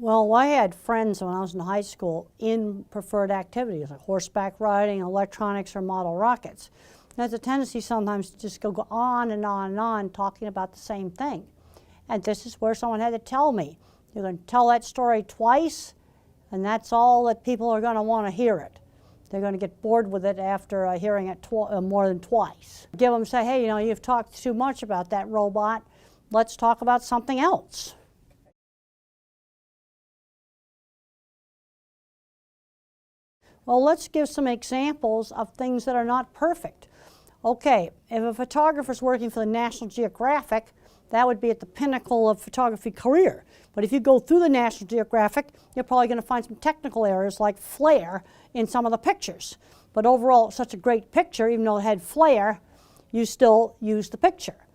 Well, I had friends when I was in high school in preferred activities like horseback riding, electronics, or model rockets. There's a tendency sometimes to just go on and on and on talking about the same thing. And this is where someone had to tell me, you're going to tell that story twice, and that's all that people are going to want to hear it. They're going to get bored with it after hearing it more than twice. Give them, say, hey, you know, you've talked too much about that robot. Let's talk about something else. Well, let's give some examples of things that are not perfect. Okay, if a photographer's working for the National Geographic, that would be at the pinnacle of photography career. But if you go through the National Geographic, you're probably going to find some technical errors like flare in some of the pictures. But overall, it's such a great picture, even though it had flare, you still use the picture.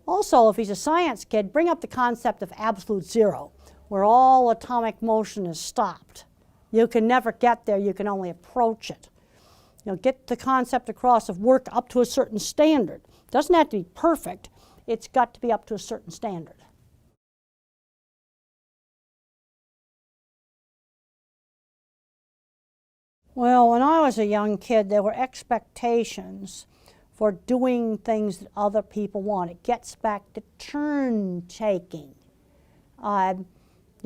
Also, if he's a science kid, bring up the concept of absolute zero, where all atomic motion is stopped. You can never get there, you can only approach it. You know, get the concept across of work up to a certain standard. It doesn't have to be perfect, it's got to be up to a certain standard. Well, when I was a young kid, there were expectations for doing things that other people want. It gets back to turn taking. Yeah,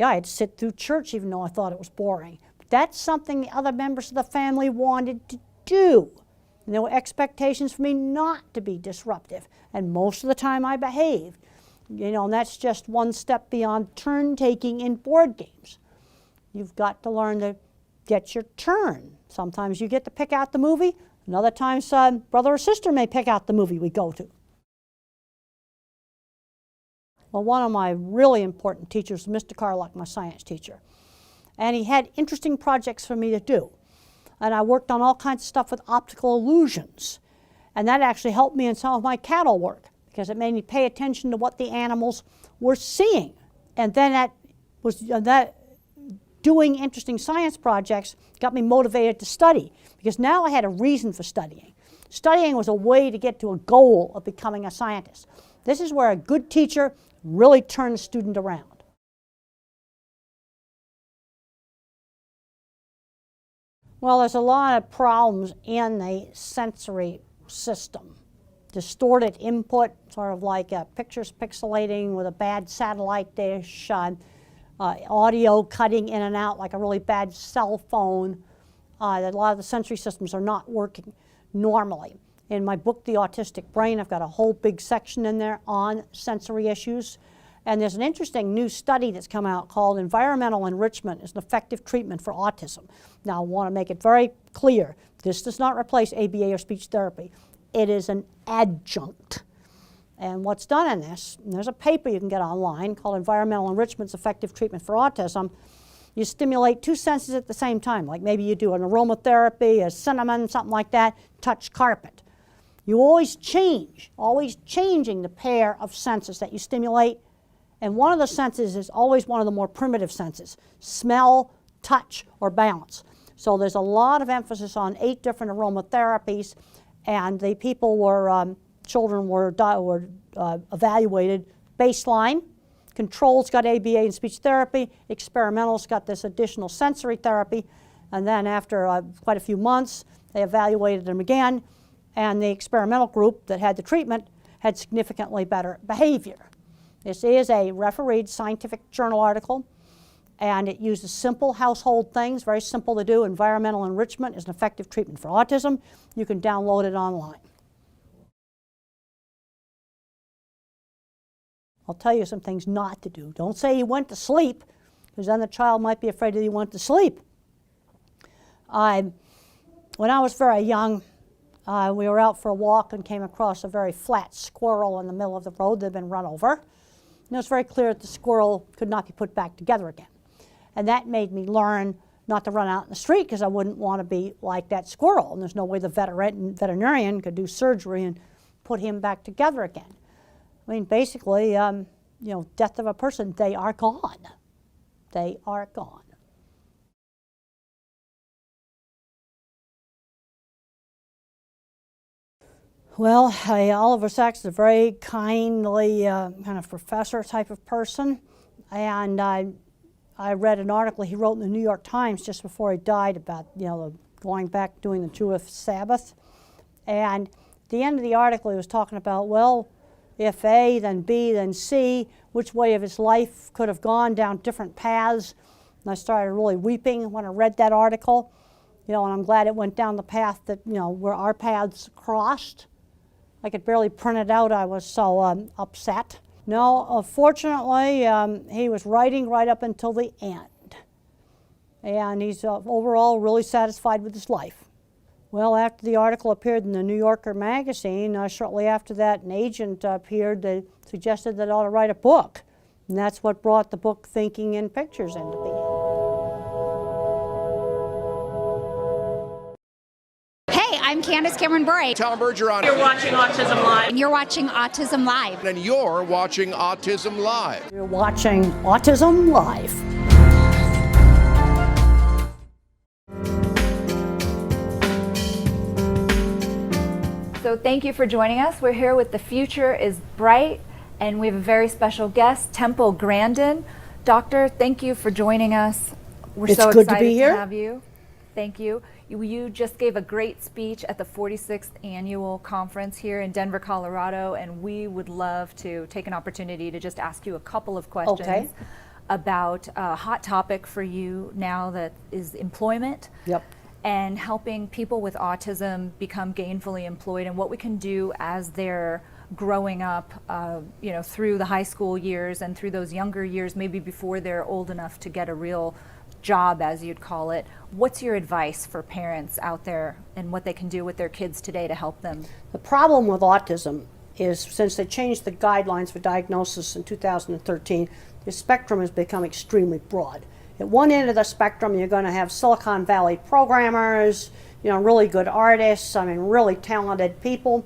I had to sit through church even though I thought it was boring. That's something the other members of the family wanted to do. And there were expectations for me not to be disruptive. And most of the time I behaved. You know, and that's just one step beyond turn-taking in board games. You've got to learn to get your turn. Sometimes you get to pick out the movie. And other times brother or sister may pick out the movie we go to. Well, one of my really important teachers was Mr. Carluck, my science teacher. And he had interesting projects for me to do. And I worked on all kinds of stuff with optical illusions. And that actually helped me in some of my cattle work because it made me pay attention to what the animals were seeing. And then doing interesting science projects got me motivated to study because now I had a reason for studying. Studying was a way to get to a goal of becoming a scientist. This is where a good teacher really turns a student around. Well, there's a lot of problems in the sensory system. Distorted input, sort of like pictures pixelating with a bad satellite dish, audio cutting in and out like a really bad cell phone. A lot of the sensory systems are not working normally. In my book, The Autistic Brain, I've got a whole big section in there on sensory issues. And there's an interesting new study that's come out called Environmental Enrichment is an Effective Treatment for Autism. Now, I want to make it very clear. This does not replace ABA or speech therapy. It is an adjunct. And what's done in this, and there's a paper you can get online called Environmental Enrichment's Effective Treatment for Autism. You stimulate two senses at the same time, like maybe you do an aromatherapy, a cinnamon, something like that, touch carpet. You always changing the pair of senses that you stimulate. And one of the senses is always one of the more primitive senses, smell, touch, or balance. So there's a lot of emphasis on 8 different aromatherapies, and the people were, children were evaluated baseline. Controls got ABA and speech therapy. Experimentals got this additional sensory therapy. And then after quite a few months, they evaluated them again, and the experimental group that had the treatment had significantly better behavior. This is a refereed scientific journal article, and it uses simple household things, very simple to do. Environmental enrichment is an effective treatment for autism. You can download it online. I'll tell you some things not to do. Don't say you went to sleep, because then the child might be afraid that you went to sleep. When I was very young, we were out for a walk and came across a very flat squirrel in the middle of the road that had been run over. And it was very clear that the squirrel could not be put back together again. And that made me learn not to run out in the street because I wouldn't want to be like that squirrel. And there's no way the veterinarian could do surgery and put him back together again. I mean, basically, you know, death of a person, they are gone. They are gone. Well, Oliver Sacks is a very kindly kind of professor type of person, and I read an article he wrote in the New York Times just before he died about, going back doing the Jewish Sabbath. And at the end of the article, he was talking about, well, if A, then B, then C, which way of his life could have gone down different paths. And I started really weeping when I read that article, and I'm glad it went down the path that, where our paths crossed. I could barely print it out, I was so upset. No, fortunately, he was writing right up until the end. And he's overall really satisfied with his life. Well, after the article appeared in the New Yorker magazine, shortly after that, an agent appeared that suggested that I ought to write a book. And that's what brought the book Thinking in Pictures into being. Hey, I'm Candace Cameron Bure. Tom Bergeron. You're watching Autism Live. And you're watching Autism Live. And you're watching Autism Live. You're watching Autism Live. So thank you for joining us. We're here with The Future is Bright, and we have a very special guest, Temple Grandin. Doctor, thank you for joining us. We're so good excited to be here. have you. Thank you. You just gave a great speech at the 46th annual conference here in Denver, Colorado, and we would love to take an opportunity to just ask you a couple of questions about a hot topic for you now that is employment. Yep. And helping people with autism become gainfully employed, and what we can do as they're growing up, through the high school years and through those younger years, maybe before they're old enough to get a real job, as you'd call it. What's your advice for parents out there and what they can do with their kids today to help them? The problem with autism is, since they changed the guidelines for diagnosis in 2013, the spectrum has become extremely broad. At one end of the spectrum, you're going to have Silicon Valley programmers, really good artists, really talented people.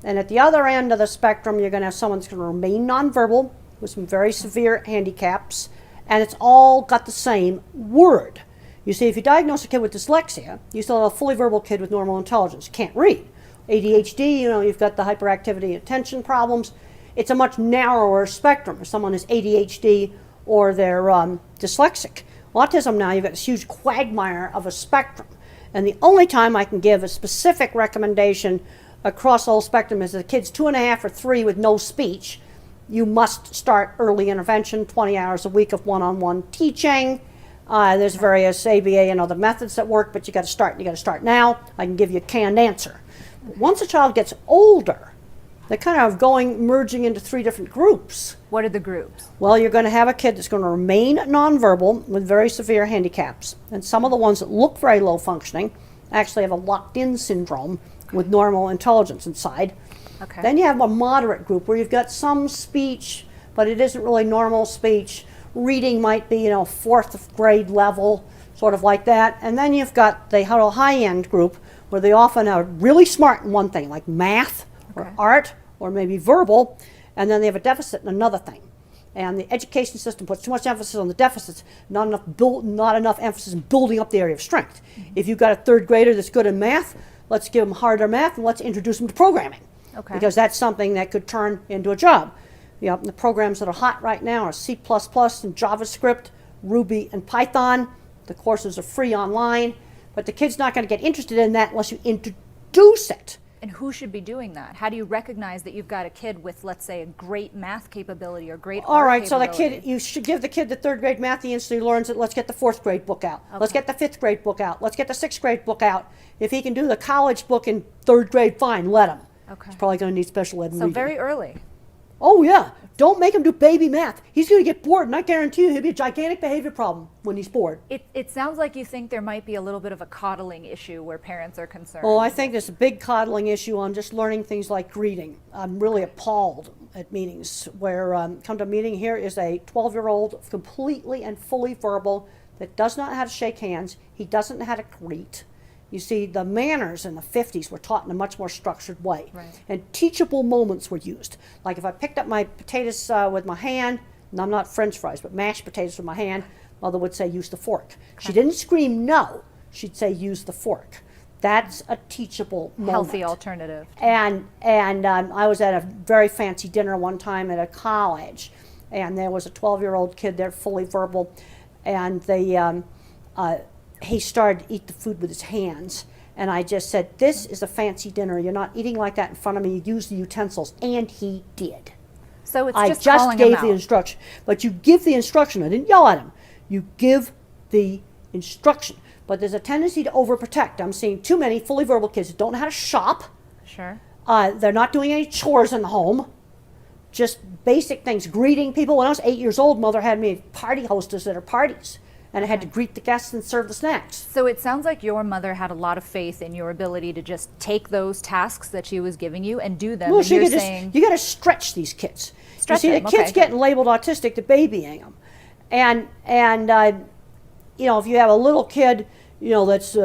And at the other end of the spectrum, you're going to have someone that's going to remain nonverbal with some very severe handicaps, and it's all got the same word. You see, if you diagnose a kid with dyslexia, you still have a fully verbal kid with normal intelligence, can't read. ADHD, you've got the hyperactivity and attention problems. It's a much narrower spectrum if someone is ADHD or they're dyslexic. Autism now, you've got this huge quagmire of a spectrum. And the only time I can give a specific recommendation across the whole spectrum is that a kid's 2.5 or 3 with no speech. You must start early intervention, 20 hours a week of one-on-one teaching. There's various ABA and other methods that work, but you got to start, and you got to start now. I can give you a canned answer. But once a child gets older, they're kind of merging into 3 different groups. What are the groups? Well, you're going to have a kid that's going to remain nonverbal with very severe handicaps. And some of the ones that look very low functioning actually have a locked-in syndrome with normal intelligence inside. Okay. Then you have a moderate group where you've got some speech, but it isn't really normal speech. Reading might be, 4th grade level, sort of like that. And then you've got the high-end group where they often are really smart in one thing, like math or art or maybe verbal, and then they have a deficit in another thing. And the education system puts too much emphasis on the deficits, not enough emphasis in building up the area of strength. Mm-hmm. If you've got a 3rd grader that's good in math, let's give them harder math and let's introduce them to programming. Okay. Because that's something that could turn into a job. The programs that are hot right now are C++ and JavaScript, Ruby and Python. The courses are free online, but the kid's not going to get interested in that unless you introduce it. And who should be doing that? How do you recognize that you've got a kid with, let's say, a great math capability or great art capability? So the kid, you should give the kid the 3rd grade math. He instantly learns it. Let's get the 4th grade book out. Okay. Let's get the 5th grade book out. Let's get the 6th grade book out. If he can do the college book in 3rd grade, fine, let him. Okay. He's probably going to need special ed. So very early. Oh yeah. Don't make him do baby math. He's going to get bored, and I guarantee you he'll be a gigantic behavior problem when he's bored. It sounds like you think there might be a little bit of a coddling issue where parents are concerned. Oh, I think there's a big coddling issue on just learning things like greeting. I'm really appalled at meetings where, come to a meeting, here is a 12-year-old completely and fully verbal that does not know how to shake hands. He doesn't know how to greet. You see, the manners in the 50s were taught in a much more structured way. Right. And teachable moments were used. Like if I picked up my potatoes with my hand, and I'm not French fries, but mashed potatoes with my hand, Mother would say, use the fork. Okay. She didn't scream no. She'd say, use the fork. That's a teachable moment. Healthy alternative. And I was at a very fancy dinner one time at a college, and there was a 12-year-old kid there, fully verbal. and he started to eat the food with his hands. And I just said, this is a fancy dinner. You're not eating like that in front of me. You use the utensils. And he did. So it's I just just calling him gave the out. instruction. But you give the instruction. I didn't yell at him. You give the instruction. But there's a tendency to overprotect. I'm seeing too many fully verbal kids that don't know how to shop. Sure. They're not doing any chores in the home. Just basic things. Greeting people. When I was 8 years old, Mother had me party hostess at her parties. And I had to greet the guests and serve the snacks. So it sounds like your mother had a lot of faith in your ability to just take those tasks that she was giving you and do them. Well, and you're saying, you got to stretch these kids. Stretch you see, them, the kids okay. getting labeled autistic, the babying them, and you know, if you have a little kid, you know, that's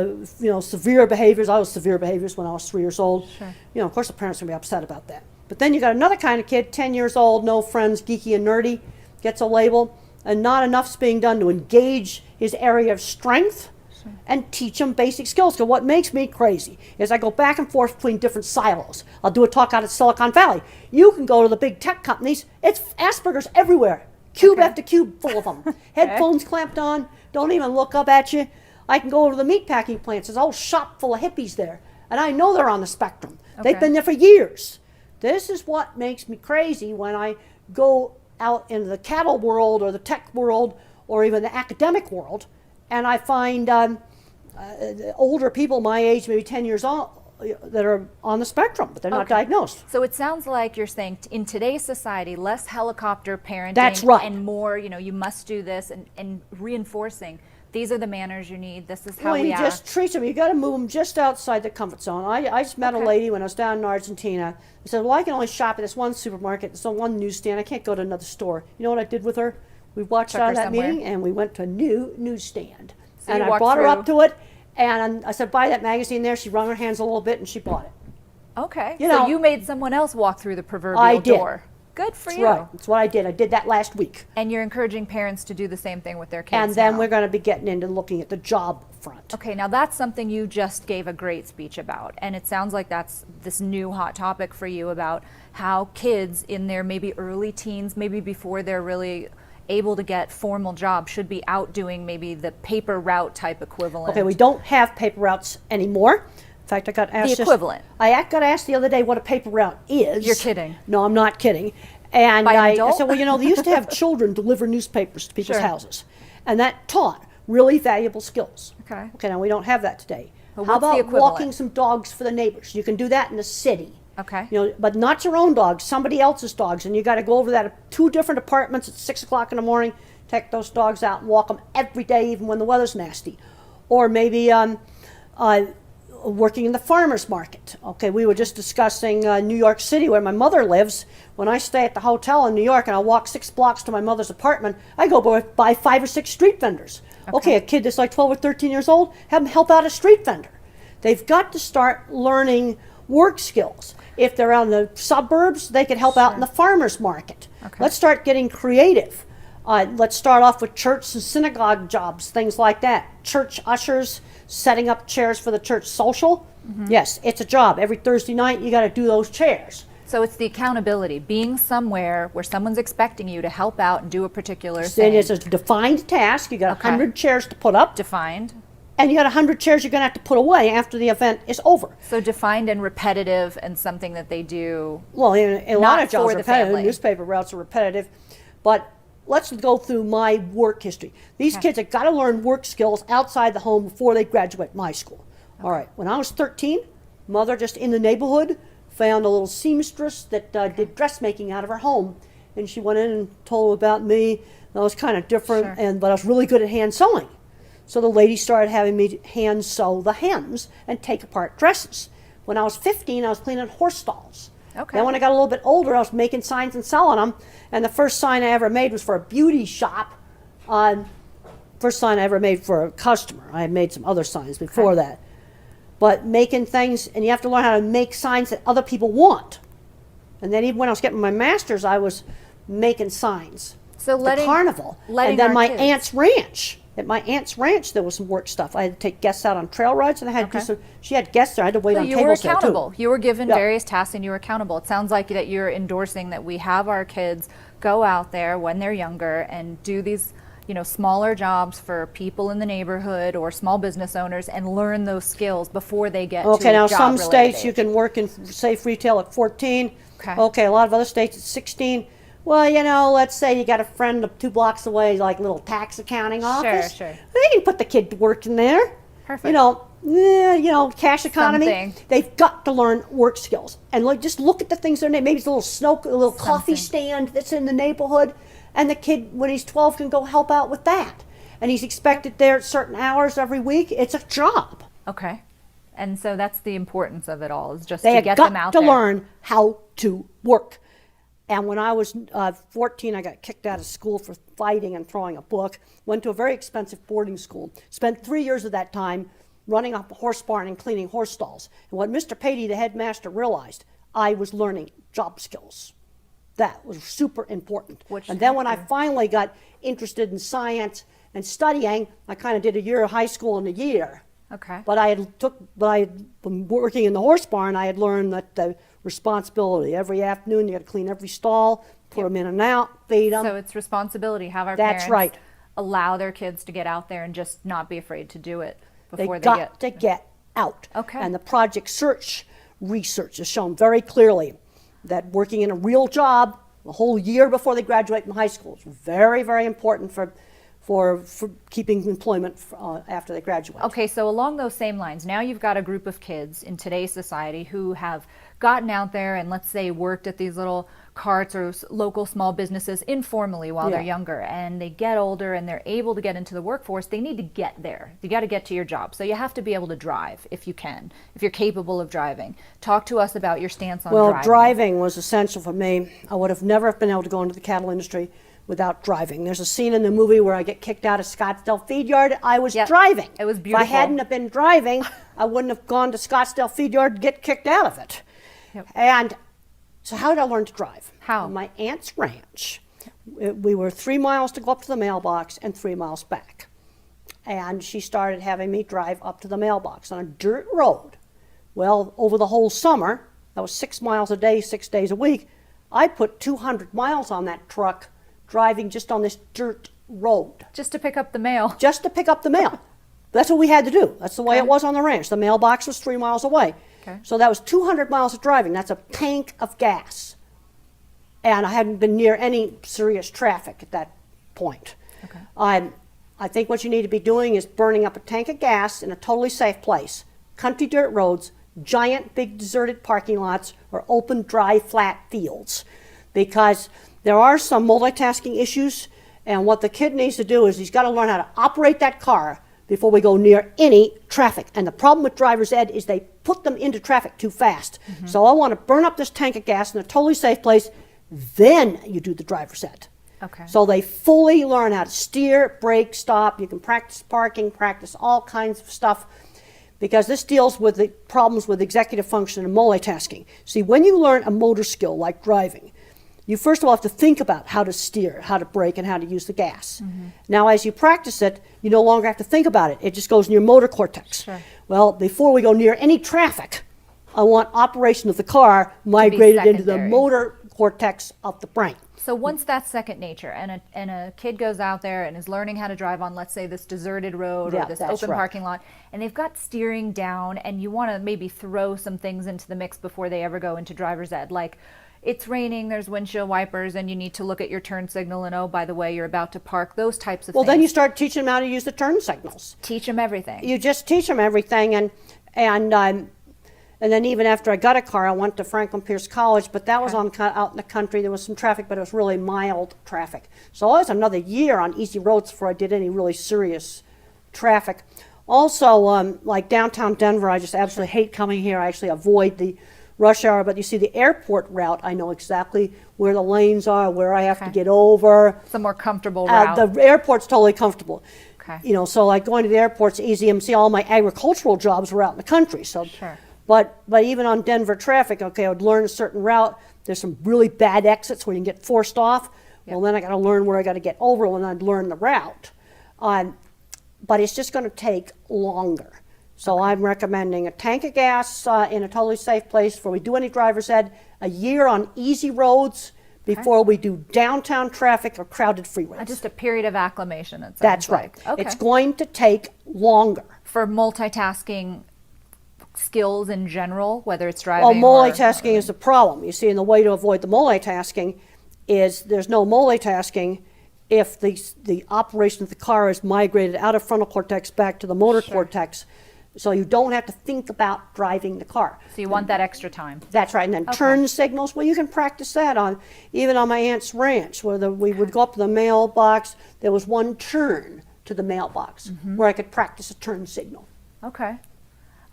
severe behaviors. I was severe behaviors when I was 3 years old. Sure. You know, of course, the parents are gonna be upset about that. But then you got another kind of kid, 10 years old, no friends, geeky and nerdy, gets a label, and not enough's being done to engage his area of strength and teach him basic skills. So what makes me crazy is I go back and forth between different silos. I'll do a talk out at Silicon Valley. You can go to the big tech companies. It's Asperger's everywhere. Cube after cube full of them. Headphones clamped on, don't even look up at you. I can go to the meatpacking plants. There's a whole shop full of hippies there. And I know they're on the spectrum. They've been there for years. This is what makes me crazy when I go out into the cattle world or the tech world or even the academic world, and I find older people my age, maybe 10 years old, that are on the spectrum, but they're not diagnosed. So it sounds like you're saying in today's society, less helicopter parenting. That's right. And more, you know, you must do this and reinforcing. These are the manners you need. This is how Well, we you act. just treat them. You got to move them just outside the comfort zone. I just met a lady when I was down in Argentina. I said, well, I can only shop at this one supermarket, this one newsstand. I can't go to another store. You know what I did with her? We walked out of that meeting and we went to a new newsstand. So and you I brought her up through. to it, and I said, buy that magazine there. She wrung her hands a little bit and she bought it. Okay. You so know, you made someone else walk through the proverbial I did. door. Good for That's you. right. That's what I did. I did that last week. And you're encouraging parents to do the same thing with their kids. And then now. we're going to be getting into looking at the job front. Okay, now that's something you just gave a great speech about. And it sounds like that's this new hot topic for you about how kids in their maybe early teens, maybe before they're really able to get formal jobs, should be out doing maybe the paper route type equivalent. Okay, we don't have paper routes anymore. In fact, I got asked The equivalent. I got asked the other day what a paper route is. You're kidding. No, I'm not kidding. And By an I adult? said, well, you know, they used to have children deliver newspapers to people's Sure. houses. And that taught really valuable skills. Okay. Okay, now we don't have that today. But How what's the about equivalent? walking some dogs for the neighbors? You can do that in the city. Okay. You know, but not your own dogs, somebody else's dogs. And you got to go over that at 2 different apartments at 6 o'clock in the morning, take those dogs out and walk them every day, even when the weather's nasty. Or maybe working in the farmer's market. Okay, we were just discussing New York City, where my mother lives. When I stay at the hotel in New York and I walk 6 blocks to my mother's apartment, I go by 5 or 6 street vendors. Okay, a kid that's like 12 or 13 years old, have them help out a street vendor. They've got to start learning work skills. If they're out in the suburbs, they can help out in the farmer's market. Okay. Let's start getting creative. Let's start off with church and synagogue jobs, things like that. Church ushers, setting up chairs for the church social. Yes, it's a job. Every Thursday night, you got to do those chairs. So it's the accountability, being somewhere where someone's expecting you to help out and do a particular Then thing. it's a defined task. You got Okay. 100 chairs to put up, Defined. and you got 100 chairs you're going to have to put away after the event is over. So defined and repetitive and something that they do. Well, a lot Not of jobs for are the repetitive. family. Newspaper routes are repetitive, but let's go through my work history. These kids have got to learn work skills outside the home before they graduate my school. All right, when I was 13, mother just in the neighborhood found a little seamstress that did dressmaking out of her home, and she went in and told them about me. And I was kind of different, Sure. but I was really good at hand sewing. So the lady started having me hand sew the hems and take apart dresses. When I was 15, I was cleaning horse stalls. Okay. Then when I got a little bit older, I was making signs and selling them. And the first sign I ever made was for a beauty shop. First sign I ever made for a customer. I had made some other signs before that. But making things, and you have to learn how to make signs that other people want. And then even when I was getting my master's, I was making signs. So letting the carnival. letting And then our my kids- aunt's ranch. At my aunt's ranch, there was some work stuff. I had to take guests out on trail rides, and I had to do some. She had guests there. I had to wait So on you were tables there accountable. too. You were given Yeah. various tasks and you were accountable. It sounds like that you're endorsing that we have our kids go out there when they're younger and do these, smaller jobs for people in the neighborhood or small business owners and learn those skills before they get to a Okay, now some job-related states age. you can work in safe retail at 14. Okay. Okay, a lot of other states at 16. Well, let's say you got a friend 2 blocks away, like a little tax accounting office. Sure. They can put the kid to work in there. Perfect. Cash economy. Something. They've got to learn work skills. And just look at the things they're maybe it's a little coffee Something. stand that's in the neighborhood, and the kid when he's 12 can go help out with that. And he's expected there at certain hours every week. It's a job. Okay. And so that's the importance of it all, is just They to had get got them out to there. learn how to work. And when I was 14, I got kicked out of school for fighting and throwing a book. Went to a very expensive boarding school. Spent 3 years of that time running up a horse barn and cleaning horse stalls. And what Mr. Patey, the headmaster, realized, I was learning job skills. That was super important. And then when I finally got interested in science and studying, I kind of did a year of high school in a year. Okay. But I had been working in the horse barn. I had learned that the responsibility every afternoon you got to clean every stall, put them in and out, feed them. So it's responsibility. Have our That's parents right. allow their kids to get out there and just not be afraid to do it before they got get. to get out. Okay. And the Project Search research has shown very clearly that working in a real job the whole year before they graduate from high school is very, very important for keeping employment after they graduate. Okay, so along those same lines, now you've got a group of kids in today's society who have gotten out there and, let's say, worked at these little carts or local small businesses informally while they're younger, and they get older and they're able to get into the workforce. They need to get there. You got to get to your job. So you have to be able to drive if you can, if you're capable of driving. Talk to us about your stance on driving. Well, driving was essential for me. I would have never been able to go into the cattle industry without driving. There's a scene in the movie where I get kicked out of Scottsdale Feed Yard. I was driving. It was If I beautiful. hadn't have been driving, I wouldn't have gone to Scottsdale Feed Yard to get kicked out of it. And so how did I learn to drive? How? On my aunt's ranch. We were 3 miles to go up to the mailbox and 3 miles back. And she started having me drive up to the mailbox on a dirt road. Well, over the whole summer, that was 6 miles a day, 6 days a week, I put 200 miles on that truck driving just on this dirt road. Just to pick up the mail. Just to pick up the mail. That's what we had to do. That's the way it was on the ranch. The mailbox was 3 miles away. Okay. So that was 200 miles of driving. That's a tank of gas. And I hadn't been near any serious traffic at that point. Okay. I think what you need to be doing is burning up a tank of gas in a totally safe place. Country dirt roads, giant big deserted parking lots, or open dry flat fields. Because there are some multitasking issues, and what the kid needs to do is he's got to learn how to operate that car before we go near any traffic. And the problem with driver's ed is they put them into traffic too fast. So I want to burn up this tank of gas in a totally safe place, then you do the driver's ed. Okay. So they fully learn how to steer, brake, stop. You can practice parking, practice all kinds of stuff, because this deals with the problems with executive function and multitasking. See, when you learn a motor skill like driving, you first of all have to think about how to steer, how to brake, and how to use the gas. Now, as you practice it, you no longer have to think about it. It just goes in your motor cortex. Sure. Well, before we go near any traffic, I want operation of the car migrated into the secondary. motor cortex of the brain. So once that's second nature, and a kid goes out there and is learning how to drive on, let's say, this deserted road Yeah, or this that's open right. parking lot, and they've got steering down, and you want to maybe throw some things into the mix before they ever go into driver's ed, like it's raining, there's windshield wipers, and you need to look at your turn signal, and oh, by the way, you're about to park, those types of Well, things. then you start teaching them how to use the turn signals. Teach them everything. You just teach them everything, and then even after I got a car, I went to Franklin Pierce College, but that was out in the country. There was some traffic, but it was really mild traffic. So I was another year on easy roads before I did any really serious traffic. Also, like downtown Denver, I just absolutely hate coming here. I actually avoid the rush hour, but you see the airport route, I know exactly where the lanes are, where I have to get over. It's a more comfortable route. The airport's totally comfortable. Okay. You know, so like going to the airport's easy. And see, all my agricultural jobs were out in the country. So, Sure. But even on Denver traffic, okay, I would learn a certain route. There's some really bad exits where you can get forced off. Well, then I got to learn where I got to get over when I'd learn the route. But it's just going to take longer. So I'm recommending a tank of gas in a totally safe place before we do any driver's ed, a year on easy roads before we do downtown traffic or crowded freeways. Just a period of acclimation, it sounds That's right. like. Okay. It's going to take longer. For multitasking skills in general, whether it's Well, driving multitasking is the problem. You see, and the way to avoid the multitasking is there's no multitasking if the operation of the car is migrated out of frontal cortex back to the motor cortex, so you don't have to think about driving the car. So you want that extra time. That's right, and then turn signals, well, you can practice that even on my aunt's ranch, where we would go up to the mailbox, there was one turn to the mailbox where I could practice a turn signal. Okay.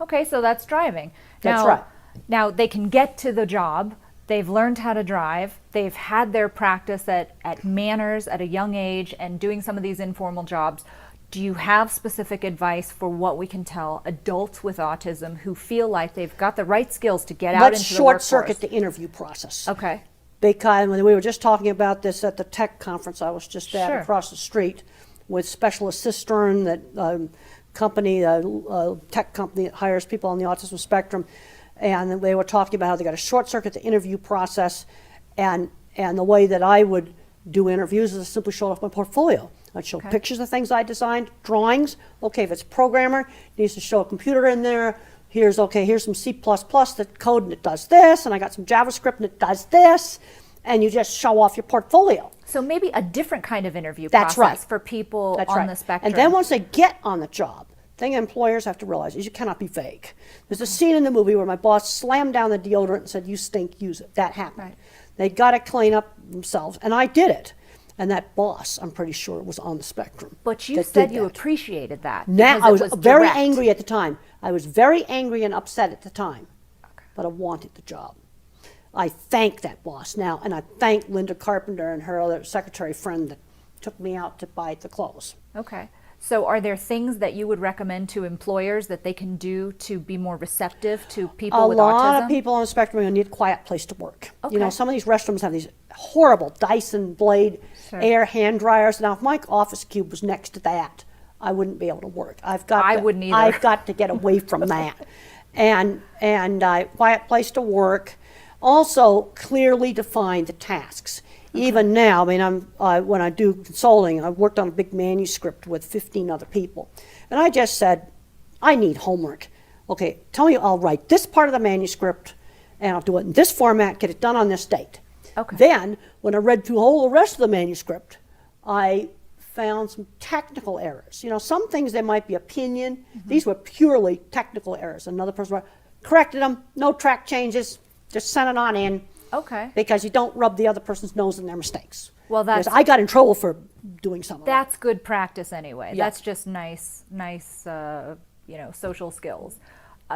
Okay, so that's driving. That's right. Now they can get to the job. They've learned how to drive. They've had their practice at manners at a young age and doing some of these informal jobs. Do you have specific advice for what we can tell adults with autism who feel like they've got the right skills to get out into the workforce? Let's short-circuit the interview process. Okay. Because when we were just talking about this at the tech conference I was just at across the street with Specialist Cistern, that tech company that hires people on the autism spectrum, and they were talking about how they got to short-circuit the interview process, and the way that I would do interviews is to simply show off my portfolio. I'd show pictures of things I designed, drawings. Okay, if it's a programmer, it needs to show a computer in there. Here's some C++ that code and it does this, and I got some JavaScript and it does this, and you just show off your portfolio. So maybe a different kind of interview That's process right. for people That's on right. the spectrum. And then once they get on the job, the thing employers have to realize is you cannot be vague. There's a scene in the movie where my boss slammed down the deodorant and said, "You stink, use it." That happened. Right. They got to clean up themselves, and I did it. And that boss, I'm pretty sure, was on the spectrum. But you that said did you that. appreciated that. Now, because I it was very direct. angry at the time. I was very angry and upset at the time, but I wanted the job. I thank that boss now, and I thank Linda Carpenter and her other secretary friend that took me out to buy the clothes. Okay. So are there things that you would recommend to employers that they can do to be more receptive to people with autism? A lot of people on the spectrum are going to need a quiet place to work. Okay. You know, some of these restrooms have these horrible Dyson blade air hand dryers. Now, if my office cube was next to that, I wouldn't be able to work. I wouldn't either. I've got to get away from that. And quiet place to work. Also, clearly define the tasks. Even now, I mean, when I do consulting, I've worked on a big manuscript with 15 other people. And I just said, I need homework. Okay, tell me I'll write this part of the manuscript, and I'll do it in this format, get it done on this date. Okay. Then, when I read through the rest of the manuscript, I found some technical errors. You know, some things there might be opinion. These were purely technical errors. Another person corrected them, no track changes, just sent it on in. Okay. Because you don't rub the other person's nose in their mistakes. Well, because I got in trouble for doing some of that. That's good practice anyway. Yeah. That's just nice, social skills.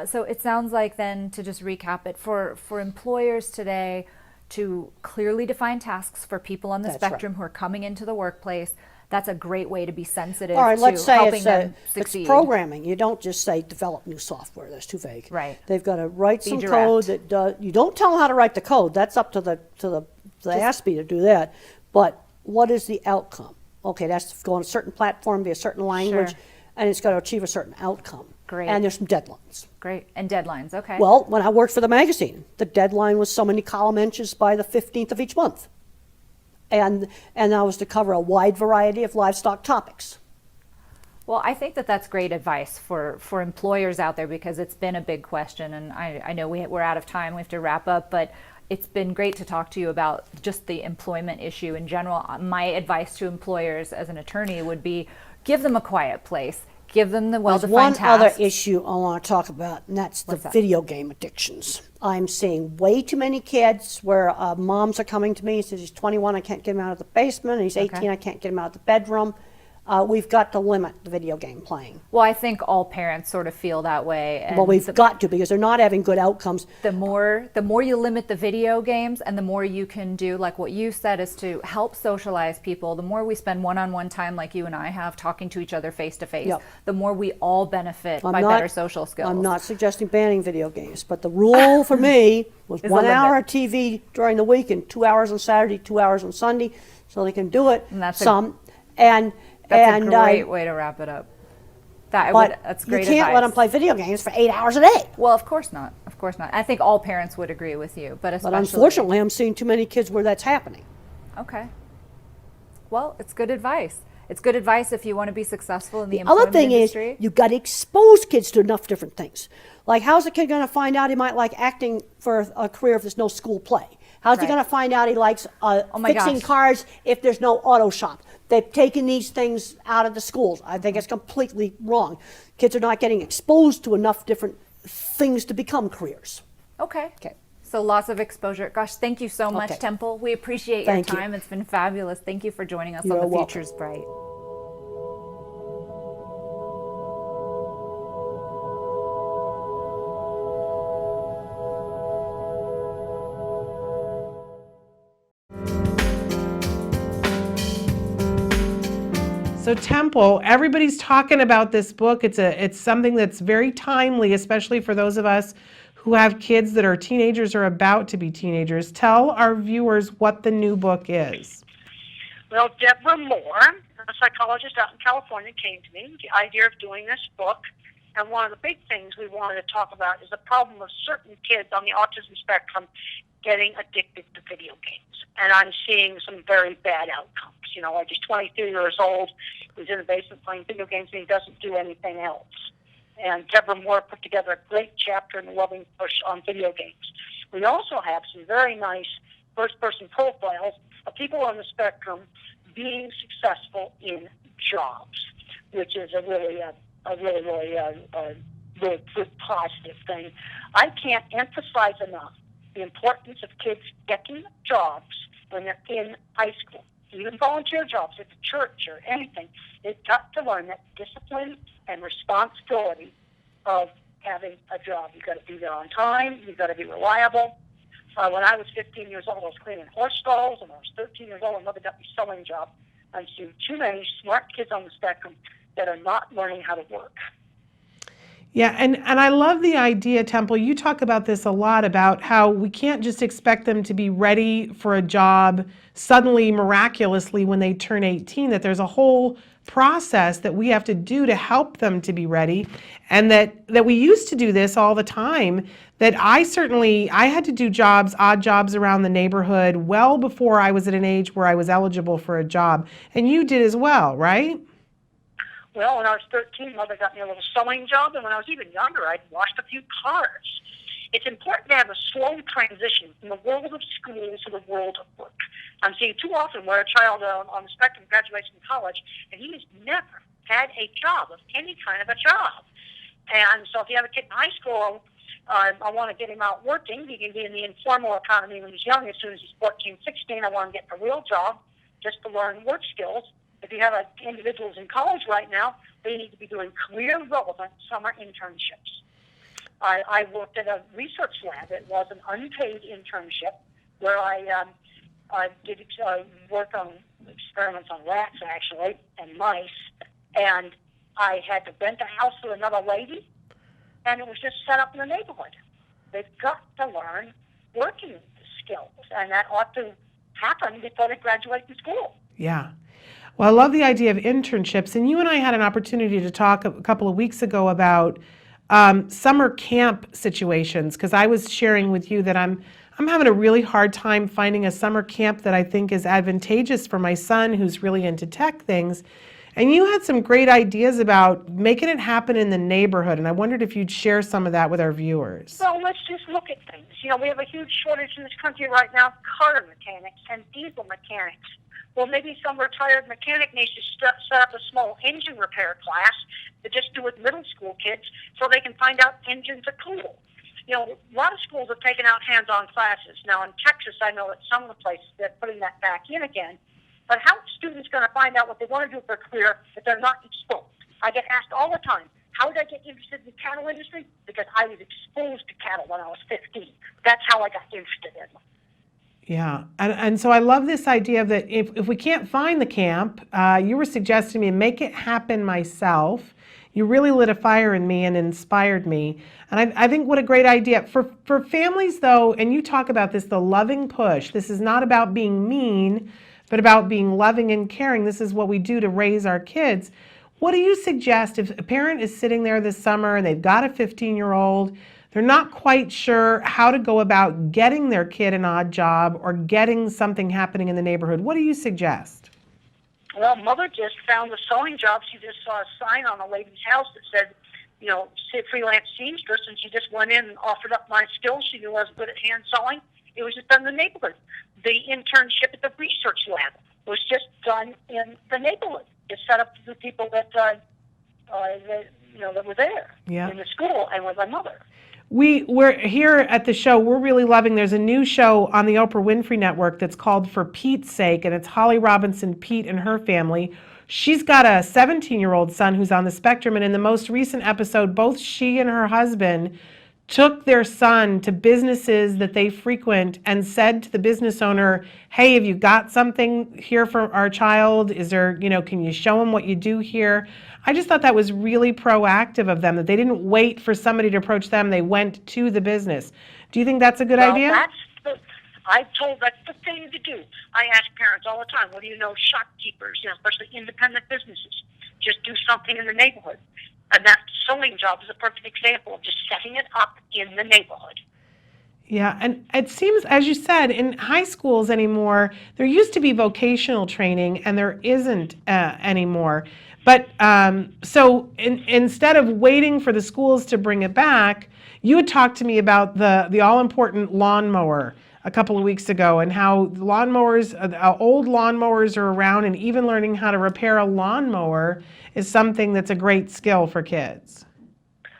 So it sounds like then, to just recap it, for employers today to clearly define tasks for people on the That's spectrum right. who are coming into the workplace, that's a great way to be sensitive All right, to let's say helping them it's succeed. programming. You don't just say develop new software. That's too vague. Right. They've got to write Be some direct. code that does. You don't tell them how to write the code. That's up to the ASPE to do that. But what is the outcome? Okay, that's to go on a certain platform, be a certain language, Sure. and it's got to achieve a certain outcome. Great. And there's some deadlines. Great. And deadlines, okay. Well, when I worked for the magazine, the deadline was so many column inches by the 15th of each month. And I was to cover a wide variety of livestock topics. Well, I think that that's great advice for employers out there, because it's been a big question, and I know we're out of time. We have to wrap up, but it's been great to talk to you about just the employment issue in general. My advice to employers as an attorney would be give them a quiet place, give them the well-defined There's one tasks. other issue I want to talk about, and that's the What's that? video game addictions. I'm seeing way too many kids where moms are coming to me and says, he's 21, I can't get him out of the basement, and he's 18, Okay. I can't get him out of the bedroom. We've got to limit the video game playing. Well, I think all parents sort of feel that way. And Well, we've got to, because they're not having good outcomes. the more you limit the video games, and the more you can do, like what you said, is to help socialize people. The more we spend one-on-one time, like you and I have, talking to each other face to face, Yep. the more we all benefit by not- better social skills. I'm not suggesting banning video games, but the rule for me was Is a 1 hour limit. of TV during the week and 2 hours on Saturday, 2 hours on Sunday, so they can do it And that's some. That's a great way to wrap it up. But That's you great can't let advice. them play video games for 8 hours a day. Well, of course not. Of course. course not. I think all parents would agree with you, but especially. But unfortunately, I'm seeing too many kids where that's happening. Okay. Well, it's good advice. It's good advice if you want to be successful in the Other employment thing industry. is, you've got to expose kids to enough different things. Like, how's a kid going to find out he might like acting for a career if there's no school play? How's he Right. going to find out he likes my fixing gosh. cars if there's no auto shop? They've taken these things out of the schools. I think it's completely wrong. Kids are not getting exposed to enough different things to become careers. Okay. Okay. So lots of exposure. Gosh, thank you so much, Okay. Temple. We appreciate Thank your you. time. It's been fabulous. Thank you for joining us You're on The welcome. Future's Bright. So Temple, everybody's talking about this book. It's something that's very timely, especially for those of us who have kids that are teenagers or about to be teenagers. Tell our viewers what the new book is. Well, Deborah Moore, a psychologist out in California, came to me with the idea of doing this book. And one of the big things we wanted to talk about is the problem of certain kids on the autism spectrum getting addicted to video games. And I'm seeing some very bad outcomes. You know, like he's 23 years old, he's in the basement playing video games, and he doesn't do anything else. And Deborah Moore put together a great chapter in the Loving Push on video games. We also have some very nice first-person profiles of people on the spectrum being successful in jobs, which is a really good positive thing. I can't emphasize enough the importance of kids getting jobs when they're in high school, even volunteer jobs at the church or anything. They've got to learn that discipline and responsibility of having a job. You've got to be there on time. You've got to be reliable. When I was 15 years old, I was cleaning horse stalls, and when I was 13 years old, my mother got me a sewing job. I see too many smart kids on the spectrum that are not learning how to work. Yeah, and I love the idea, Temple. You talk about this a lot, about how we can't just expect them to be ready for a job suddenly, miraculously, when they turn 18, that there's a whole process that we have to do to help them to be ready, and that we used to do this all the time, that I had to do jobs, odd jobs around the neighborhood well before I was at an age where I was eligible for a job. And you did as well, right? Well, when I was 13, Mother got me a little sewing job, and when I was even younger, I'd washed a few cars. It's important to have a slow transition from the world of school to the world of work. I'm seeing too often where a child on the spectrum graduates from college, and he has never had a job of any kind of a job. And so if you have a kid in high school, I want to get him out working. He can be in the informal economy when he's young. As soon as he's 14, 16, I want to get a real job just to learn work skills. If you have individuals in college right now, they need to be doing career-relevant summer internships. I worked at a research lab. It was an unpaid internship where I did work on experiments on rats, actually, and mice. And I had to rent a house with another lady, and it was just set up in the neighborhood. They've got to learn working skills, and that ought to happen before they graduate from school. Yeah. Well, I love the idea of internships, and you and I had an opportunity to talk a couple of weeks ago about summer camp situations, because I was sharing with you that I'm having a really hard time finding a summer camp that I think is advantageous for my son who's really into tech things. And you had some great ideas about making it happen in the neighborhood, and I wondered if you'd share some of that with our viewers. Well, let's just look at things. You know, we have a huge shortage in this country right now of car mechanics and diesel mechanics. Well, maybe some retired mechanic needs to set up a small engine repair class to just do with middle school kids so they can find out engines are cool. You know, a lot of schools have taken out hands-on classes. Now, in Texas, I know that some of the places, they're putting that back in again. But how are students going to find out what they want to do for a career if they're not exposed? I get asked all the time, how did I get interested in the cattle industry? Because I was exposed to cattle when I was 15. That's how I got interested in them. Yeah, and so I love this idea that if we can't find the camp, you were suggesting to me, make it happen myself. You really lit a fire in me and inspired me. And I think what a great idea. For families, though, and you talk about this, the loving push. This is not about being mean, but about being loving and caring. This is what we do to raise our kids. What do you suggest if a parent is sitting there this summer and they've got a 15-year-old, they're not quite sure how to go about getting their kid an odd job or getting something happening in the neighborhood. What do you suggest? Well, Mother just found a sewing job. She just saw a sign on a lady's house that said, you know, freelance seamstress, and she just went in and offered up my skills. She knew I was good at hand sewing. It was just done in the neighborhood. The internship at the research lab was just done in the neighborhood. It's set up to the people that were there in the school and with my mother. We're here at the show. We're really loving. There's a new show on the Oprah Winfrey Network that's called For Pete's Sake, and it's Holly Robinson Peete and her family. She's got a 17-year-old son who's on the spectrum, and in the most recent episode, both she and her husband took their son to businesses that they frequent and said to the business owner, hey, have you got something here for our child? Is there, can you show him what you do here? I just thought that was really proactive of them, that they didn't wait for somebody to approach them. They went to the business. Do you think that's a good idea? That's the thing to do. I ask parents all the time, what do you know, shopkeepers, especially independent businesses, just do something in the neighborhood. And that sewing job is a perfect example of just setting it up in the neighborhood. Yeah, and it seems, as you said, in high schools anymore, there used to be vocational training, and there isn't anymore. But so instead of waiting for the schools to bring it back, you had talked to me about the all-important lawnmower a couple of weeks ago, and how lawnmowers, old lawnmowers are around, and even learning how to repair a lawnmower is something that's a great skill for kids.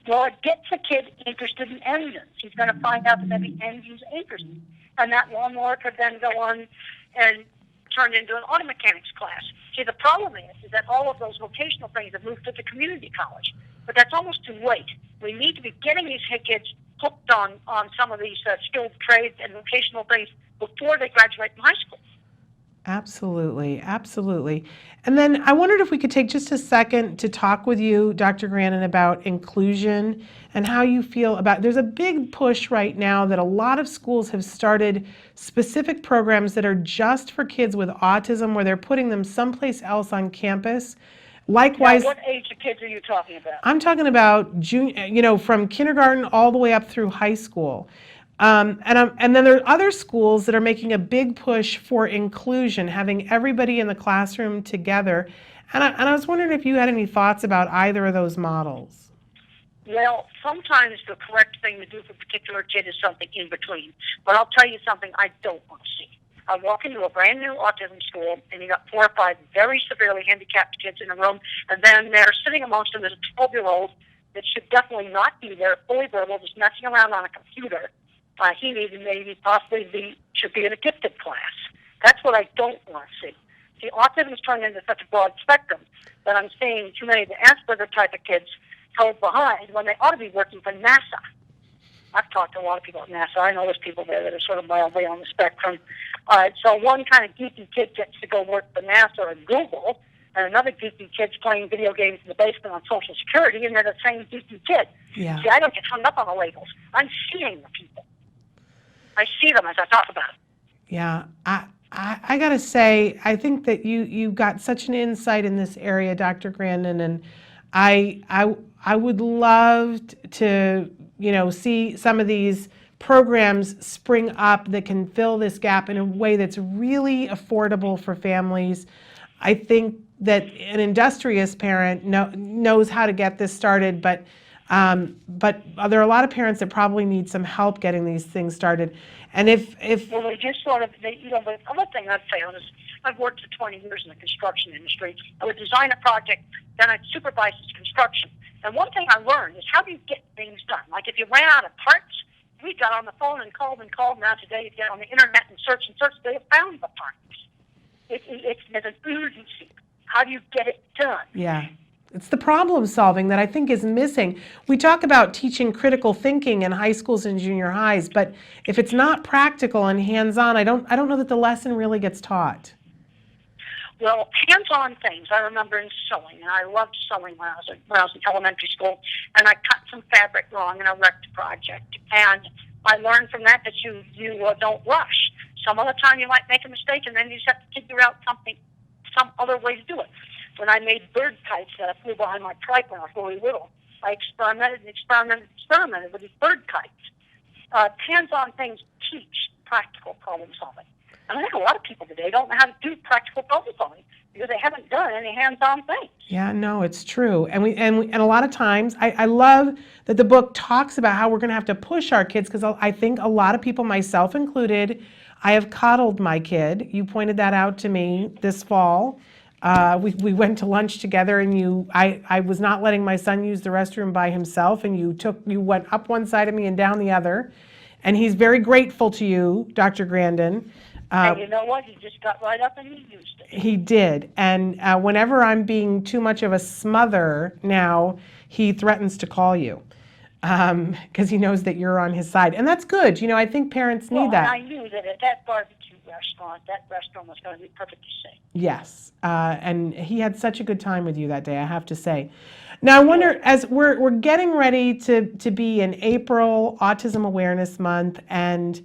Well, it gets a kid interested in engines. He's going to find out that maybe engines interest him. And that lawnmower could then go on and turn into an auto mechanics class. See, the problem is that all of those vocational things have moved to the community college. But that's almost too late. We need to be getting these kids hooked on some of these skilled trades and vocational things before they graduate from high school. Absolutely, absolutely. And then I wondered if we could take just a second to talk with you, Dr. Grandin, about inclusion and how you feel about, there's a big push right now that a lot of schools have started specific programs that are just for kids with autism, where they're putting them someplace else on campus. Likewise, now, what age of kids are you talking about? I'm talking about junior, from kindergarten all the way up through high school. And then there are other schools that are making a big push for inclusion, having everybody in the classroom together. And I was wondering if you had any thoughts about either of those models. Well, sometimes the correct thing to do for a particular kid is something in between. But I'll tell you something I don't want to see. I walk into a brand new autism school, and you got 4 or 5 very severely handicapped kids in a room, and then they're sitting amongst them as a 12-year-old that should definitely not be there, fully verbal, just messing around on a computer. He should be in a gifted class. That's what I don't want to see. See, autism is turned into such a broad spectrum that I'm seeing too many of the Asperger type of kids held behind when they ought to be working for NASA. I've talked to a lot of people at NASA. I know there's people there that are sort of mildly on the spectrum. So one kind of geeky kid gets to go work for NASA or Google, and another geeky kid's playing video games in the basement on Social Security, and they're the same geeky kid. Yeah. See, I don't get hung up on the labels. I'm seeing the people. I see them as I talk about it. Yeah, I got to say, I think that you got such an insight in this area, Dr. Grandin, and I would love to see some of these programs spring up that can fill this gap in a way that's really affordable for families. I think that an industrious parent knows how to get this started, but there are a lot of parents that probably need some help getting these things started. And if well, they just sort of, the other thing I'd say on is, I've worked for 20 years in the construction industry. I would design a project, then I'd supervise its construction. And one thing I learned is, how do you get things done? Like, if you ran out of parts, we got on the phone and called. Now today, you get on the internet and search, they have found the parts. It's an urgency. How do you get it done? Yeah. It's the problem solving that I think is missing. We talk about teaching critical thinking in high schools and junior highs, but if it's not practical and hands-on, I don't know that the lesson really gets taught. Well, hands-on things. I remember in sewing, and I loved sewing when I was in elementary school, and I cut some fabric wrong in a wrecked project. And I learned from that you don't rush. Some other time you might make a mistake, and then you just have to figure out some other way to do it. When I made bird kites that I flew behind my trike when I was really little, I experimented with these bird kites. Hands-on things teach practical problem solving. And I think a lot of people today don't know how to do practical problem solving because they haven't done any hands-on things. Yeah, no, it's true. And a lot of times, I love that the book talks about how we're going to have to push our kids, because I think a lot of people, myself included, I have coddled my kid. You pointed that out to me this fall. We went to lunch together, and I was not letting my son use the restroom by himself, and you went up one side of me and down the other. And he's very grateful to you, Dr. Grandin. And you know what? He just got right up and he used it. He did. And whenever I'm being too much of a smother now, he threatens to call you because he knows that you're on his side. And that's good. You know, I think parents need that. I knew that at that barbecue restaurant, that restaurant was going to be perfectly safe. Yes. And he had such a good time with you that day, I have to say. Now, I wonder, as we're getting ready to be in April, Autism Awareness Month, and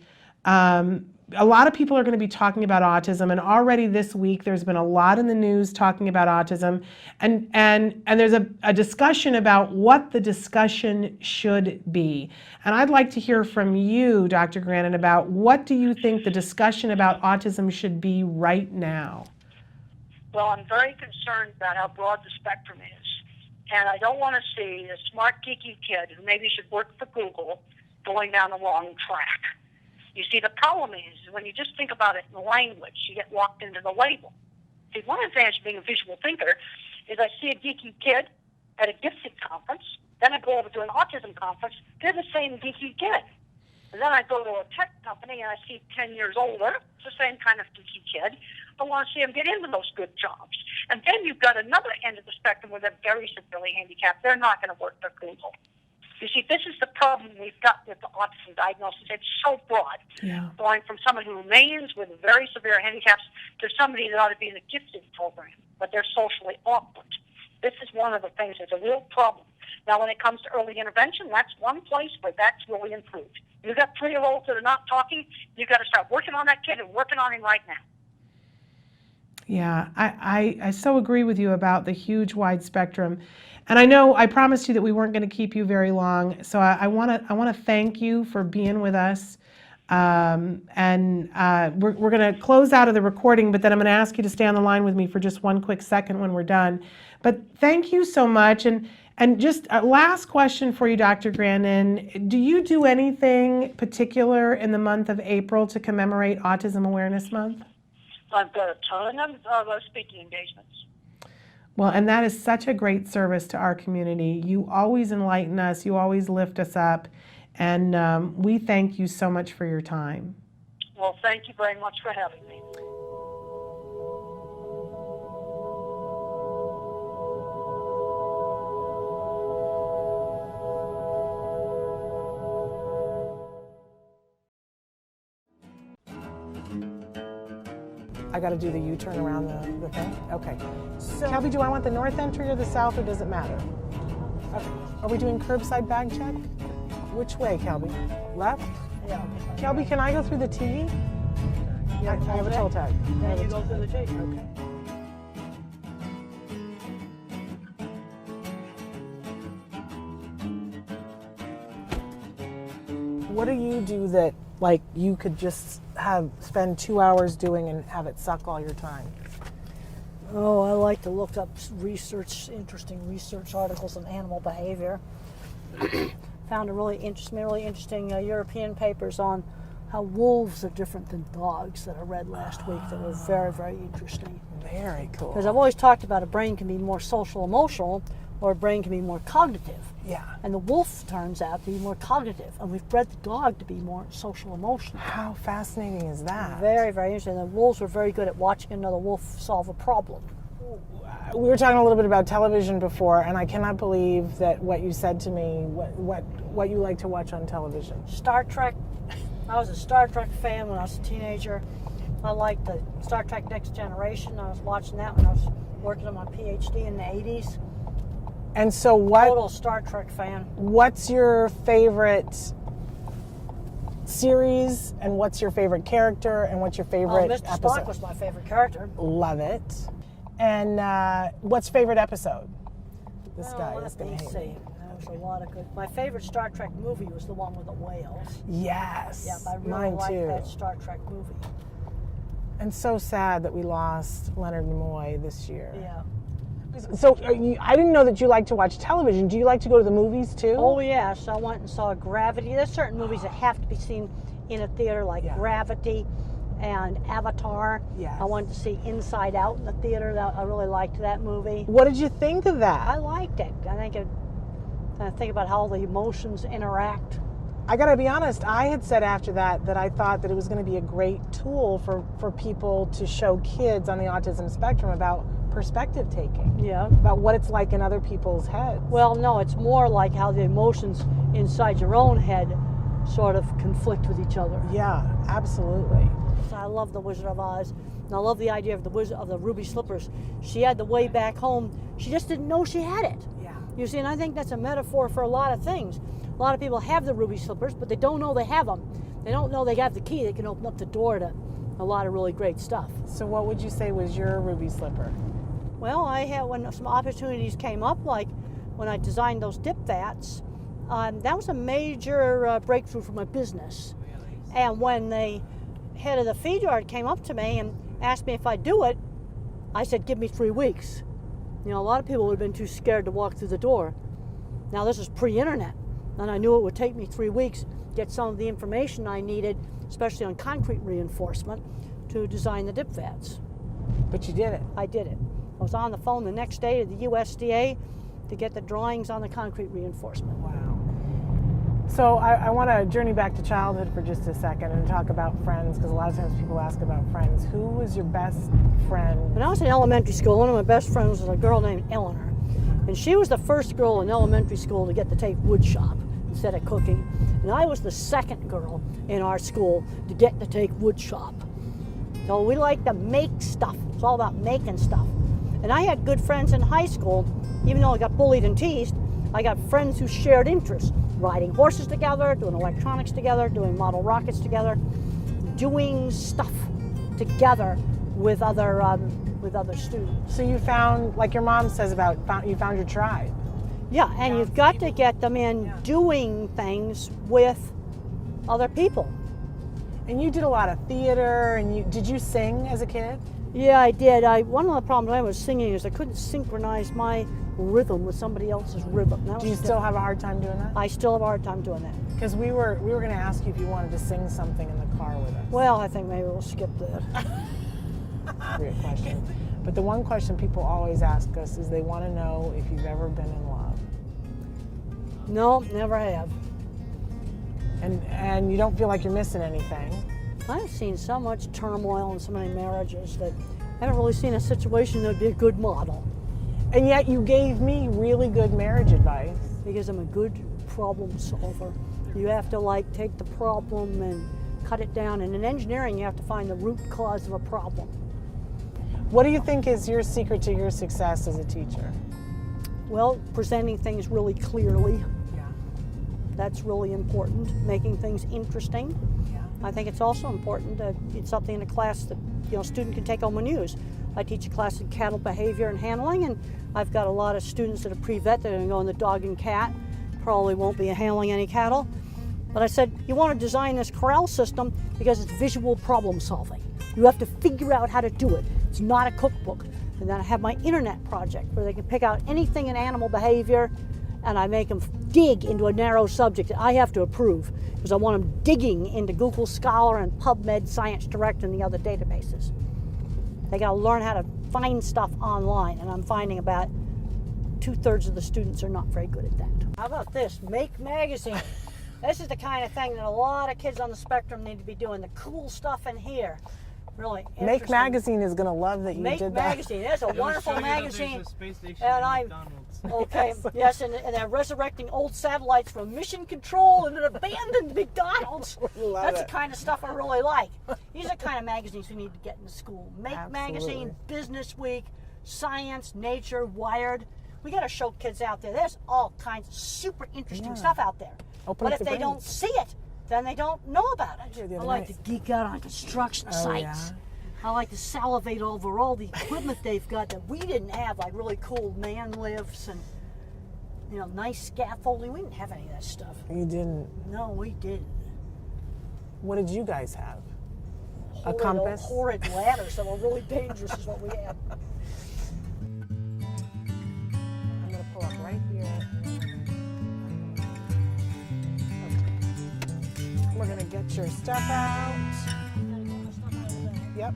a lot of people are going to be talking about autism, and already this week there's been a lot in the news talking about autism, and there's a discussion about what the discussion should be. And I'd like to hear from you, Dr. Grandin, about what do you think the discussion about autism should be right now? Well, I'm very concerned about how broad the spectrum is. And I don't want to see a smart, geeky kid who maybe should work for Google going down the wrong track. You see, the problem is when you just think about it in language, you get locked into the label. See, one advantage of being a visual thinker is I see a geeky kid at a gifted conference, then I go over to an autism conference, they're the same geeky kid. And then I go to a tech company and I see 10 years older, it's the same kind of geeky kid. I want to see them get into those good jobs. And then you've got another end of the spectrum where they're very severely handicapped. They're not going to work for Google. You see, this is the problem we've got with the autism diagnosis. It's so broad, going from someone who remains with very severe handicaps to somebody that ought to be in a gifted program, but they're socially awkward. This is one of the things that's a real problem. Now, when it comes to early intervention, that's one place where that's really improved. You've got 3-year-olds that are not talking. You've got to start working on that kid and working on him right now. Yeah, I so agree with you about the huge wide spectrum. And I know I promised you that we weren't going to keep you very long, so I want to thank you for being with us. We're going to close out of the recording, but then I'm going to ask you to stay on the line with me for just one quick second when we're done. But thank you so much. And just a last question for you, Dr. Grandin. Do you do anything particular in the month of April to commemorate Autism Awareness Month? I've got a ton of speaking engagements. Well, and that is such a great service to our community. You always enlighten us. You always lift us up. And we thank you so much for your time. Well, thank you very much for having me. I got to do the U-turn around the thing? Okay. So, Kelby, do I want the north entry or the south, or does it matter? Okay. Are we doing curbside bag check? Which way, Kelby? Left? Yeah. Okay. Kelby, can I go through the T? Yeah, I have a toll tag. Yeah, you go through the T. Okay. What do you do that, like, you could just spend 2 hours doing and have it suck all your time? Oh, I like to look up interesting research articles on animal behavior. Found a really interesting European papers on how wolves are different than dogs that I read last week that were very, very interesting. Very cool. Because I've always talked about a brain can be more social emotional or a brain can be more cognitive. Yeah. And the wolf turns out to be more cognitive, and we've bred the dog to be more social emotional. How fascinating is that? Very, very interesting. The wolves were very good at watching another wolf solve a problem. We were talking a little bit about television before, and I cannot believe that what you said to me, what you like to watch on television. Star Trek. I was a Star Trek fan when I was a teenager. I liked the Star Trek Next Generation. I was watching that when I was working on my PhD in the 80s. And so Total Star Trek fan. What's your favorite series, and what's your favorite character, and what's your favorite Mr. episode? Spock was my favorite character. Love it. And what's favorite episode? This guy is let going me to hate see. me. there's a lot of good. My favorite Star Trek movie was the one with the whales. Yes. Yeah, I really mine liked too. that Star Trek movie. And so sad that we lost Leonard Nimoy this year. Yeah. So I didn't know that you like to watch television. Do you like to go to the movies too? Oh yes, I went and saw Gravity. There's certain movies that have to be seen in a theater, like Yeah. Gravity and Avatar. Yes. I wanted to see Inside Out in the theater. I really liked that movie. What did you think of I that? liked it. I think about how the emotions interact. I gotta be honest, I had said after that I thought that it was gonna be a great tool for people to show kids on the autism spectrum about perspective taking. Yeah. About what it's like in other people's heads. Well, no, it's more like how the emotions inside your own head sort of conflict with each other. Yeah, absolutely. So I love The Wizard of Oz, and I love the idea of the ruby slippers. She had the way back home. She just didn't know she had it. Yeah. You see, and I think that's a metaphor for a lot of things. A lot of people have the ruby slippers, but they don't know they have them. They don't know they have the key that can open up the door to a lot of really great stuff. So what would you say was your ruby slipper? Well, I had, when some opportunities came up, like when I designed those dip vats, that was a major breakthrough for my business. And when the head of the feed yard came up to me and asked me if I'd do it, I said, give me 3 weeks. You know, a lot of people would have been too scared to walk through the door. Now, this is pre-internet, and I knew it would take me 3 weeks to get some of the information I needed, especially on concrete reinforcement, to design the dip vats. But you did it. I did it. I was on the phone the next day to the USDA to get the drawings on the concrete reinforcement. Wow. So I want to journey back to childhood for just a second and talk about friends, because a lot of times people ask about friends. Who was your best friend? When I was in elementary school, one of my best friends was a girl named Eleanor. And she was the first girl in elementary school to get to take wood shop instead of cooking. And I was the second girl in our school to get to take wood shop. So we like to make stuff. It's all about making stuff. And I had good friends in high school. Even though I got bullied and teased, I got friends who shared interests. Riding horses together, doing electronics together, doing model rockets together, doing stuff together with other students. So you found, like your mom says you found your tribe. Yeah, and you've got to get them in doing things with other people. And you did a lot of theater, and did you sing as a kid? Yeah, I did. One of the problems I was singing is I couldn't synchronize my rhythm with somebody else's rhythm. Do you still have a hard time doing that? I still have a hard time doing that. Because we were going to ask you if you wanted to sing something in the car with us. Well, I think maybe we'll skip that. Great question. But the one question people always ask us is they want to know if you've ever been in love. No, never have. And you don't feel like you're missing anything. I've seen so much turmoil in so many marriages that I haven't really seen a situation that would be a good model. And yet you gave me really good marriage advice. Because I'm a good problem solver. You have to take the problem and cut it down. And in engineering, you have to find the root cause of a problem. What do you think is your secret to your success as a teacher? Well, presenting things really clearly. Yeah. That's really important. Making things interesting. Yeah. I think it's also important that it's something in a class that a student can take home and use. I teach a class in cattle behavior and handling, and I've got a lot of students that are pre-vet that are going to go in the dog and cat. Probably won't be handling any cattle. But I said, you want to design this corral system because it's visual problem solving. You have to figure out how to do it. It's not a cookbook. And then I have my internet project where they can pick out anything in animal behavior, and I make them dig into a narrow subject that I have to approve because I want them digging into Google Scholar and PubMed, Science Direct, and the other databases. They got to learn how to find stuff online, and I'm finding about 2/3 of the students are not very good at that. How about this? Make Magazine. This is the kind of thing that a lot of kids on the spectrum need to be doing. The cool stuff in here. Really interesting. Make Magazine is going to love that you Make did that. Magazine. That's a wonderful magazine. And I'm okay. Yes, and they're resurrecting old satellites from mission control and an abandoned McDonald's. That's the kind of stuff I really like. These are the kind of magazines we need to get into school. Make Magazine, Business Week, Science, Nature, Wired. We got to show kids out there. There's all kinds of super interesting stuff out there. But if they don't see it, then they don't know about it. I like to geek out on construction sites. I like to salivate over all the equipment they've got that we didn't have, like really cool man lifts and nice scaffolding. We didn't have any of that stuff. You didn't. No, we didn't. What did you guys have? A Horrid, compass? Horrid ladders that were really dangerous is what we had. I'm gonna pull up right here. Okay. We're gonna get your stuff out. Yep.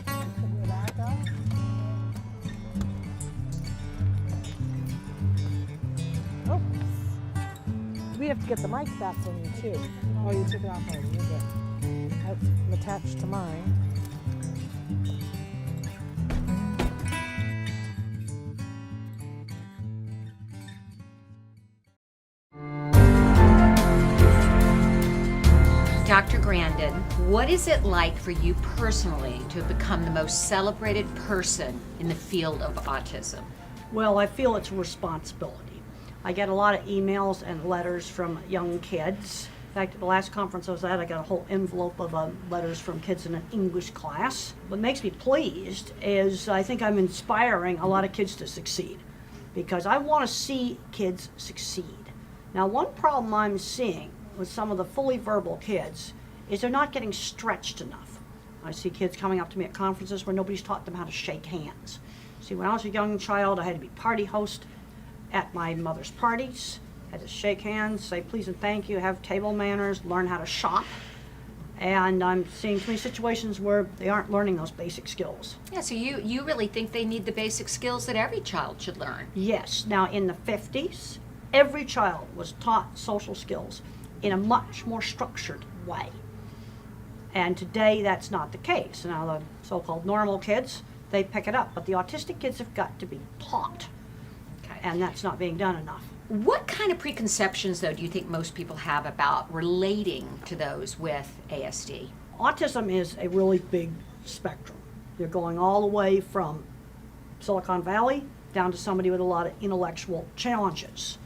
Put your bag up. Oh. We have to get the mic back from you too. Oh, you took it off already. You're good. That's attached to mine. Dr. Grandin, what is it like for you personally to have become the most celebrated person in the field of autism? Well, I feel it's a responsibility. I get a lot of emails and letters from young kids. In fact, at the last conference I was at, I got a whole envelope of letters from kids in an English class. What makes me pleased is I think I'm inspiring a lot of kids to succeed, because I want to see kids succeed. Now, one problem I'm seeing with some of the fully verbal kids is they're not getting stretched enough. I see kids coming up to me at conferences where nobody's taught them how to shake hands. See, when I was a young child, I had to be party host at my mother's parties. Had to shake hands, say please and thank you, have table manners, learn how to shop. And I'm seeing too many situations where they aren't learning those basic skills. Yeah, so you really think they need the basic skills that every child should learn? Yes. Now, in the 50s, every child was taught social skills in a much more structured way. And today, that's not the case. Now, the so-called normal kids, they pick it up, but the autistic kids have got to be taught. Okay. And that's not being done enough. What kind of preconceptions, though, do you think most people have about relating to those with ASD? Autism is a really big spectrum. You're going all the way from Silicon Valley down to somebody with a lot of intellectual challenges.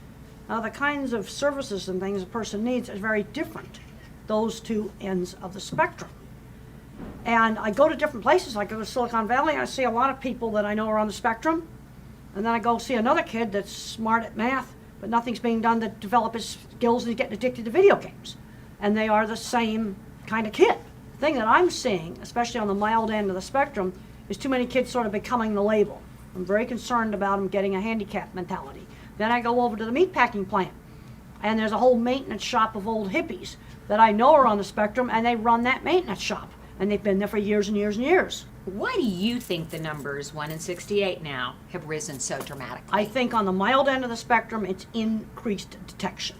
Now, the kinds of services and things a person needs is very different, those two ends of the spectrum. And I go to different places. I go to Silicon Valley, and I see a lot of people that I know are on the spectrum. And then I go see another kid that's smart at math, but nothing's being done to develop his skills, and he's getting addicted to video games. And they are the same kind of kid. The thing that I'm seeing, especially on the mild end of the spectrum, is too many kids sort of becoming the label. I'm very concerned about them getting a handicap mentality. Then I go over to the meatpacking plant, and there's a whole maintenance shop of old hippies that I know are on the spectrum, and they run that maintenance shop. And they've been there for years and years and years. Why do you think the numbers, 1 in 68 now, have risen so dramatically? I think on the mild end of the spectrum, it's increased detection.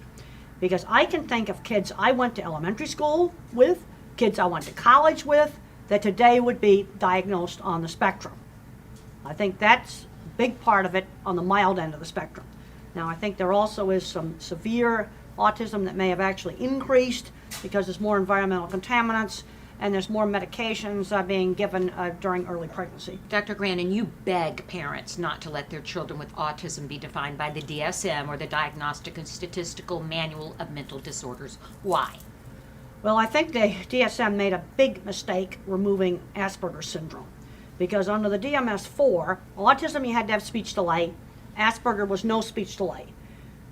Because I can think of kids I went to elementary school with, kids I went to college with, that today would be diagnosed on the spectrum. I think that's a big part of it on the mild end of the spectrum. Now, I think there also is some severe autism that may have actually increased because there's more environmental contaminants, and there's more medications being given during early pregnancy. Dr. Grandin, you beg parents not to let their children with autism be defined by the DSM or the Diagnostic and Statistical Manual of Mental Disorders. Why? Well, I think the DSM made a big mistake removing Asperger's syndrome, because under the DMS-4, autism you had to have speech delay, Asperger was no speech delay.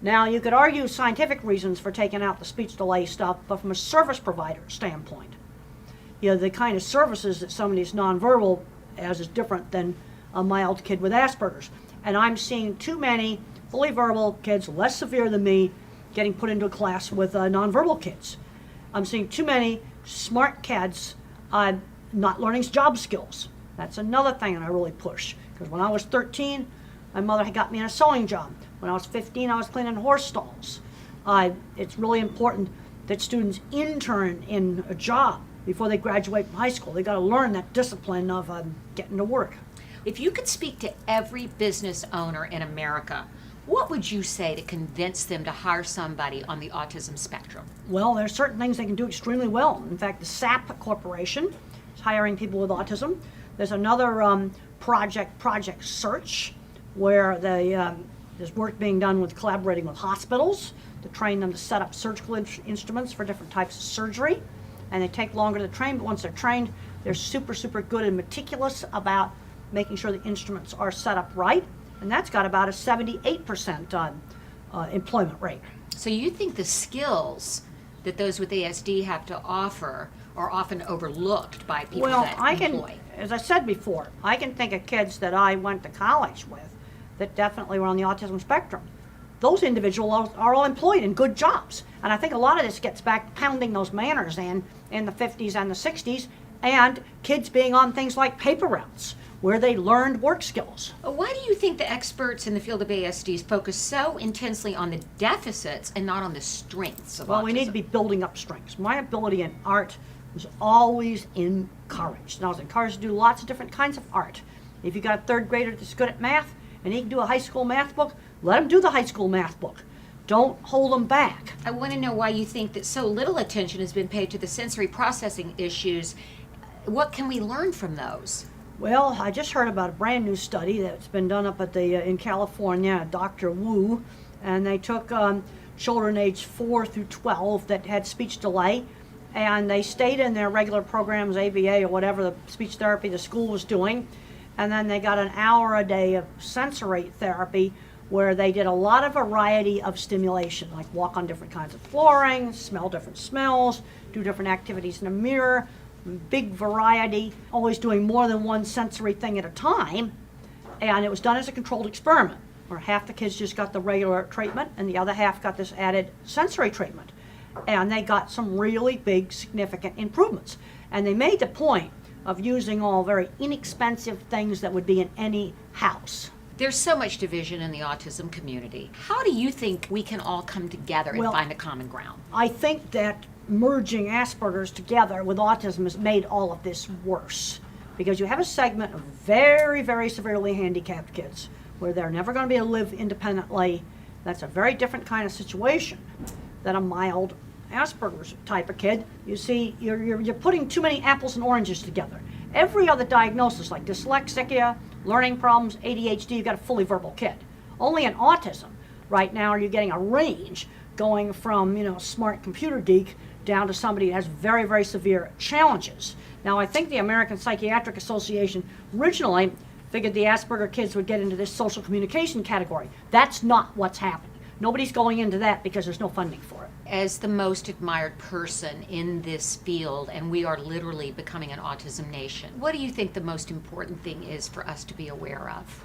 Now, you could argue scientific reasons for taking out the speech delay stuff, but from a service provider standpoint, the kind of services that somebody's nonverbal has is different than a mild kid with Asperger's. And I'm seeing too many fully verbal kids, less severe than me, getting put into a class with nonverbal kids. I'm seeing too many smart kids not learning job skills. That's another thing that I really push. Because when I was 13, my mother had got me in a sewing job. When I was 15, I was cleaning horse stalls. It's really important that students intern in a job before they graduate from high school. They got to learn that discipline of getting to work. If you could speak to every business owner in America, what would you say to convince them to hire somebody on the autism spectrum? Well, there's certain things they can do extremely well. In fact, the SAP Corporation is hiring people with autism. There's another Project Search, where there's work being done with collaborating with hospitals to train them to set up surgical instruments for different types of surgery. And they take longer to train, but once they're trained, they're super, super good and meticulous about making sure the instruments are set up right. And that's got about a 78% employment rate. So you think the skills that those with ASD have to offer are often overlooked by people Well, that I can, employ? as I said before, I can think of kids that I went to college with that definitely were on the autism spectrum. Those individuals are all employed in good jobs. And I think a lot of this gets back pounding those manners in the 50s and the 60s, and kids being on things like paper routes, where they learned work skills. Why do you think the experts in the field of ASDs focus so intensely on the deficits and not on the strengths of autism? Well, we need to be building up strengths. My ability in art was always encouraged. And I was encouraged to do lots of different kinds of art. If you got a third grader that's good at math and he can do a high school math book, let him do the high school math book. Don't hold them back. I want to know why you think that so little attention has been paid to the sensory processing issues. What can we learn from those? Well, I just heard about a brand new study that's been done up at the in California, Dr. Wu, and they took children aged 4 through 12 that had speech delay, and they stayed in their regular programs, ABA or whatever the speech therapy the school was doing, and then they got an hour a day of sensory therapy where they did a lot of variety of stimulation, like walk on different kinds of flooring, smell different smells, do different activities in a mirror, big variety, always doing more than one sensory thing at a time. And it was done as a controlled experiment, where half the kids just got the regular treatment and the other half got this added sensory treatment. And they got some really big, significant improvements. And they made the point of using all very inexpensive things that would be in any house. There's so much division in the autism community. How do you think we can all come together and find a common ground? I think that merging Asperger's together with autism has made all of this worse, because you have a segment of very, very severely handicapped kids where they're never going to be able to live independently. That's a very different kind of situation than a mild Asperger's type of kid. You see, you're putting too many apples and oranges together. Every other diagnosis, like dyslexia, learning problems, ADHD, you've got a fully verbal kid. Only in autism, right now, are you getting a range going from, smart computer geek down to somebody that has very, very severe challenges. Now, I think the American Psychiatric Association originally figured the Asperger kids would get into this social communication category. That's not what's happening. Nobody's going into that because there's no funding for it. As the most admired person in this field, and we are literally becoming an autism nation, what do you think the most important thing is for us to be aware of?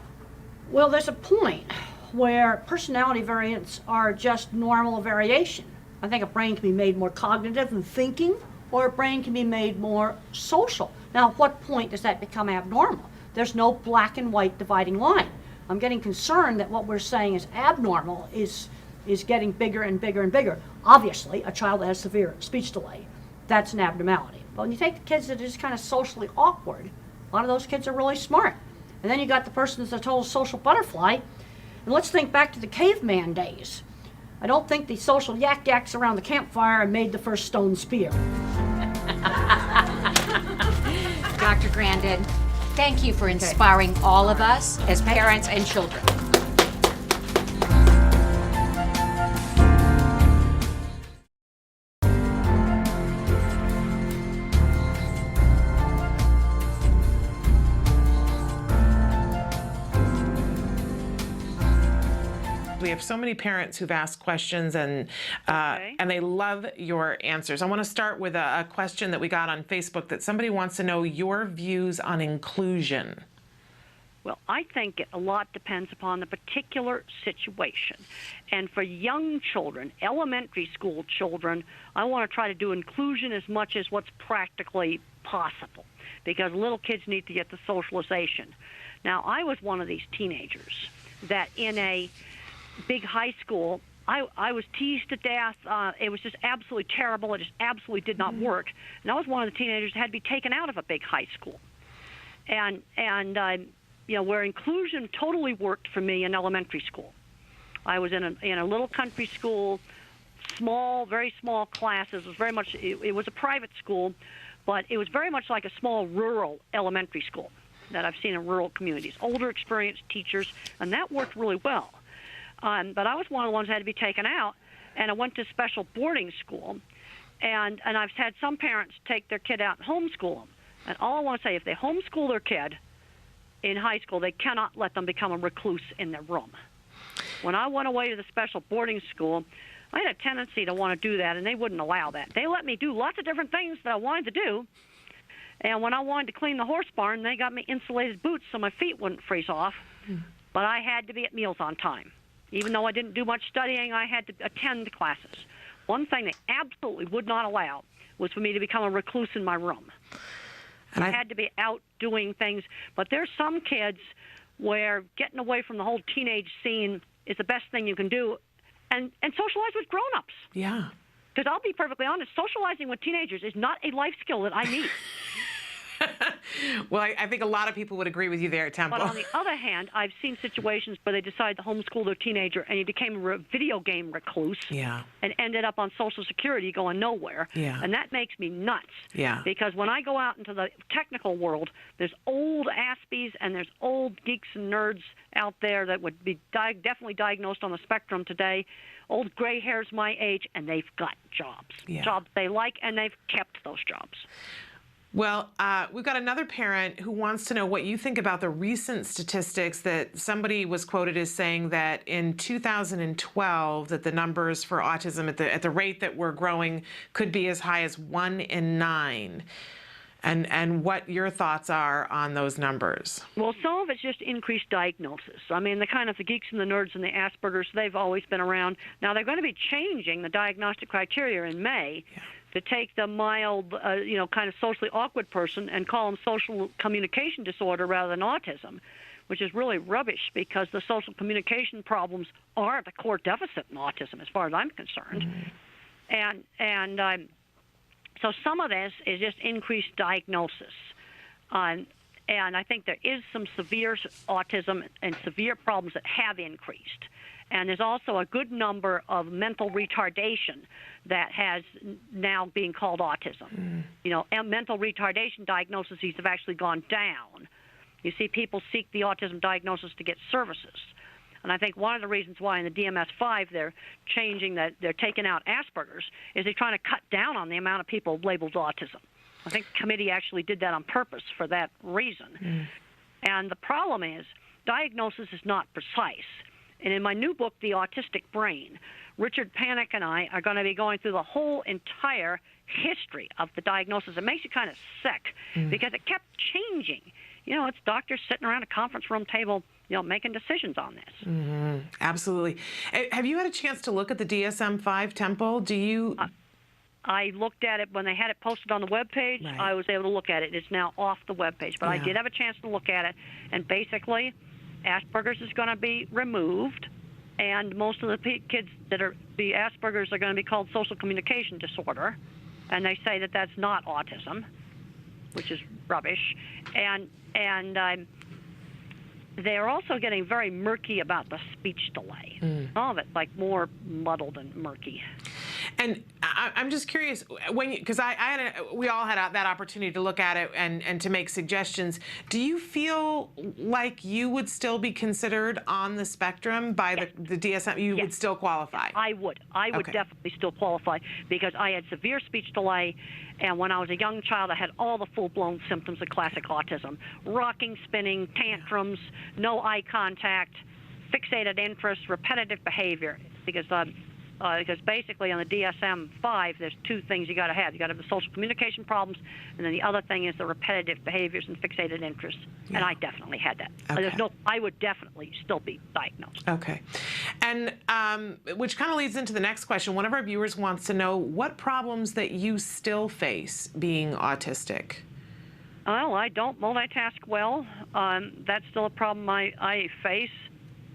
Well, there's a point where personality variants are just normal variation. I think a brain can be made more cognitive and thinking, or a brain can be made more social. Now, at what point does that become abnormal? There's no black and white dividing line. I'm getting concerned that what we're saying is abnormal is getting bigger and bigger and bigger. Obviously, a child that has severe speech delay, that's an abnormality. But when you take the kids that are just kind of socially awkward, a lot of those kids are really smart. And then you got the person that's a total social butterfly. And let's think back to the caveman days. I don't think the social yak-yaks around the campfire made the first stone spear. Dr. Grandin, thank you for inspiring all of us as parents and children. We have so many parents who've asked questions, and they love your answers. I want to start with a question that we got on Facebook that somebody wants to know your views on inclusion. Well, I think a lot depends upon the particular situation. And for young children, elementary school children, I want to try to do inclusion as much as what's practically possible, because little kids need to get the socialization. Now, I was one of these teenagers that in a big high school, I was teased to death. It was just absolutely terrible. It just absolutely did not work. And I was one of the teenagers that had to be taken out of a big high school. And where inclusion totally worked for me in elementary school. I was in a little country school, small, very small classes. It was very much, it was a private school, but it was very much like a small rural elementary school that I've seen in rural communities. Older, experienced teachers, and that worked really well. But I was one of the ones that had to be taken out, and I went to special boarding school, and I've had some parents take their kid out and homeschool them. And all I want to say, if they homeschool their kid in high school, they cannot let them become a recluse in their room. When I went away to the special boarding school, I had a tendency to want to do that, and they wouldn't allow that. They let me do lots of different things that I wanted to do. And when I wanted to clean the horse barn, they got me insulated boots so my feet wouldn't freeze off. But I had to be at meals on time. Even though I didn't do much studying, I had to attend classes. One thing they absolutely would not allow was for me to become a recluse in my room. And I had to be out doing things. But there's some kids where getting away from the whole teenage scene is the best thing you can do, and socialize with grown-ups. Yeah. Because I'll be perfectly honest, socializing with teenagers is not a life skill that I need. Well, I think a lot of people would agree with you there, Temple. But on the other hand, I've seen situations where they decide to homeschool their teenager, and he became a video game recluse. Yeah. And ended up on Social Security going nowhere. Yeah. And that makes me nuts. Yeah. Because when I go out into the technical world, there's old Aspies and there's old geeks and nerds out there that would be definitely diagnosed on the spectrum today. Old gray hairs my age, and they've got jobs. Yeah. Jobs they like, and they've kept those jobs. Well, we've got another parent who wants to know what you think about the recent statistics that somebody was quoted as saying that in 2012 that the numbers for autism at the rate that we're growing could be as high as 1 in 9. And what your thoughts are on those numbers. Well, some of it's just increased diagnosis. I mean, the geeks and the nerds and the Asperger's, they've always been around. Now, they're going to be changing the diagnostic criteria in May to take the mild, kind of socially awkward person and call them social communication disorder rather than autism, which is really rubbish because the social communication problems are the core deficit in autism as far as I'm concerned. So some of this is just increased diagnosis. And I think there is some severe autism and severe problems that have increased. And there's also a good number of mental retardation that has now being called autism. And mental retardation diagnoses have actually gone down. You see, people seek the autism diagnosis to get services. And I think one of the reasons why in the DMS-5 they're changing that, they're taking out Asperger's, is they're trying to cut down on the amount of people labeled autism. I think the committee actually did that on purpose for that reason. And the problem is diagnosis is not precise. And in my new book, The Autistic Brain, Richard Panik and I are going to be going through the whole entire history of the diagnosis. It makes you kind of sick because it kept changing. It's doctors sitting around a conference room table, making decisions on this. Absolutely. Have you had a chance to look at the DSM-5, Temple? Do you... I looked at it when they had it posted on the webpage. Right. I was able to look at it. It's now off the webpage, but I did have a chance to look at it. And basically, Asperger's is going to be removed, and most of the kids that are the Asperger's are going to be called social communication disorder, and they say that that's not autism, which is rubbish. And they're also getting very murky about the speech delay. All of it like more muddled and murky. And I'm just curious, because we all had that opportunity to look at it and to make suggestions. Do you feel like you would still be considered on the spectrum by the DSM? You would still qualify? I would. I would definitely still qualify because I had severe speech delay, and when I was a young child, I had all the full-blown symptoms of classic autism: rocking, spinning, tantrums, no eye contact, fixated interest, repetitive behavior. Because basically on the DSM-5, there's two things you got to have. You got to have the social communication problems, and then the other thing is the repetitive behaviors and fixated interests. And I definitely had that. I would definitely still be diagnosed. Okay. And which kind of leads into the next question. One of our viewers wants to know what problems that you still face being autistic. Well, I don't multitask well. That's still a problem I face.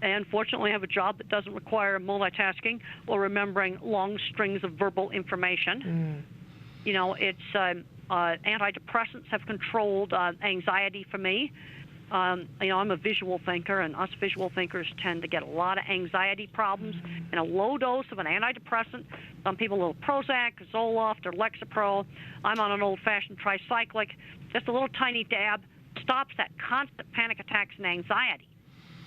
And fortunately, I have a job that doesn't require multitasking or remembering long strings of verbal information. It's antidepressants have controlled anxiety for me. I'm a visual thinker, and us visual thinkers tend to get a lot of anxiety problems. And a low dose of an antidepressant, some people a little Prozac, Zoloft, or Lexapro. I'm on an old-fashioned tricyclic. Just a little tiny dab stops that constant panic attacks and anxiety.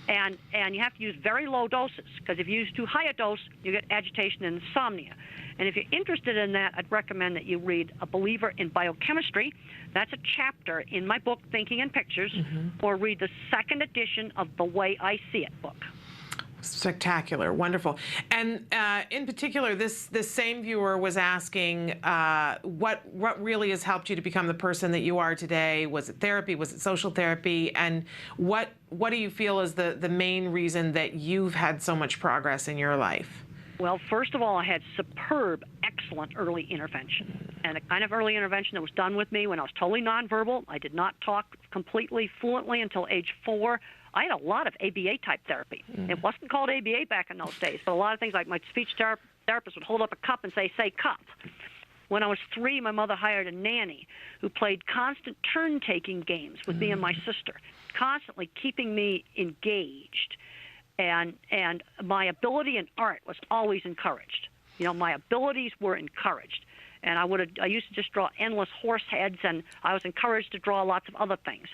And you have to use very low doses, because if you use too high a dose, you get agitation and insomnia. And if you're interested in that, I'd recommend that you read A Believer in Biochemistry. That's a chapter in my book, Thinking in Pictures, or read the second edition of The Way I See It book. Spectacular, wonderful. And in particular, this same viewer was asking what really has helped you to become the person that you are today. Was it therapy? Was it social therapy? And what do you feel is the main reason that you've had so much progress in your life? Well, first of all, I had superb, excellent early intervention, and a kind of early intervention that was done with me when I was totally nonverbal. I did not talk completely fluently until age 4. I had a lot of ABA-type therapy. It wasn't called ABA back in those days, but a lot of things like my speech therapist would hold up a cup and say cup. When I was 3, my mother hired a nanny who played constant turn-taking games with me and my sister, constantly keeping me engaged. And my ability in art was always encouraged. You know, my abilities were encouraged. And I used to just draw endless horse heads, and I was encouraged to draw lots of other things.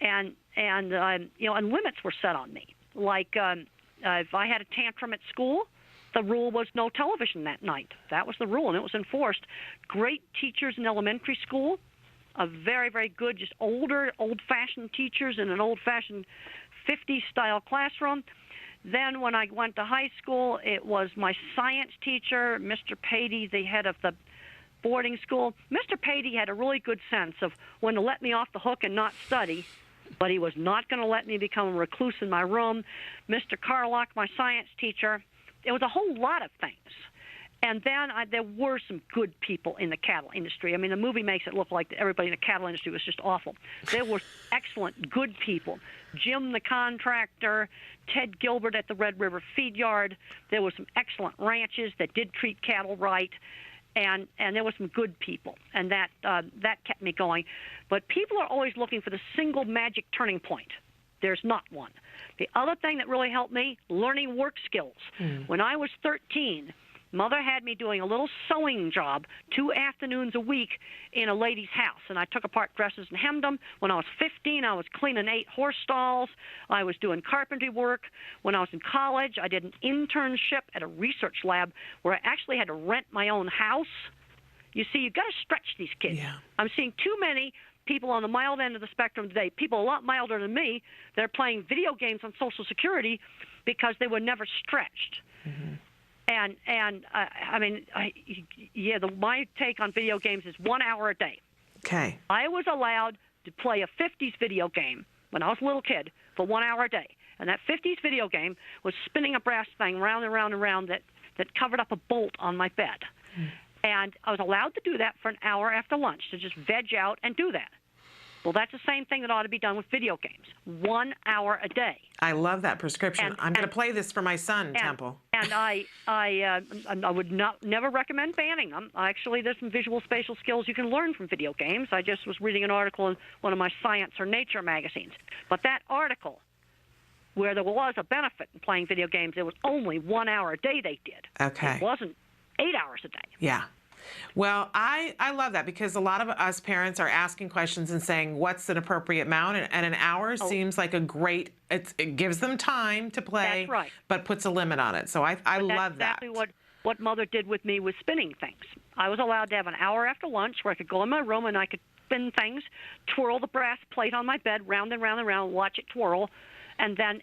And limits were set on me. Like if I had a tantrum at school, the rule was no television that night. That was the rule, and it was enforced. Great teachers in elementary school, a very, very good, just old-fashioned teachers in an old-fashioned 50s-style classroom. Then when I went to high school, it was my science teacher, Mr. Patey, the head of the boarding school. Mr. Patey had a really good sense of when to let me off the hook and not study, but he was not going to let me become a recluse in my room. Mr. Carlock, my science teacher. It was a whole lot of things. And then there were some good people in the cattle industry. I mean, the movie makes it look like everybody in the cattle industry was just awful. There were excellent, good people. Jim the contractor, Ted Gilbert at the Red River Feed Yard. There were some excellent ranches that did treat cattle right. And there were some good people, and that kept me going. But people are always looking for the single magic turning point. There's not one. The other thing that really helped me, learning work skills. When I was 13, Mother had me doing a little sewing job 2 afternoons a week in a lady's house, and I took apart dresses and hemmed them. When I was 15, I was cleaning 8 horse stalls. I was doing carpentry work. When I was in college, I did an internship at a research lab where I actually had to rent my own house. You see, you've got to stretch these kids. Yeah. I'm seeing too many people on the mild end of the spectrum today, people a lot milder than me. They're playing video games on Social Security because they were never stretched. My take on video games is 1 hour a day. Okay. I was allowed to play a 50s video game when I was a little kid for 1 hour a day. And that 50s video game was spinning a brass thing round and round and round that covered up a bolt on my bed. And I was allowed to do that for an hour after lunch, to just veg out and do that. Well, that's the same thing that ought to be done with video games. 1 hour a day. I love that prescription. I'm going to play this for my son, Temple. And I would never recommend banning them. Actually, there's some visual spatial skills you can learn from video games. I just was reading an article in one of my Science or Nature magazines. But that article, where there was a benefit in playing video games, it was only 1 hour a day they did. Okay. It wasn't 8 hours a day. Yeah. Well, I love that, because a lot of us parents are asking questions and saying, what's an appropriate amount? And an hour seems like a great, it gives them time to play, That's right. but puts a limit on it. So I love that. That's exactly what Mother did with me with spinning things. I was allowed to have an hour after lunch where I could go in my room and I could spin things, twirl the brass plate on my bed round and round and round, watch it twirl. And then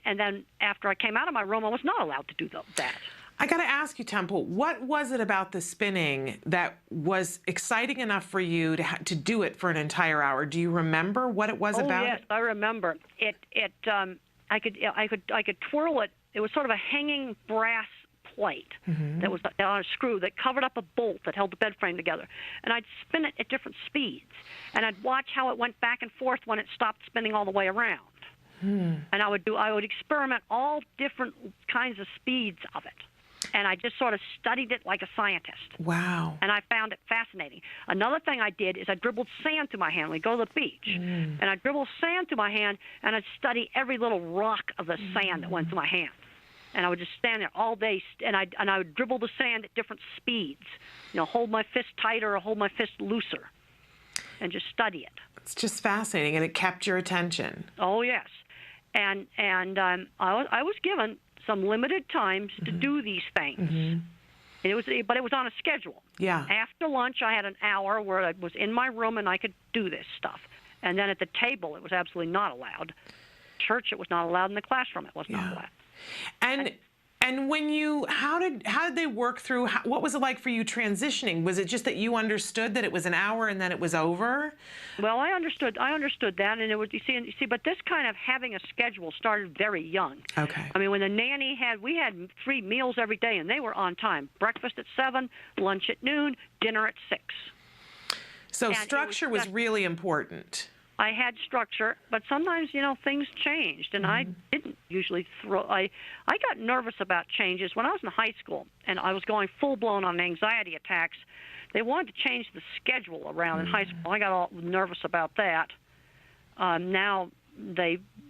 after I came out of my room, I was not allowed to do that. I got to ask you, Temple, what was it about the spinning that was exciting enough for you to do it for an entire hour? Do you remember what it was about? Oh, yes, I remember. I could twirl it. It was sort of a hanging brass plate that was on a screw that covered up a bolt that held the bed frame together. And I'd spin it at different speeds. And I'd watch how it went back and forth when it stopped spinning all the way around. And I would experiment all different kinds of speeds of it. And I just sort of studied it like a scientist. Wow. And I found it fascinating. Another thing I did is I dribbled sand through my hand. We'd go to the beach. And I'd dribble sand through my hand, and I'd study every little rock of the sand that went through my hand. And I would just stand there all day, and I would dribble the sand at different speeds. You know, hold my fist tighter or hold my fist looser, and just study it. It's just fascinating, and it kept your attention. Oh, yes. And I was given some limited times to do these things. But it was on a schedule. Yeah. After lunch, I had an hour where I was in my room and I could do this stuff. And then at the table, it was absolutely not allowed. Church, it was not allowed. In the classroom, it was not allowed. And when you, how did they work through, what was it like for you transitioning? Was it just that you understood that it was an hour and then it was over? Well, I understood that, and it was, you see, but this kind of having a schedule started very young. Okay. I mean, when the nanny we had 3 meals every day, and they were on time. Breakfast at 7, lunch at noon, dinner at 6. So and structure was really important. I had structure, but sometimes, things changed, and I didn't usually I got nervous about changes when I was in high school, and I was going full-blown on anxiety attacks. They wanted to change the schedule around in high school. I got all nervous about that. Now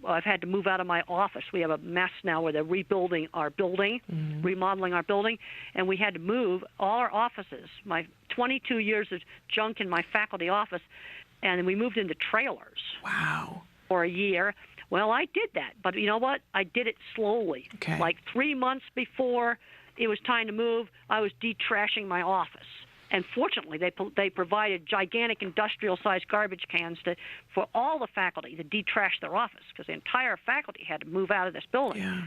I've had to move out of my office. We have a mess now where they're rebuilding our building, remodeling our building, and we had to move all our offices. My 22 years of junk in my faculty office, and we moved into trailers. Wow. For a year. Well, I did that, but you know what? I did it slowly. Okay. Like 3 months before it was time to move, I was de-trashing my office. And fortunately, they provided gigantic industrial-sized garbage cans for all the faculty to de-trash their office, because the entire faculty had to move out of this building. Yeah.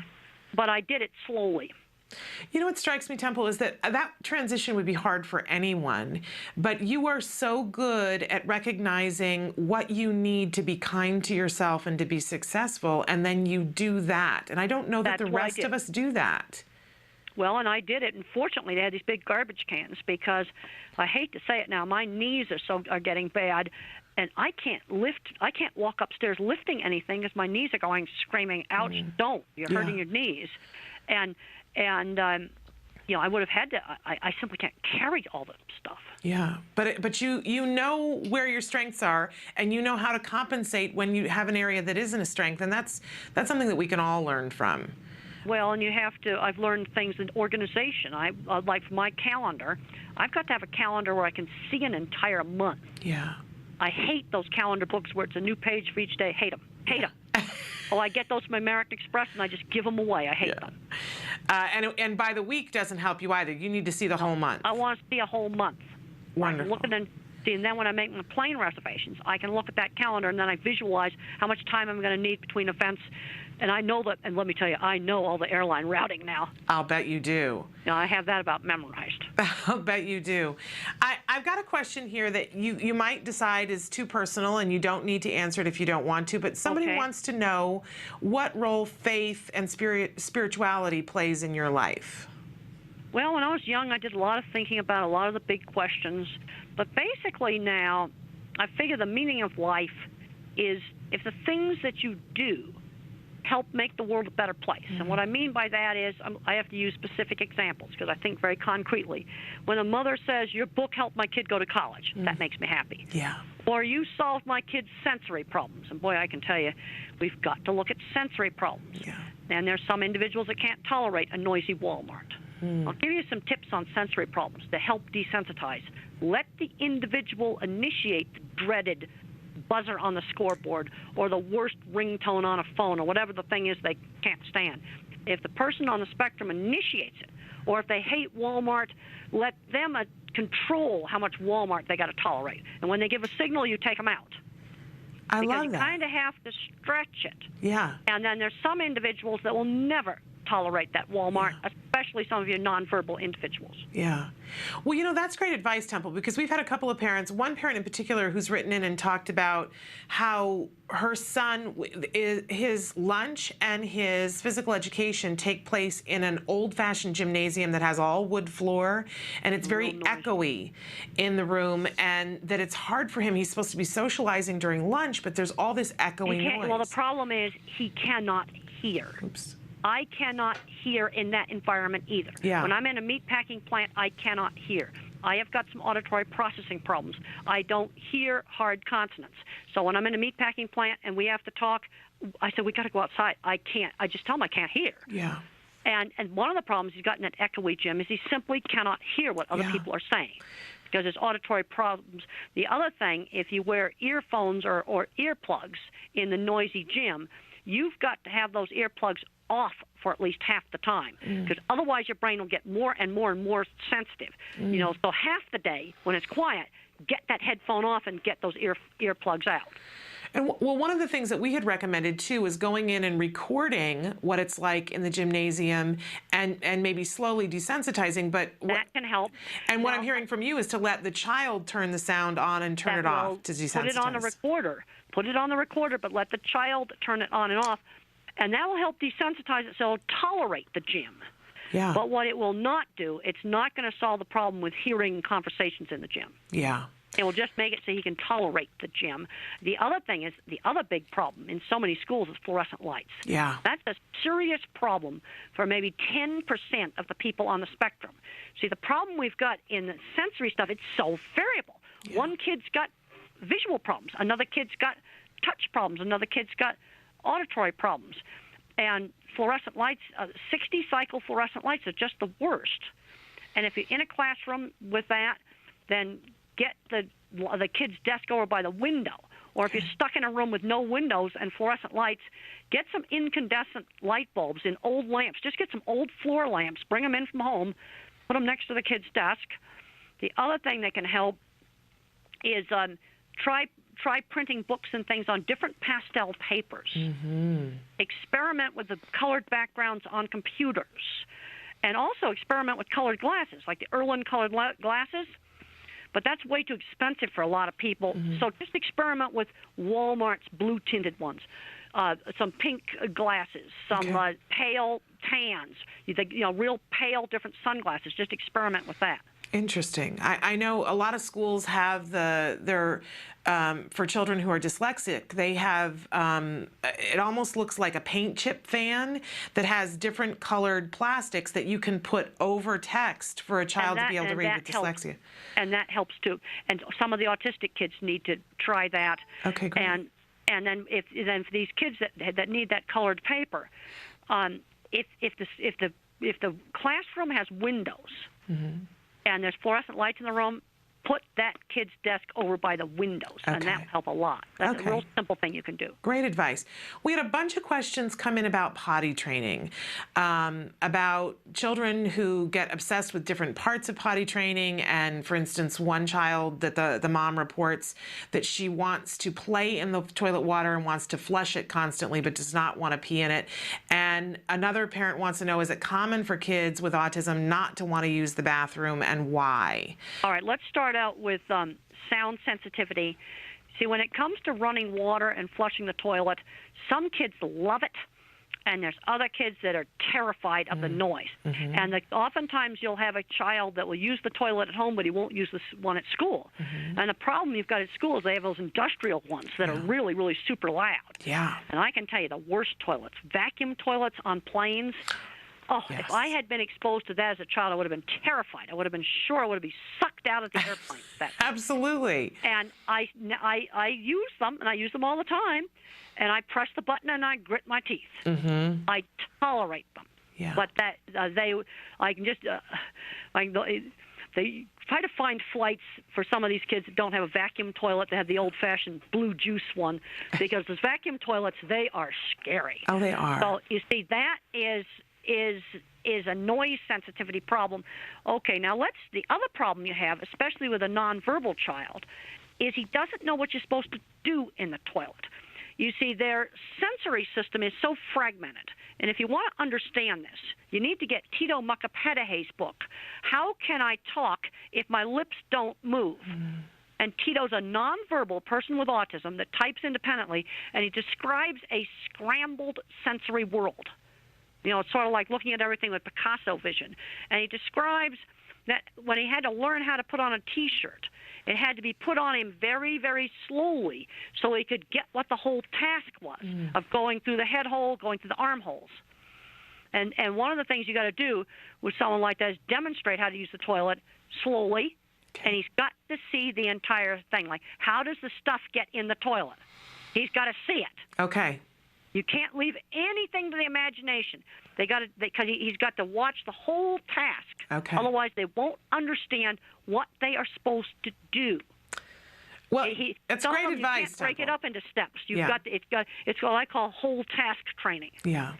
But I did it slowly. You know what strikes me, Temple, is that transition would be hard for anyone, but you are so good at recognizing what you need to be kind to yourself and to be successful, and then you do that. And I don't know that the rest of us do that. Well, and I did it, and fortunately they had these big garbage cans, because I hate to say it now, my knees are getting bad, and I can't walk upstairs lifting anything because my knees are going screaming, ouch, don't, you're hurting your knees. And I would have had to, I simply can't carry all that stuff. Yeah, but you know where your strengths are, and you know how to compensate when you have an area that isn't a strength, and that's something that we can all learn from. Well, and I've learned things in organization. Like for my calendar, I've got to have a calendar where I can see an entire month. Yeah. I hate those calendar books where it's a new page for each day. Hate them. Hate them. Oh, I get those from American Express, and I just give them away. I hate them. And by the week doesn't help you either. You need to see the whole month. I want to see a whole month. Wonderful. I can look at and then when I make my plane reservations, I can look at that calendar, and then I visualize how much time I'm going to need between events. And I know that, and let me tell you, I know all the airline routing now. I'll bet you do. I have that about memorized. I'll bet you do. I've got a question here that you might decide is too personal, and you don't need to answer it if you don't want to, but somebody wants to know what role faith and spirituality plays in your life. Well, when I was young, I did a lot of thinking about a lot of the big questions. But basically now, I figure the meaning of life is if the things that you do help make the world a better place. And what I mean by that is I have to use specific examples because I think very concretely. When a mother says, your book helped my kid go to college, that makes me happy. Yeah. Or you solved my kid's sensory problems. And boy, I can tell you, we've got to look at sensory problems. Yeah. And there's some individuals that can't tolerate a noisy Walmart. I'll give you some tips on sensory problems to help desensitize. Let the individual initiate the dreaded buzzer on the scoreboard or the worst ringtone on a phone or whatever the thing is they can't stand. If the person on the spectrum initiates it, or if they hate Walmart, let them control how much Walmart they got to tolerate. And when they give a signal, you take them out. I love that. Because you kind of have to stretch it. Yeah. And then there's some individuals that will never tolerate that Walmart, especially some of you nonverbal individuals. Yeah. Well, that's great advice, Temple, because we've had a couple of parents, one parent in particular who's written in and talked about how her son, his lunch and his physical education take place in an old-fashioned gymnasium that has all wood floor, and it's very echoey in the room, and that it's hard for him. He's supposed to be socializing during lunch, but there's all this echoing noise. Well, the problem is he cannot hear. Oops. I cannot hear in that environment either. Yeah. When I'm in a meatpacking plant, I cannot hear. I have got some auditory processing problems. I don't hear hard consonants. So when I'm in a meatpacking plant and we have to talk, I said, we got to go outside. I can't. I just tell him I can't hear. Yeah. And one of the problems he's got in that echoey gym is he simply cannot hear what other people are saying because there's auditory problems. The other thing, if you wear earphones or earplugs in the noisy gym, you've got to have those earplugs off for at least half the time because otherwise your brain will get more and more and more sensitive. So half the day when it's quiet, get that headphone off and get those earplugs out. And well, one of the things that we had recommended too is going in and recording what it's like in the gymnasium and maybe slowly desensitizing. But that can help. And what I'm hearing from you is to let the child turn the sound on and turn it off to desensitize. Put it on a recorder. Put it on the recorder, but let the child turn it on and off. And that will help desensitize it so it'll tolerate the gym. Yeah. But what it will not do, it's not going to solve the problem with hearing conversations in the gym. Yeah. It will just make it so he can tolerate the gym. The other thing is, the other big problem in so many schools is fluorescent lights. Yeah. That's a serious problem for maybe 10% of the people on the spectrum. See, the problem we've got in the sensory stuff, it's so variable. Yeah. One kid's got visual problems. Another kid's got touch problems. Another kid's got auditory problems. And fluorescent lights, 60-cycle fluorescent lights are just the worst. And if you're in a classroom with that, then get the kid's desk over by the window. Or if you're stuck in a room with no windows and fluorescent lights, get some incandescent light bulbs in old lamps. Just get some old floor lamps, bring them in from home, put them next to the kid's desk. The other thing that can help is try printing books and things on different pastel papers. Mm-hmm. Experiment with the colored backgrounds on computers. And also experiment with colored glasses, like the Erlen colored glasses. But that's way too expensive for a lot of people. Mm-hmm. So just experiment with Walmart's blue-tinted ones, some pink glasses, some pale tans, real pale different sunglasses. Just experiment with that. Interesting. I know a lot of schools have their for children who are dyslexic, they have, it almost looks like a paint chip fan that has different colored plastics that you can put over text for a child to be able to read with dyslexia. And that helps too. And some of the autistic kids need to try that. Okay, great. And then for these kids that need that colored paper, if the classroom has windows, mm-hmm. and there's fluorescent lights in the room, put that kid's desk over by the windows, and that will help a lot. That's a real simple thing you can do. Great advice. We had a bunch of questions come in about potty training, about children who get obsessed with different parts of potty training, and for instance, one child that the mom reports that she wants to play in the toilet water and wants to flush it constantly but does not want to pee in it. And another parent wants to know, is it common for kids with autism not to want to use the bathroom, and why? All right, let's start out with sound sensitivity. See, when it comes to running water and flushing the toilet, some kids love it, and there's other kids that are terrified of the noise. Mm-hmm. And oftentimes you'll have a child that will use the toilet at home, but he won't use the one at school. Mm-hmm. And the problem you've got at school is they have those industrial ones that are really, really super loud. Yeah. And I can tell you the worst toilets, vacuum toilets on planes. Oh, yes. If I had been exposed to that as a child, I would have been terrified. I would have been sure I would have been sucked out of the airplane. Absolutely. And I use them, and I use them all the time, and I press the button and I grit my teeth. Mm-hmm. I tolerate them. Yeah. But I can just, they try to find flights for some of these kids that don't have a vacuum toilet. They have the old-fashioned blue juice one, because those vacuum toilets, they are scary. Oh, they are. So you see, that is a noise sensitivity problem. Okay, now the other problem you have, especially with a nonverbal child, is he doesn't know what you're supposed to do in the toilet. You see, their sensory system is so fragmented. And if you want to understand this, you need to get Tito Muckapetehe's book, How Can I Talk If My Lips Don't Move? Mm. And Tito's a nonverbal person with autism that types independently, and he describes a scrambled sensory world. It's sort of like looking at everything with Picasso vision. And he describes that when he had to learn how to put on a T-shirt, it had to be put on him very, very slowly so he could get what the whole task was of going through the head hole, going through the armholes. And one of the things you got to do with someone like that is demonstrate how to use the toilet slowly, and he's got to see the entire thing. Like, how does the stuff get in the toilet? He's got to see it. Okay. You can't leave anything to the imagination. Because he's got to watch the whole task. Okay. Otherwise, they won't understand what they are supposed to do. Well, it's great advice. You can't break it up into steps. It's what I call whole task training. Yeah.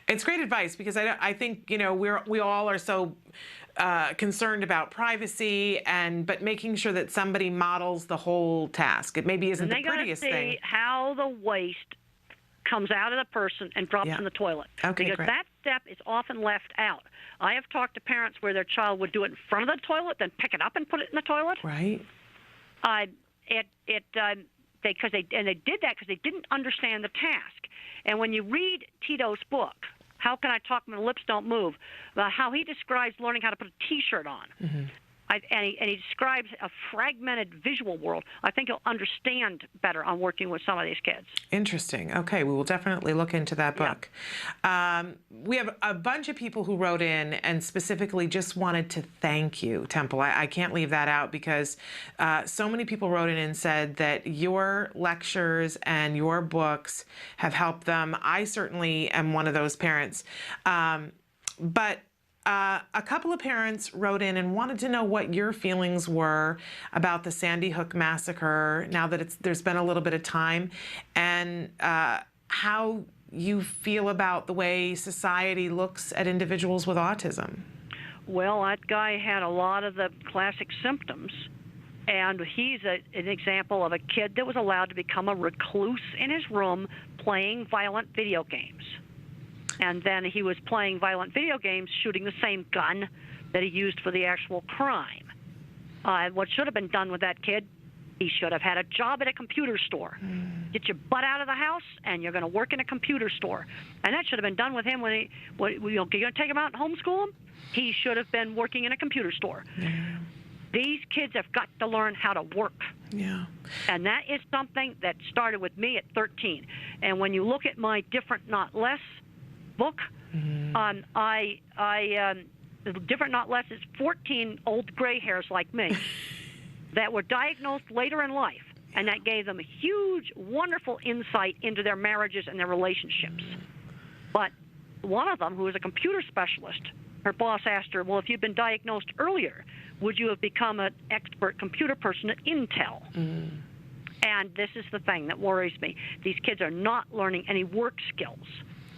It's great advice, because I think we all are so concerned about privacy, but making sure that somebody models the whole task. It maybe isn't the prettiest thing. And they got to see how the waste comes out of the person and drops in the toilet. Okay, because great. that step is often left out. I have talked to parents where their child would do it in front of the toilet, then pick it up and put it in the toilet. Right. They did that because they didn't understand the task. And when you read Tito's book, How Can I Talk When the Lips Don't Move, how he describes learning how to put a T-shirt on. Mm-hmm. And he describes a fragmented visual world. I think you'll understand better on working with some of these kids. Interesting. Okay, we will definitely look into that book. Yeah. We have a bunch of people who wrote in and specifically just wanted to thank you, Temple. I can't leave that out because so many people wrote in and said that your lectures and your books have helped them. I certainly am one of those parents. But a couple of parents wrote in and wanted to know what your feelings were about the Sandy Hook massacre now that there's been a little bit of time, and how you feel about the way society looks at individuals with autism. Well, that guy had a lot of the classic symptoms, and he's an example of a kid that was allowed to become a recluse in his room playing violent video games. And then he was playing violent video games, shooting the same gun that he used for the actual crime. What should have been done with that kid, he should have had a job at a computer store. Get your butt out of the house, and you're going to work in a computer store. And that should have been done with him when you're going to take him out and homeschool him? He should have been working in a computer store. Yeah. These kids have got to learn how to work. Yeah. And that is something that started with me at 13. And when you look at my Different Not Less book, Different Not Less is 14 old gray hairs like me that were diagnosed later in life, and that gave them a huge, wonderful insight into their marriages and their relationships. But one of them, who was a computer specialist, her boss asked her, well, if you'd been diagnosed earlier, would you have become an expert computer person at Intel? And this is the thing that worries me. These kids are not learning any work skills.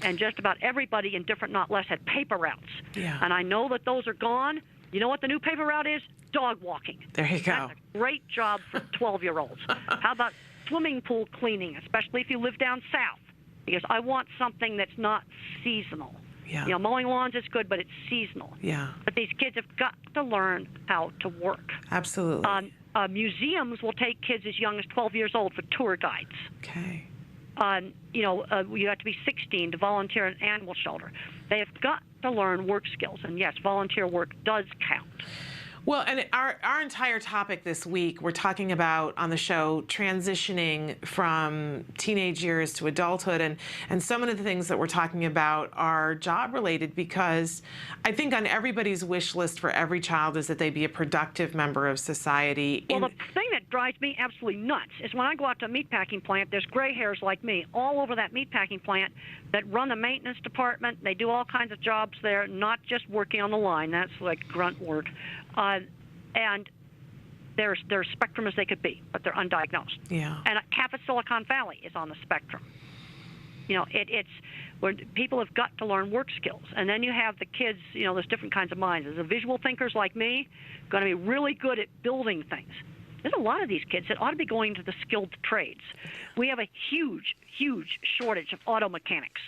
And just about everybody in Different Not Less had paper routes. Yeah. And I know that those are gone. You know what the new paper route is? Dog walking. There you go. That's a great job for 12-year-olds. How about swimming pool cleaning, especially if you live down south? Because I want something that's not seasonal. Yeah. You know, mowing lawns is good, but it's seasonal. Yeah. But these kids have got to learn how to work. Absolutely. Museums will take kids as young as 12 years old for tour guides. Okay. You have to be 16 to volunteer in an animal shelter. They have got to learn work skills, and yes, volunteer work does count. Well, and our entire topic this week, we're talking about on the show transitioning from teenage years to adulthood, and some of the things that we're talking about are job related, because I think on everybody's wish list for every child is that they be a productive member of society. Well, the thing that drives me absolutely nuts is when I go out to a meatpacking plant, there's gray hairs like me all over that meatpacking plant that run the maintenance department. They do all kinds of jobs there, not just working on the line. That's like grunt work. And they're as spectrum as they could be, but they're undiagnosed. Yeah. And half of Silicon Valley is on the spectrum. You know, it's where people have got to learn work skills. And then you have the kids, you know, there's different kinds of minds. There's the visual thinkers like me, going to be really good at building things. There's a lot of these kids that ought to be going to the skilled trades. We have a huge, huge shortage of auto mechanics.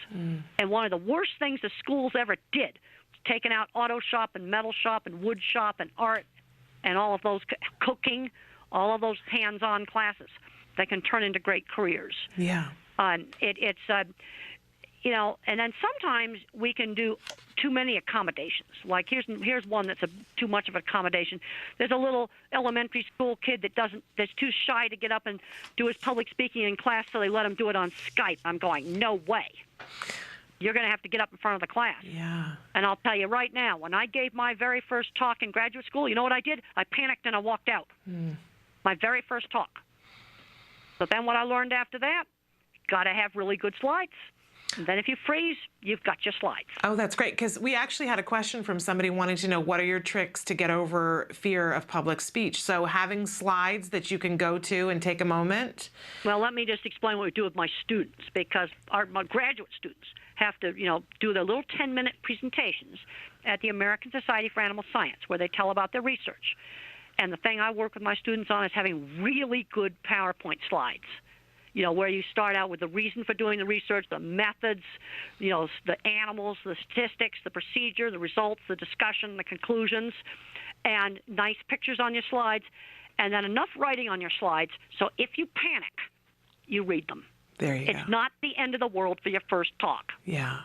And one of the worst things the schools ever did was taking out auto shop and metal shop and wood shop and art and all of those, cooking, all of those hands-on classes that can turn into great careers. Yeah. You know, and then sometimes we can do too many accommodations. Like here's one that's too much of an accommodation. There's a little elementary school kid that's too shy to get up and do his public speaking in class, so they let him do it on Skype. I'm going, no way. You're going to have to get up in front of the class. Yeah. And I'll tell you right now, when I gave my very first talk in graduate school, you know what I did? I panicked and I walked out. My very first talk. But then what I learned after that, got to have really good slides. And then if you freeze, you've got your slides. Oh, that's great, because we actually had a question from somebody wanting to know, what are your tricks to get over fear of public speech? So having slides that you can go to and take a moment. Well, let me just explain what we do with my students, because my graduate students have to, you know, do their little 10-minute presentations, at the American Society for Animal Science, where they tell about their research. And the thing I work with my students on is having really good PowerPoint slides. You know, where you start out with the reason for doing the research, the methods, you know, the animals, the statistics, the procedure, the results, the discussion, the conclusions, and nice pictures on your slides, and then enough writing on your slides so if you panic, you read them. There you go. It's not the end of the world for your first talk. Yeah.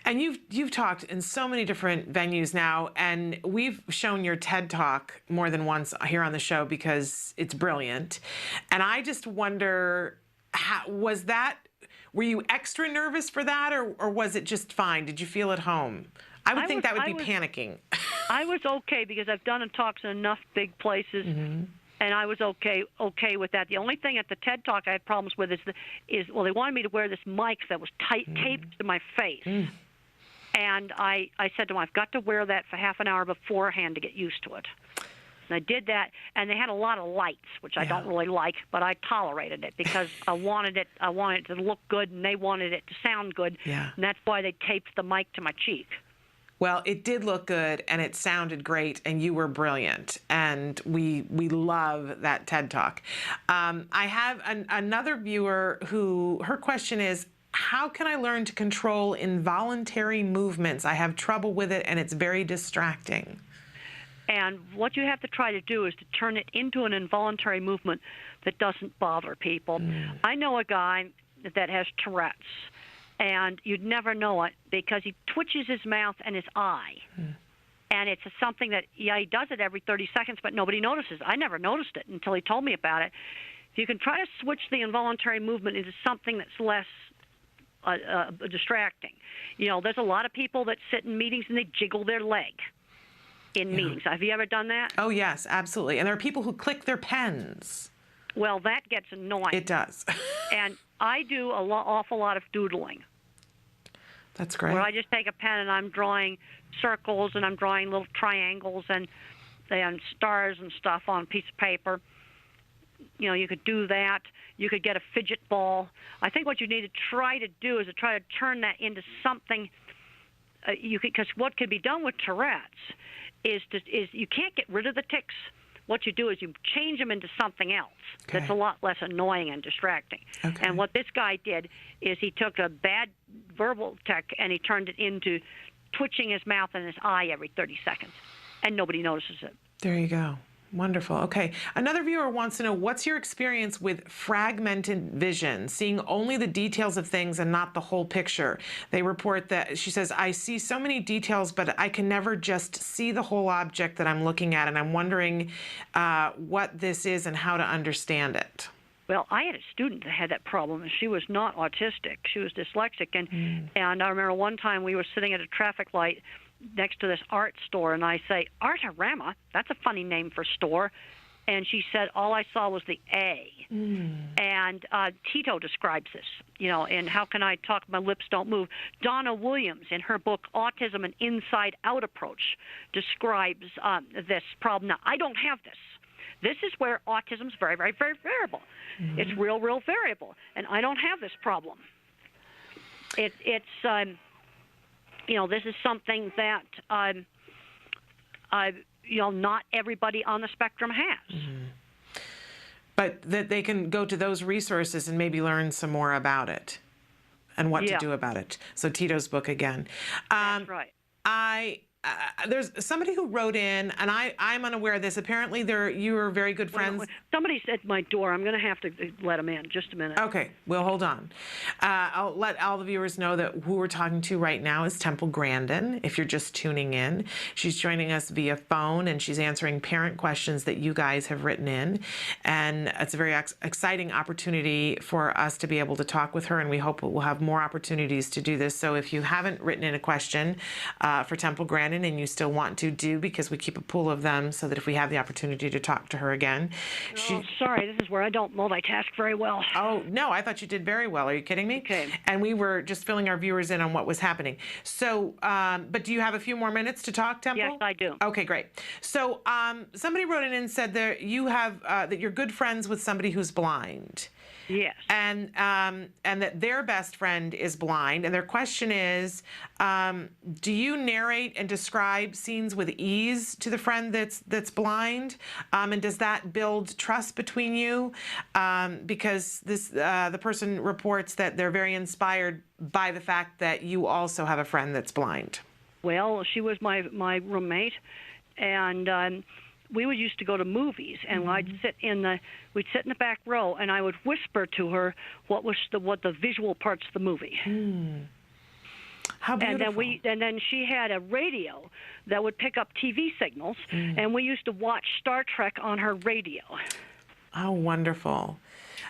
And you've talked in so many different venues now, and we've shown your TED Talk more than once here on the show because it's brilliant. And I just wonder, were you extra nervous for that, or was it just fine? Did you feel at home? I would think that would be panicking. I was okay because I've done talks in enough big places. Mm-hmm. And I was okay with that. The only thing at the TED Talk I had problems with is they wanted me to wear this mic that was taped to my face. And I said to them, I've got to wear that for half an hour beforehand to get used to it. And I did that, and they had a lot of lights, which I don't really like, but I tolerated it because I wanted it to look good, and they wanted it to sound good. Yeah. And that's why they taped the mic to my cheek. Well, it did look good, and it sounded great, and you were brilliant, and we love that TED Talk. I have another viewer who, her question is, how can I learn to control involuntary movements? I have trouble with it, and it's very distracting. And what you have to try to do is to turn it into an involuntary movement that doesn't bother people. I know a guy that has Tourette's, and you'd never know it because he twitches his mouth and his eye. And it's something that, he does it every 30 seconds, but nobody notices. I never noticed it until he told me about it. If you can try to switch the involuntary movement into something that's less distracting. You know, there's a lot of people that sit in meetings and they jiggle their leg in meetings. Have you ever done that? Oh, yes, absolutely. And there are people who click their pens. Well, that gets annoying. It does. And I do an awful lot of doodling. That's great. Where I just take a pen and I'm drawing circles and I'm drawing little triangles and stars and stuff on a piece of paper. You know, you could do that. You could get a fidget ball. I think what you need to try to do is to try to turn that into something. Because what can be done with Tourette's is you can't get rid of the tics. What you do is you change them into something else that's a lot less annoying and distracting. Okay. And what this guy did is he took a bad verbal tic and he turned it into twitching his mouth and his eye every 30 seconds, and nobody notices it. There you go. Wonderful. Okay. Another viewer wants to know, what's your experience with fragmented vision, seeing only the details of things and not the whole picture? They report that, she says, I see so many details, but I can never just see the whole object that I'm looking at, and I'm wondering what this is and how to understand it. Well, I had a student that had that problem, and she was not autistic. She was dyslexic, and I remember one time we were sitting at a traffic light next to this art store, and I say, Artarama, that's a funny name for store. And she said, all I saw was the A. And Tito describes this, you know, and How Can I Talk? My Lips Don't Move. Donna Williams, in her book, Autism, An Inside-Out Approach, describes this problem. Now, I don't have this. This is where autism is very, very, very variable. It's real, real variable, and I don't have this problem. It's you know, this is something that, you know, not everybody on the spectrum has. But that they can go to those resources and maybe learn some more about it and what to do about it. So Tito's book again. That's right. There's somebody who wrote in, and I'm unaware of this. Apparently, you are very good friends. Somebody's at my door. I'm going to have to let them in. Just a minute. Okay, we'll hold on. I'll let all the viewers know that who we're talking to right now is Temple Grandin, if you're just tuning in. She's joining us via phone, and she's answering parent questions that you guys have written in. And it's a very exciting opportunity for us to be able to talk with her, and we hope we'll have more opportunities to do this. So if you haven't written in a question for Temple Grandin, and you still want to do, because we keep a pool of them so that if we have the opportunity to talk to her again. Sorry, this is where I don't multitask very well. Oh, no, I thought you did very well. Are you kidding me? Okay. And we were just filling our viewers in on what was happening. So, but do you have a few more minutes to talk, Temple? Yes, I do. Okay, great. So somebody wrote in and said that you have, that you're good friends with somebody who's blind. Yes. And that their best friend is blind. And their question is, do you narrate and describe scenes with ease to the friend that's blind? And does that build trust between you? Because the person reports that they're very inspired by the fact that you also have a friend that's blind. Well, she was my roommate, and we would used to go to movies, and we'd sit in the back row, and I would whisper to her what the visual parts of the movie. How beautiful. And then she had a radio that would pick up TV signals, and we used to watch Star Trek on her radio. Oh, wonderful.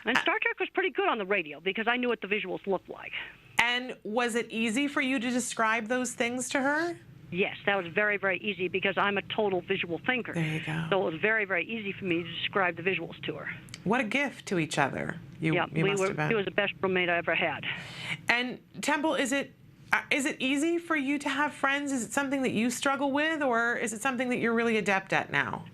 And Star Trek was pretty good on the radio because I knew what the visuals looked like. And was it easy for you to describe those things to her? Yes, that was very, very easy because I'm a total visual thinker. There you go. So it was very, very easy for me to describe the visuals to her. What a gift to each other. You must have been. She was the best roommate I ever had. And Temple, is it easy for you to have friends? Is it something that you struggle with, or is it something that you're really adept at now?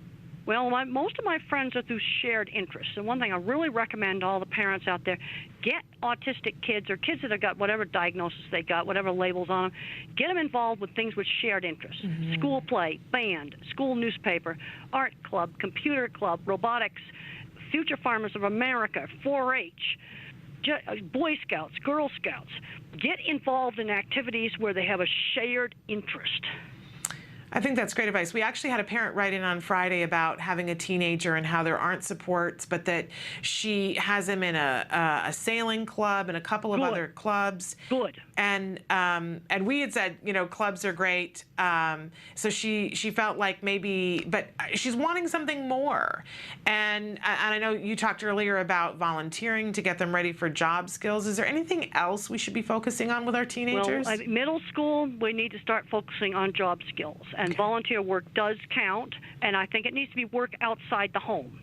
Well, most of my friends are through shared interests. And one thing I really recommend to all the parents out there, get autistic kids or kids that have got whatever diagnosis they got, whatever labels on them, get them involved with things with shared interests. School play, band, school newspaper, art club, computer club, robotics, Future Farmers of America, 4-H, Boy Scouts, Girl Scouts. Get involved in activities where they have a shared interest. I think that's great advice. We actually had a parent write in on Friday about having a teenager and how there aren't supports, but that she has him in a sailing club and a couple of other clubs. Good. And we had said, clubs are great. So she felt like maybe, but she's wanting something more. And I know you talked earlier about volunteering to get them ready for job skills. Is there anything else we should be focusing on with our teenagers? Well, middle school, we need to start focusing on job skills. And volunteer work does count, and I think it needs to be work outside the home.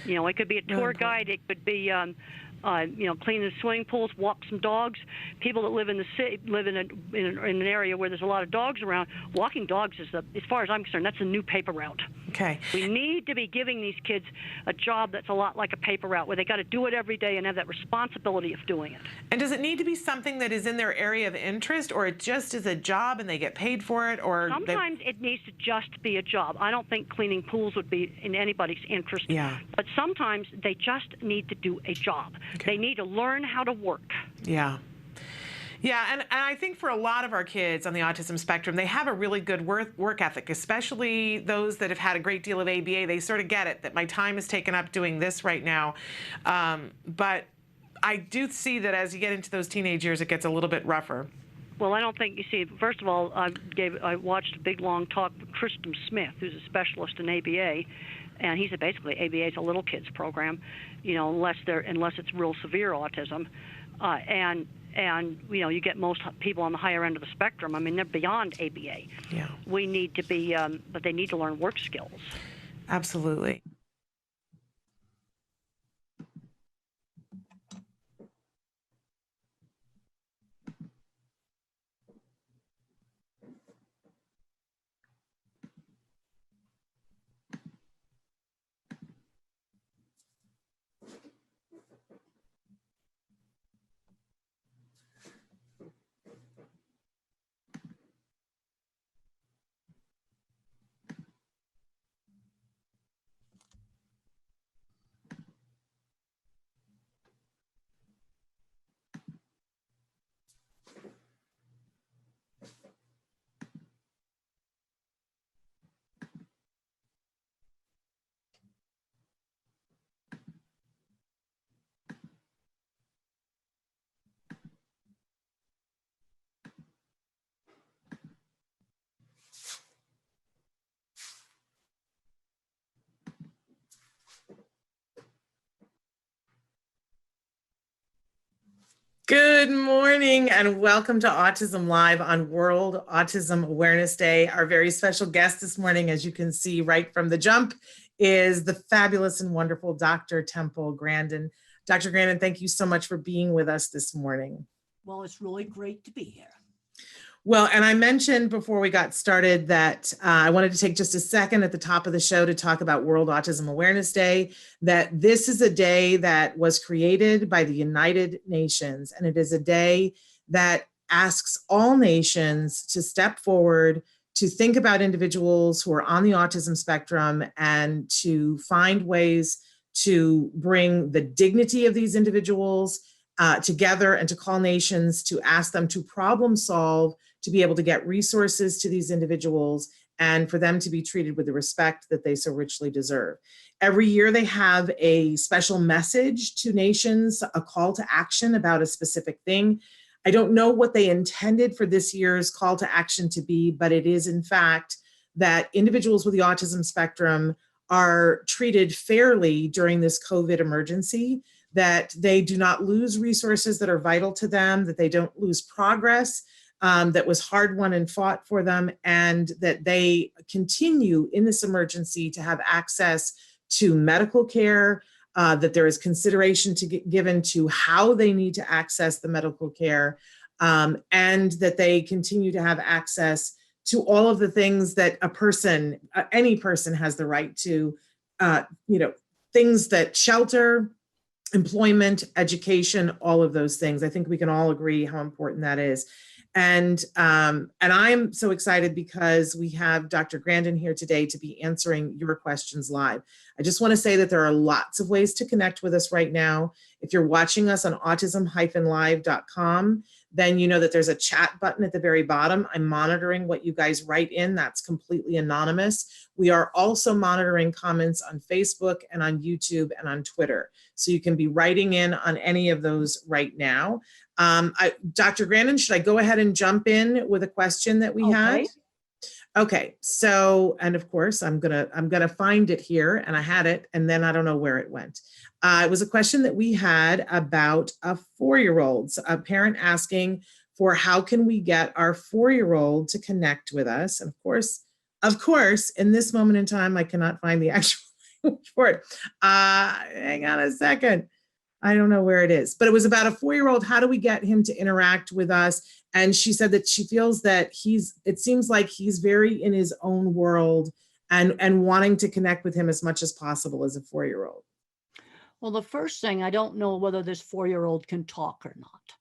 It could be a tour guide. It could be, clean the swimming pools, walk some dogs. People that live in the city, live in an area where there's a lot of dogs around. Walking dogs is, as far as I'm concerned, that's a new paper route. Okay. We need to be giving these kids a job that's a lot like a paper route, where they got to do it every day and have that responsibility of doing it. And does it need to be something that is in their area of interest, or it just is a job and they get paid for it? Or sometimes it needs to just be a job. I don't think cleaning pools would be in anybody's interest. Yeah. But sometimes they just need to do a job. Okay. They need to learn how to work. Yeah. Yeah, and I think for a lot of our kids on the autism spectrum, they have a really good work ethic, especially those that have had a great deal of ABA. They sort of get it, that my time is taken up doing this right now. But I do see that as you get into those teenage years, it gets a little bit rougher. Well, I don't think, you see, first of all, I watched a big, long talk with Tristan Smith, who's a specialist in ABA, and he said basically ABA is a little kids program, unless it's real severe autism. And you get most people on the higher end of the spectrum. I mean, they're beyond ABA. Yeah. We need to be, but they need to learn work skills. Absolutely. Good morning and welcome to Autism Live on World Autism Awareness Day. Our very special guest this morning, as you can see right from the jump, is the fabulous and wonderful Dr. Temple Grandin. Dr. Grandin, thank you so much for being with us this morning. Well, it's really great to be here. Well, and I mentioned before we got started that I wanted to take just a second at the top of the show to talk about World Autism Awareness Day, that this is a day that was created by the United Nations, and it is a day that asks all nations to step forward, to think about individuals who are on the autism spectrum, and to find ways to bring the dignity of these individuals together, and to call nations to ask them to problem solve, to be able to get resources to these individuals, and for them to be treated with the respect that they so richly deserve. Every year they have a special message to nations, a call to action about a specific thing. I don't know what they intended for this year's call to action to be, but it is in fact that individuals with the autism spectrum are treated fairly during this COVID emergency, that they do not lose resources that are vital to them, that they don't lose progress that was hard won and fought for them, and that they continue in this emergency to have access to medical care, that there is consideration given to how they need to access the medical care, and that they continue to have access to all of the things that a person, any person has the right to, things that shelter, employment, education, all of those things. I think we can all agree how important that is. And I'm so excited because we have Dr. Grandin here today to be answering your questions live. I just want to say that there are lots of ways to connect with us right now. If you're watching us on autism-live.com, then you know that there's a chat button at the very bottom. I'm monitoring what you guys write in. That's completely anonymous. We are also monitoring comments on Facebook and on YouTube and on Twitter. So you can be writing in on any of those right now. Dr. Grandin, should I go ahead and jump in with a question that we had? Okay, so, and of course, I'm gonna find it here, and I had it, and then I don't know where it went. It was a question that we had about a 4-year-old, a parent asking for how can we get our 4-year-old to connect with us? And of course, in this moment in time, I cannot find the actual language for it. Hang on a second. I don't know where it is, but it was about a 4-year-old. How do we get him to interact with us? And she said that she feels that it seems like he's very in his own world and wanting to connect with him as much as possible as a 4-year-old. Well, the first thing, I don't know whether this 4-year-old can talk or not.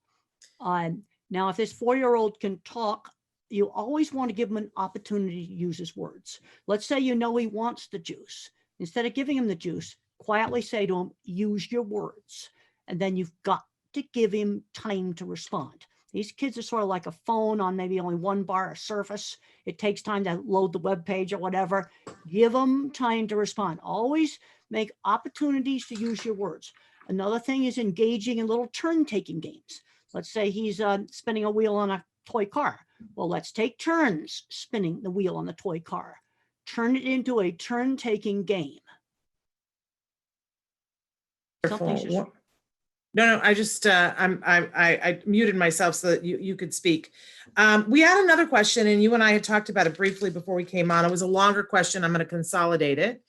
Now, if this 4-year-old can talk, you always want to give him an opportunity to use his words. Let's say you know he wants the juice. Instead of giving him the juice, quietly say to him, use your words. And then you've got to give him time to respond. These kids are sort of like a phone on maybe only one bar of surface. It takes time to load the web page or whatever. Give them time to respond. Always make opportunities to use your words. Another thing is engaging in little turn-taking games. Let's say he's spinning a wheel on a toy car. Well, let's take turns spinning the wheel on the toy car. Turn it into a turn-taking game. No, I just, I muted myself so that you could speak. We had another question, and you and I had talked about it briefly before we came on. It was a longer question. I'm going to consolidate it.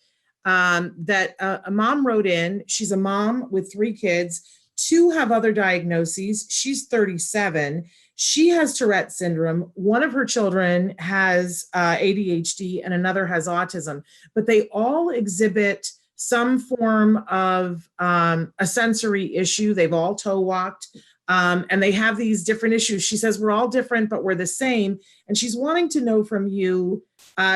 That a mom wrote in. She's a mom with 3 kids. 2 have other diagnoses. She's 37. She has Tourette syndrome. One of her children has ADHD and another has autism, but they all exhibit some form of a sensory issue. They've all toe walked and they have these different issues. She says, we're all different, but we're the same. And she's wanting to know from you,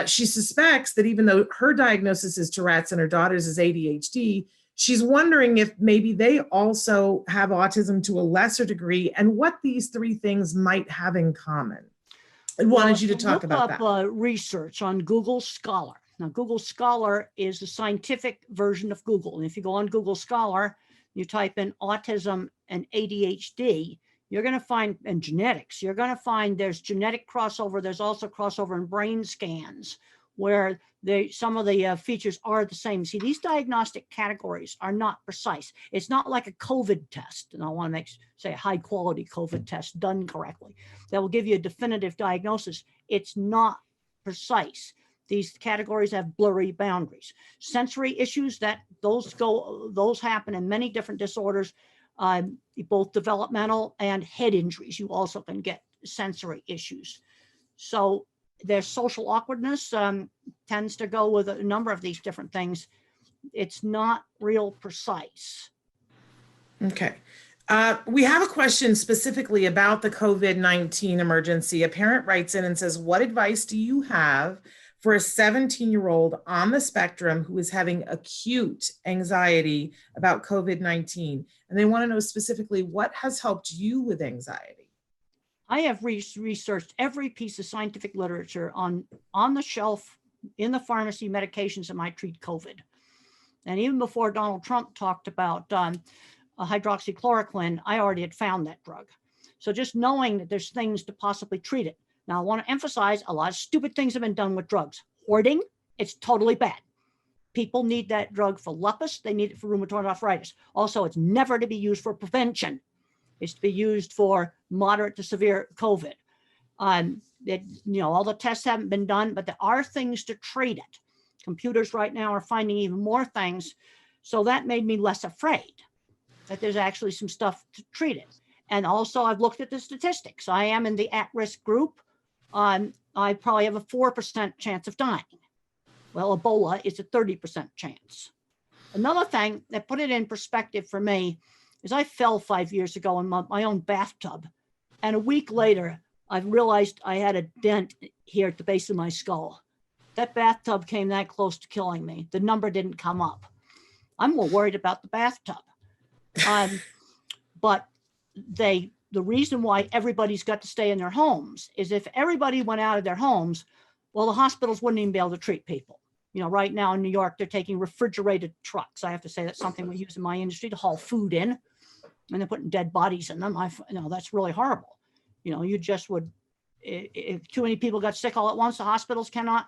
she suspects that even though her diagnosis is Tourette's and her daughter's is ADHD, she's wondering if maybe they also have autism to a lesser degree and what these 3 things might have in common. I wanted you to talk about that. Look up research on Google Scholar. Now, Google Scholar is the scientific version of Google. And if you go on Google Scholar, you type in autism and ADHD, you're going to find, and genetics, you're going to find there's genetic crossover. There's also crossover in brain scans where some of the features are the same. See, these diagnostic categories are not precise. It's not like a COVID test. And I want to say a high quality COVID test done correctly that will give you a definitive diagnosis. It's not precise. These categories have blurry boundaries. Sensory issues, those happen in many different disorders, both developmental and head injuries. You also can get sensory issues. So their social awkwardness tends to go with a number of these different things. It's not real precise. Okay. We have a question specifically about the COVID-19 emergency. A parent writes in and says, what advice do you have for a 17-year-old on the spectrum who is having acute anxiety about COVID-19? And they want to know specifically what has helped you with anxiety. I have researched every piece of scientific literature on the shelf in the pharmacy medications that might treat COVID. And even before Donald Trump talked about hydroxychloroquine, I already had found that drug. So just knowing that there's things to possibly treat it. Now, I want to emphasize a lot of stupid things have been done with drugs. Hoarding, it's totally bad. People need that drug for lupus. They need it for rheumatoid arthritis. Also, it's never to be used for prevention. It's to be used for moderate to severe COVID. All the tests haven't been done, but there are things to treat it. Computers right now are finding even more things. So that made me less afraid that there's actually some stuff to treat it. And also I've looked at the statistics. I am in the at-risk group. I probably have a 4% chance of dying. Well, Ebola is a 30% chance. Another thing that put it in perspective for me is I fell 5 years ago in my own bathtub. And a week later, I realized I had a dent here at the base of my skull. That bathtub came that close to killing me. The number didn't come up. I'm more worried about the bathtub. But the reason why everybody's got to stay in their homes is if everybody went out of their homes, well, the hospitals wouldn't even be able to treat people. Right now in New York, they're taking refrigerated trucks. I have to say that's something we use in my industry to haul food in, and they're putting dead bodies in them. That's really horrible. You just would, if too many people got sick all at once, the hospitals cannot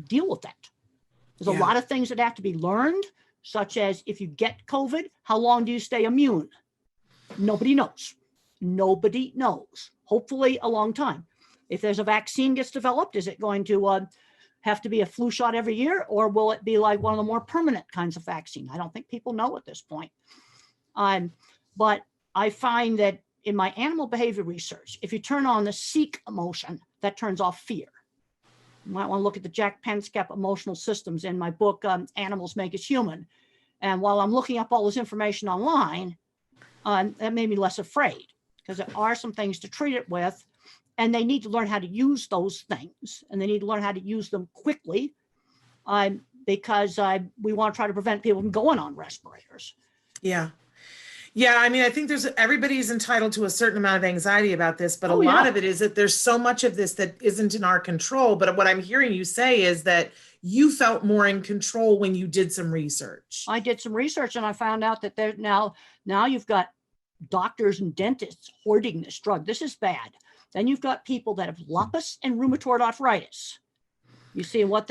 deal with that. There's a lot of things that have to be learned, such as if you get COVID, how long do you stay immune? Nobody knows. Nobody knows. Hopefully a long time. If there's a vaccine gets developed, is it going to have to be a flu shot every year, or will it be like one of the more permanent kinds of vaccine? I don't think people know at this point. But I find that in my animal behavior research, if you turn on the seek emotion, that turns off fear. You might want to look at the Jack Penskep emotional systems in my book, Animals Make Us Human. And while I'm looking up all this information online, that made me less afraid, because there are some things to treat it with, and they need to learn how to use those things, and they need to learn how to use them quickly, because we want to try to prevent people from going on respirators. Yeah. Yeah, I think everybody's entitled to a certain amount of anxiety about this, but a lot of it is that there's so much of this that isn't in our control. But what I'm hearing you say is that you felt more in control when you did some research. I did some research and I found out that now you've got doctors and dentists hoarding this drug. This is bad. Then you've got people that have lupus and rheumatoid arthritis. You see, what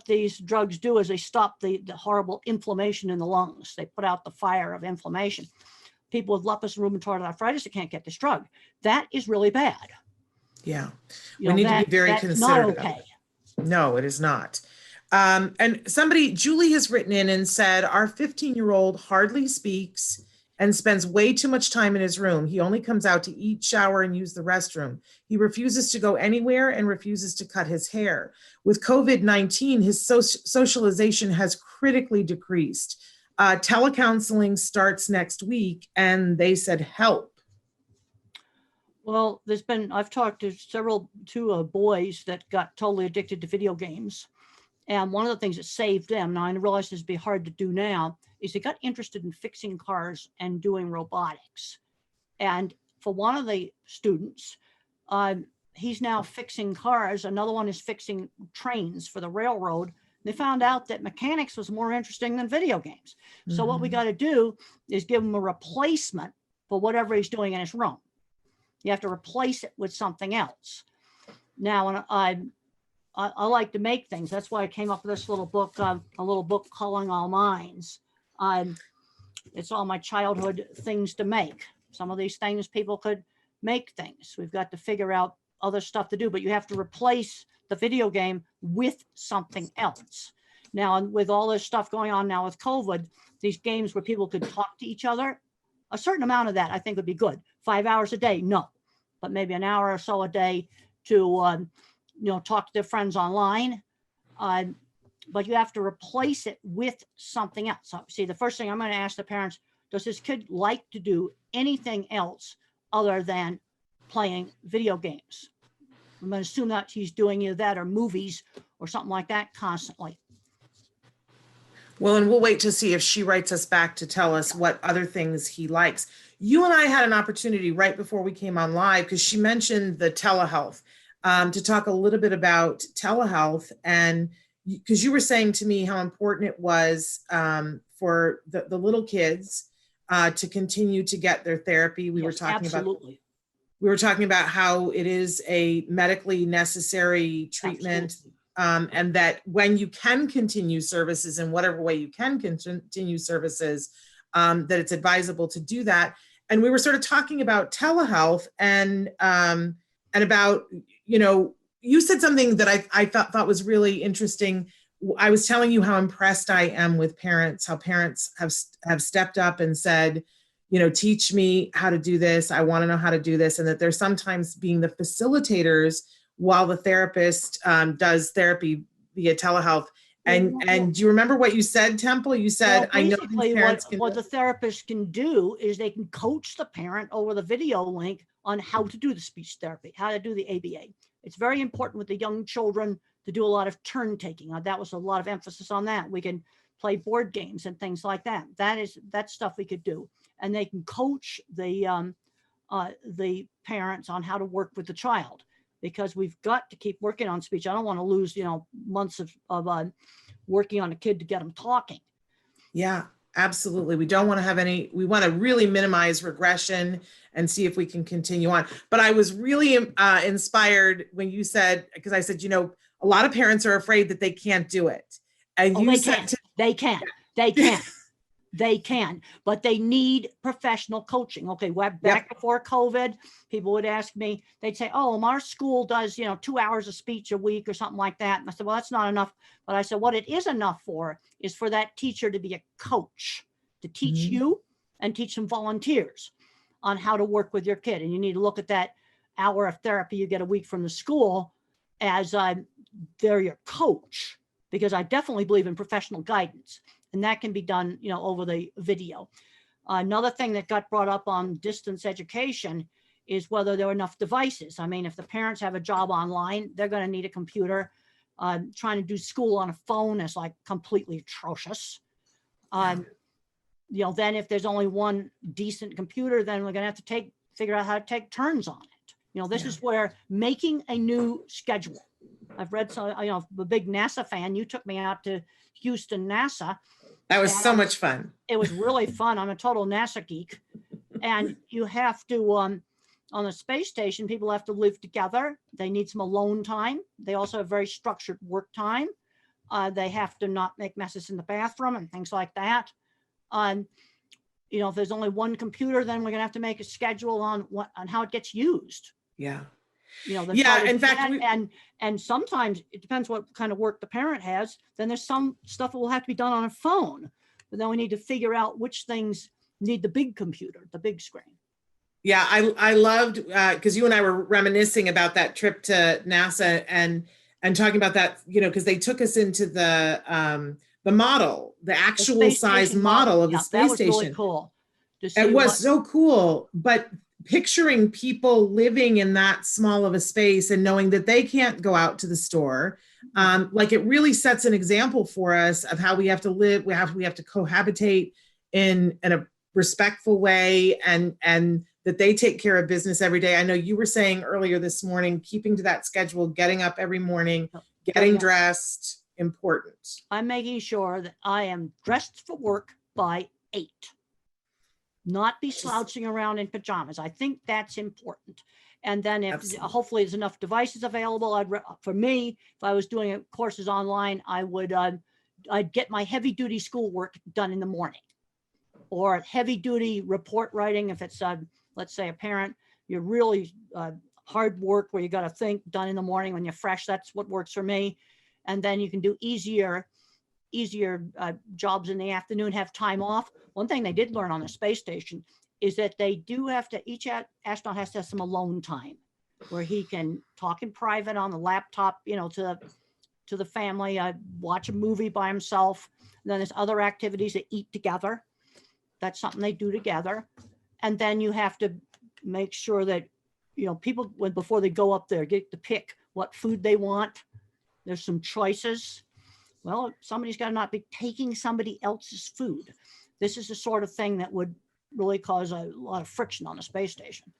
these drugs do is they stop the horrible inflammation in the lungs. They put out the fire of inflammation. People with lupus and rheumatoid arthritis that can't get this drug. That is really bad. Yeah. We need to be very considerate. That's not okay. No, it is not. And Julie has written in and said, our 15-year-old hardly speaks and spends way too much time in his room. He only comes out to eat, shower, and use the restroom. He refuses to go anywhere and refuses to cut his hair. With COVID-19, his socialization has critically decreased. Telecounseling starts next week, and they said help. Well, I've talked to two boys that got totally addicted to video games. And one of the things that saved them, now I realize this would be hard to do now, is they got interested in fixing cars and doing robotics. And for one of the students, he's now fixing cars. Another one is fixing trains for the railroad. They found out that mechanics was more interesting than video games. So what we got to do is give him a replacement for whatever he's doing in his room. You have to replace it with something else. Now, I like to make things. That's why I came up with this little book, a little book, Calling All Minds. It's all my childhood things to make. Some of these things people could make things. We've got to figure out other stuff to do, but you have to replace the video game with something else. Now, with all this stuff going on now with COVID, these games where people could talk to each other, a certain amount of that I think would be good. 5 hours a day, no, but maybe an hour or so a day to talk to their friends online. But you have to replace it with something else. So, see, the first thing I'm going to ask the parents, does this kid like to do anything else other than playing video games? I'm going to assume that he's doing either that or movies or something like that constantly. Well, and we'll wait to see if she writes us back to tell us what other things he likes. You and I had an opportunity right before we came on live, because she mentioned the telehealth, to talk a little bit about telehealth. And because you were saying to me how important it was for the little kids to continue to get their therapy. We were talking about how it is a medically necessary treatment. And that when you can continue services in whatever way you can continue services, that it's advisable to do that. And we were sort of talking about telehealth and about, you said something that I thought was really interesting. I was telling you how impressed I am with parents, how parents have stepped up and said, teach me how to do this. I want to know how to do this. And that they're sometimes being the facilitators while the therapist does therapy via telehealth. And do you remember what you said, Temple? You said, I know these parents what the therapist can do is they can coach the parent over the video link on how to do the speech therapy, how to do the ABA. It's very important with the young children to do a lot of turn taking. That was a lot of emphasis on that. We can play board games and things like that. That's stuff we could do. And they can coach the parents on how to work with the child, because we've got to keep working on speech. I don't want to lose, months of working on a kid to get them talking. Yeah, absolutely. We don't want to have we want to really minimize regression and see if we can continue on. But I was really inspired when you said, because I said, a lot of parents are afraid that they can't do it. And you said they can, but they need professional coaching. Okay, back before COVID, people would ask me, they'd say, oh, our school does, 2 hours of speech a week or something like that. And I said, well, that's not enough. But I said, what it is enough for is for that teacher to be a coach, to teach you and teach some volunteers on how to work with your kid. And you need to look at that hour of therapy you get a week from the school as they're your coach, because I definitely believe in professional guidance. And that can be done, over the video. Another thing that got brought up on distance education is whether there are enough devices. I mean, if the parents have a job online, they're going to need a computer. Trying to do school on a phone is like completely atrocious. Then if there's only one decent computer, then we're going to have to figure out how to take turns on it. This is where making a new schedule. I've read some, I'm a big NASA fan. You took me out to Houston, NASA. That was so much fun. It was really fun. I'm a total NASA geek. And you have to, on the space station, people have to live together. They need some alone time. They also have very structured work time. They have to not make messes in the bathroom and things like that. If there's only one computer, then we're going to have to make a schedule on how it gets used. Yeah. In fact, and sometimes it depends what kind of work the parent has. Then there's some stuff that will have to be done on a phone, but then we need to figure out which things need the big computer, the big screen. Yeah, I loved because you and I were reminiscing about that trip to NASA and talking about that, because they took us into the model, the actual size model of the space station. Really cool. It was so cool, but picturing people living in that small of a space and knowing that they can't go out to the store, it really sets an example for us of how we have to live. We have to cohabitate in a respectful way, and that they take care of business every day. I know you were saying earlier this morning, keeping to that schedule, getting up every morning, getting dressed, important. I'm making sure that I am dressed for work by 8. Not be slouching around in pajamas. I think that's important. And then hopefully there's enough devices available. For me, if I was doing courses online, I'd get my heavy duty schoolwork done in the morning, or heavy duty report writing. If it's let's say a parent, you're really hard work where you got to think, done in the morning when you're fresh. That's what works for me. And then you can do easier jobs in the afternoon, have time off. One thing they did learn on the space station is that they do have to, each astronaut has to have some alone time. where he can talk in private on the laptop, to the family, watch a movie by himself. And then there's other activities that eat together. That's something they do together. And then you have to make sure that, people, before they go up there, get to pick what food they want. There's some choices. Well, somebody's got to not be taking somebody else's food. This is the sort of thing that would really cause a lot of friction on the space station.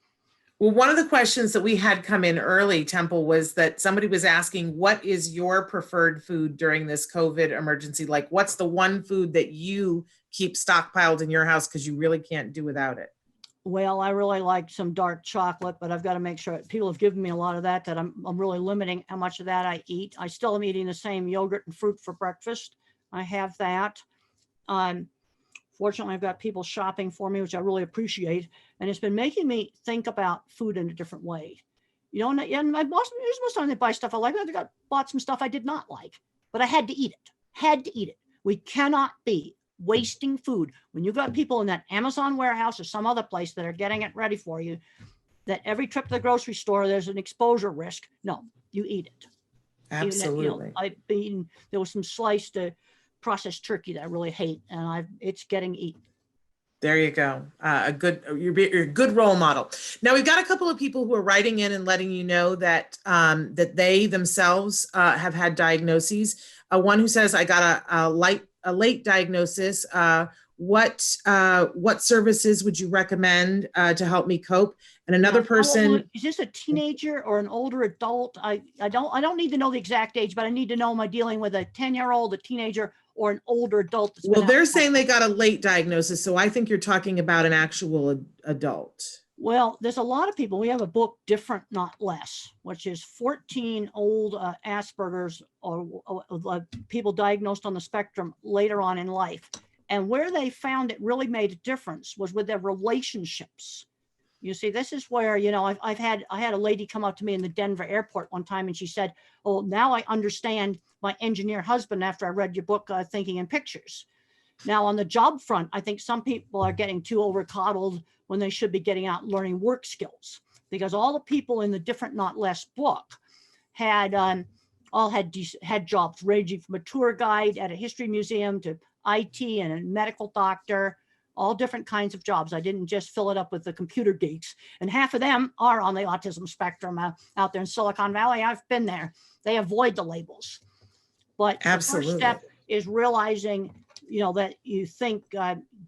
Well, one of the questions that we had come in early, Temple, was that somebody was asking, what is your preferred food during this COVID emergency? Like, what's the one food that you keep stockpiled in your house because you really can't do without it? Well, I really like some dark chocolate, but I've got to make sure people have given me a lot of that I'm really limiting how much of that I eat. I still am eating the same yogurt and fruit for breakfast. I have that. Fortunately, I've got people shopping for me, which I really appreciate. And it's been making me think about food in a different way. And my boss, most time they buy stuff I like. I bought some stuff I did not like, but I had to eat it. We cannot be wasting food. When you've got people in that Amazon warehouse or some other place that are getting it ready for you, that every trip to the grocery store, there's an exposure risk. No, you eat it. Absolutely. There was some sliced processed turkey that I really hate, and it's getting eaten. There you go. You're a good role model. Now we've got a couple of people who are writing in and letting you know that that they themselves have had diagnoses. One who says, I got a late diagnosis. What services would you recommend to help me cope? And another person, is this a teenager or an older adult? I don't need to know the exact age, but I need to know, am I dealing with a 10-year-old, a teenager, or an older adult? Well, they're saying they got a late diagnosis, so I think you're talking about an actual adult. Well, there's a lot of people. We have a book, Different, Not Less, which is 14 old Asperger's or people diagnosed on the spectrum later on in life. And where they found it really made a difference was with their relationships. You see, this is where, I had a lady come up to me in the Denver airport one time, and she said, oh, now I understand my engineer husband after I read your book, Thinking in Pictures. Now, on the job front, I think some people are getting too overcoddled when they should be getting out and learning work skills, because all the people in the Different Not Less book had jobs ranging from a tour guide at a history museum to IT and a medical doctor, all different kinds of jobs. I didn't just fill it up with the computer geeks, and half of them are on the autism spectrum out there in Silicon Valley. I've been there. They avoid the labels. But Absolutely. The first step is realizing, that you think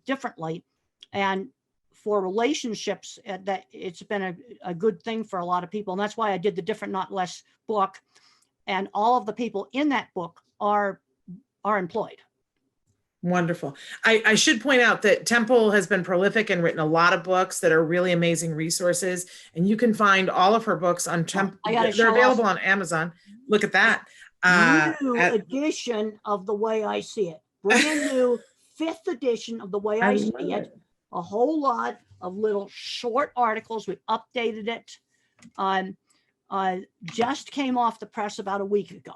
differently. And for relationships, that it's been a good thing for a lot of people. And that's why I did the Different Not Less book. And all of the people in that book are employed. Wonderful. I should point out that Temple has been prolific and written a lot of books that are really amazing resources. And you can find all of her books on Temple. They're available on Amazon. Look at that. New edition of The Way I See It. Brand new 5th edition of The Way I See It. A whole lot of little short articles. We updated it. Just came off the press about a week ago.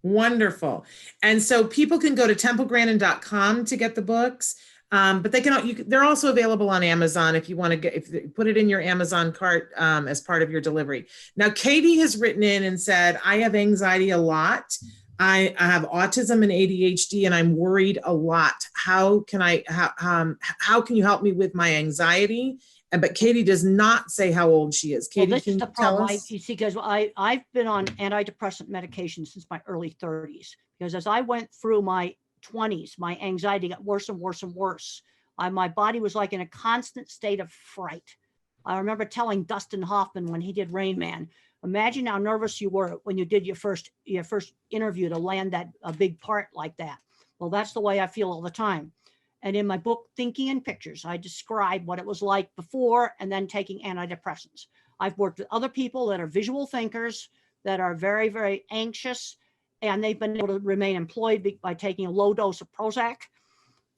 Wonderful. And so people can go to templegrandin.com to get the books, but they're also available on Amazon if you want to put it in your Amazon cart as part of your delivery. Now, Katie has written in and said, I have anxiety a lot. I have autism and ADHD, and I'm worried a lot. How can you help me with my anxiety? But Katie does not say how old she is. Katie, this can is the you tell problem. us? You see, because I've been on antidepressant medication since my early 30s. Because as I went through my 20s, my anxiety got worse and worse and worse. My body was like in a constant state of fright. I remember telling Dustin Hoffman when he did Rain Man, imagine how nervous you were when you did your first interview to land a big part like that. Well, that's the way I feel all the time. And in my book, Thinking in Pictures, I describe what it was like before and then taking antidepressants. I've worked with other people that are visual thinkers, that are very, very anxious, and they've been able to remain employed by taking a low dose of Prozac.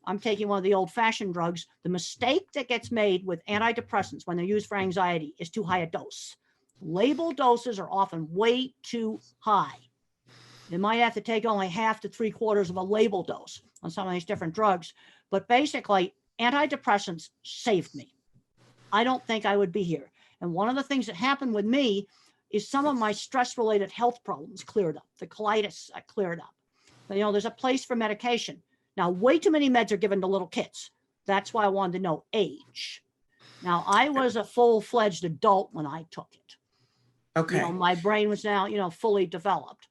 I'm taking one of the old-fashioned drugs. The mistake that gets made with antidepressants when they're used for anxiety is too high a dose. Label doses are often way too high. You might have to take only half to 3/4 of a label dose on some of these different drugs. But basically, antidepressants saved me. I don't think I would be here. And one of the things that happened with me is some of my stress-related health problems cleared up. The colitis cleared up. But, you know, there's a place for medication. Now, way too many meds are given to little kids. That's why I wanted to know age. Now, I was a full-fledged adult when I took it. Okay. You know, my brain was now, you know, fully developed.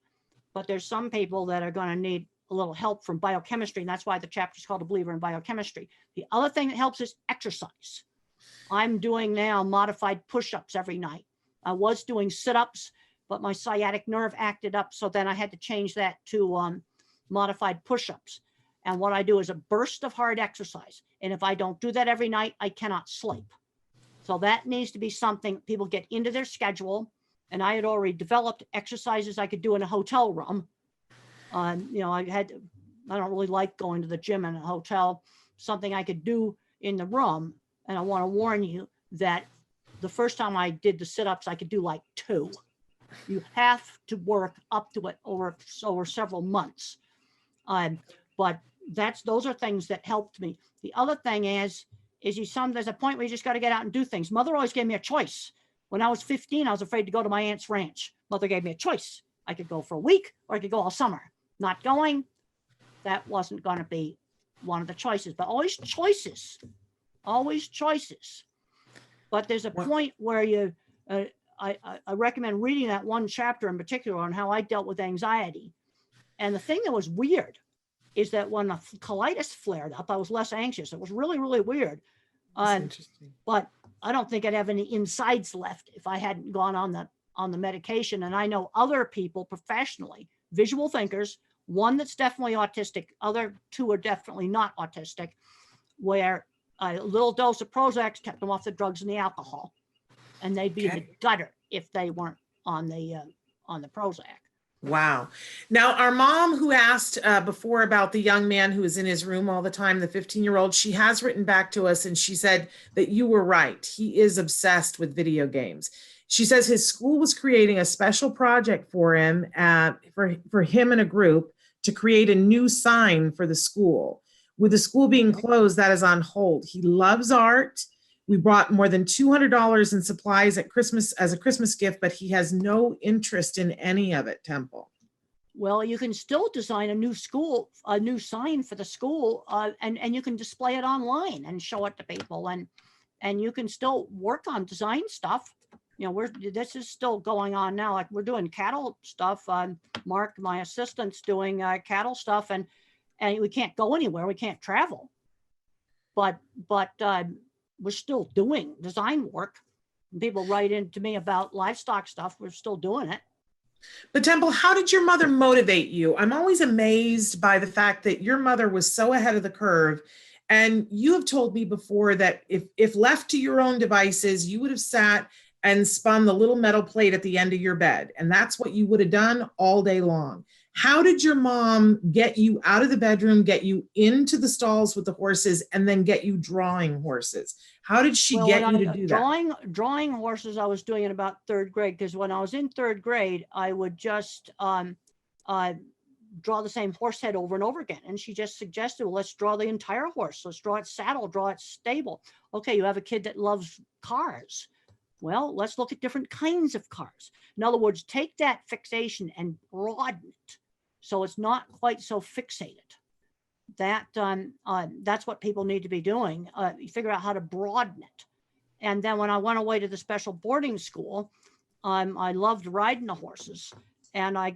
But there's some people that are going to need a little help from biochemistry, and that's why the chapter is called A Believer in Biochemistry. The other thing that helps is exercise. I'm doing now modified push-ups every night. I was doing sit-ups, but my sciatic nerve acted up, so then I had to change that to modified push-ups. And what I do is a burst of hard exercise. And if I don't do that every night, I cannot sleep. So that needs to be something people get into their schedule. And I had already developed exercises I could do in a hotel room. You know, I don't really like going to the gym in a hotel, something I could do in the room. And I want to warn you that the first time I did the sit-ups, I could do like 2. You have to work up to it over several months. But those are things that helped me. The other thing is there's a point where you just got to get out and do things. Mother always gave me a choice. When I was 15, I was afraid to go to my aunt's ranch. Mother gave me a choice. I could go for a week or I could go all summer. Not going, that wasn't going to be one of the choices, but always choices. But there's a point where I recommend reading that one chapter in particular on how I dealt with anxiety. And the thing that was weird is that when the colitis flared up, I was less anxious. It was really, really weird. Interesting. But I don't think I'd have any insides left if I hadn't gone on the medication. And I know other people professionally, visual thinkers, one that's definitely autistic, other 2 are definitely not autistic, where a little dose of Prozac kept them off the drugs and the alcohol. And they'd be in the gutter if they weren't on the Prozac. Wow. Now, our mom who asked before about the young man who is in his room all the time, the 15-year-old, she has written back to us and she said that you were right. He is obsessed with video games. She says his school was creating a special project for him, for him and a group to create a new sign for the school. With the school being closed, that is on hold. He loves art. We brought more than $200 in supplies at Christmas as a Christmas gift, but he has no interest in any of it, Temple. Well, you can still design a new sign for the school, and you can display it online and show it to people, and you can still work on design stuff. You know, this is still going on now. Like we're doing cattle stuff. Mark, my assistant's doing cattle stuff, and we can't go anywhere. We can't travel, but we're still doing design work. People write in to me about livestock stuff. We're still doing it. But Temple, how did your mother motivate you? I'm always amazed by the fact that your mother was so ahead of the curve. And you have told me before that if left to your own devices, you would have sat and spun the little metal plate at the end of your bed. And that's what you would have done all day long. How did your mom get you out of the bedroom, get you into the stalls with the horses, and then get you drawing horses? How did she get you to do that? Drawing horses, I was doing in about 3rd grade, because when I was in 3rd grade, I would just draw the same horse head over and over again. And she just suggested, well, let's draw the entire horse. Let's draw its saddle, draw its stable. Okay, you have a kid that loves cars. Well, let's look at different kinds of cars. In other words, take that fixation and broaden it so it's not quite so fixated. That's what people need to be doing. You figure out how to broaden it. And then when I went away to the special boarding school, I loved riding the horses, and I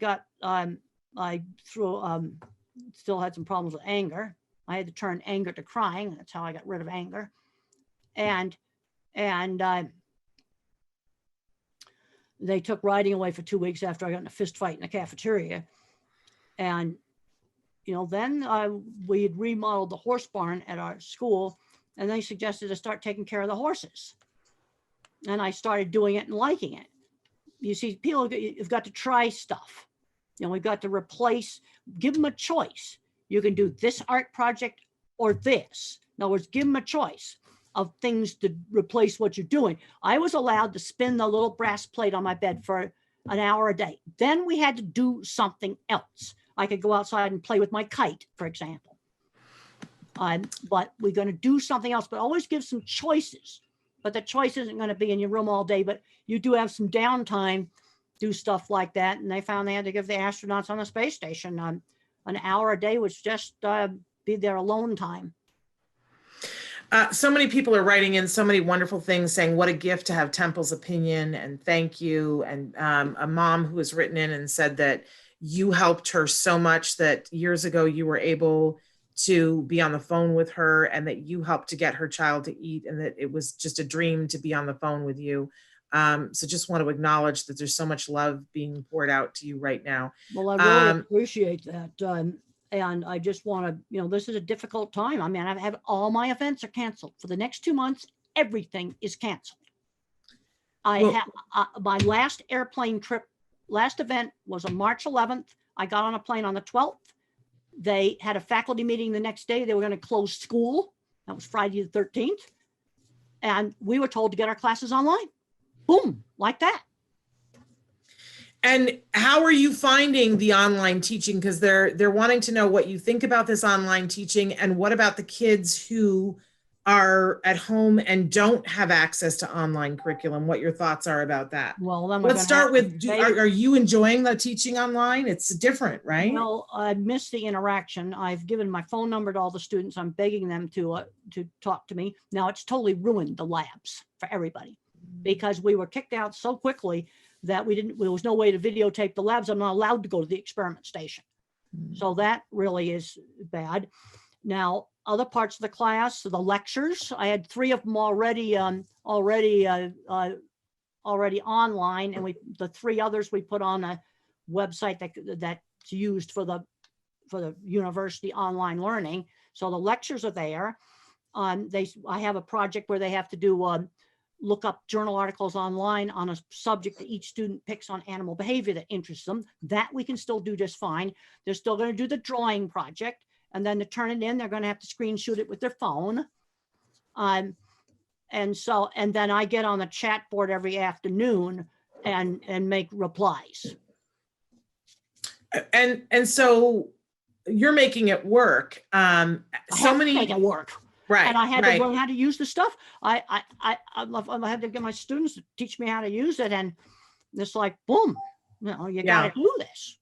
still had some problems with anger. I had to turn anger to crying. That's how I got rid of anger. And they took riding away for 2 weeks after I got in a fist fight in the cafeteria. And, you know, then we had remodeled the horse barn at our school, and they suggested to start taking care of the horses. And I started doing it and liking it. You see, people have got to try stuff. You know, we've got to give them a choice. You can do this art project or this. In other words, give them a choice of things to replace what you're doing. I was allowed to spin the little brass plate on my bed for an hour a day. Then we had to do something else. I could go outside and play with my kite, for example. But we're going to do something else, but always give some choices. But the choice isn't going to be in your room all day, but you do have some downtime do stuff like that. And they found they had to give the astronauts on the space station an hour a day, which just be their alone time. So many people are writing in so many wonderful things saying what a gift to have Temple's opinion and thank you. And a mom who has written in and said that you helped her so much that years ago you were able to be on the phone with her and that you helped to get her child to eat and that it was just a dream to be on the phone with you. So just want to acknowledge that there's so much love being poured out to you right now. Well, I really appreciate that. And I just want to, this is a difficult time. I mean, I've had all my events are canceled for the next 2 months. Everything is canceled. My last airplane trip, last event was on March 11th. I got on a plane on the 12th. They had a faculty meeting the next day. They were going to close school. That was Friday the 13th. And we were told to get our classes online. Boom, like that. And how are you finding the online teaching? Because they're wanting to know what you think about this online teaching and what about the kids who are at home and don't have access to online curriculum, what your thoughts are about that. Well, then let's start with, are you enjoying the teaching online? It's different, right? Well, I miss the interaction. I've given my phone number to all the students. I'm begging them to talk to me. Now it's totally ruined the labs for everybody because we were kicked out so quickly that there was no way to videotape the labs. I'm not allowed to go to the experiment station. So that really is bad. Now, other parts of the class, the lectures, I had 3 of them already online, and the 3 others we put on a website that's used for the university online learning. So the lectures are there. I have a project where they have to do look up journal articles online on a subject that each student picks on animal behavior that interests them. That we can still do just fine. They're still going to do the drawing project. And then to turn it in, they're going to have to screenshot it with their phone. And then I get on the chat board every afternoon and make replies. And so you're making it work. Make it work. Right. And I had to learn how to use the stuff. I had to get my students to teach me how to use it. And it's like, boom, you got to do this.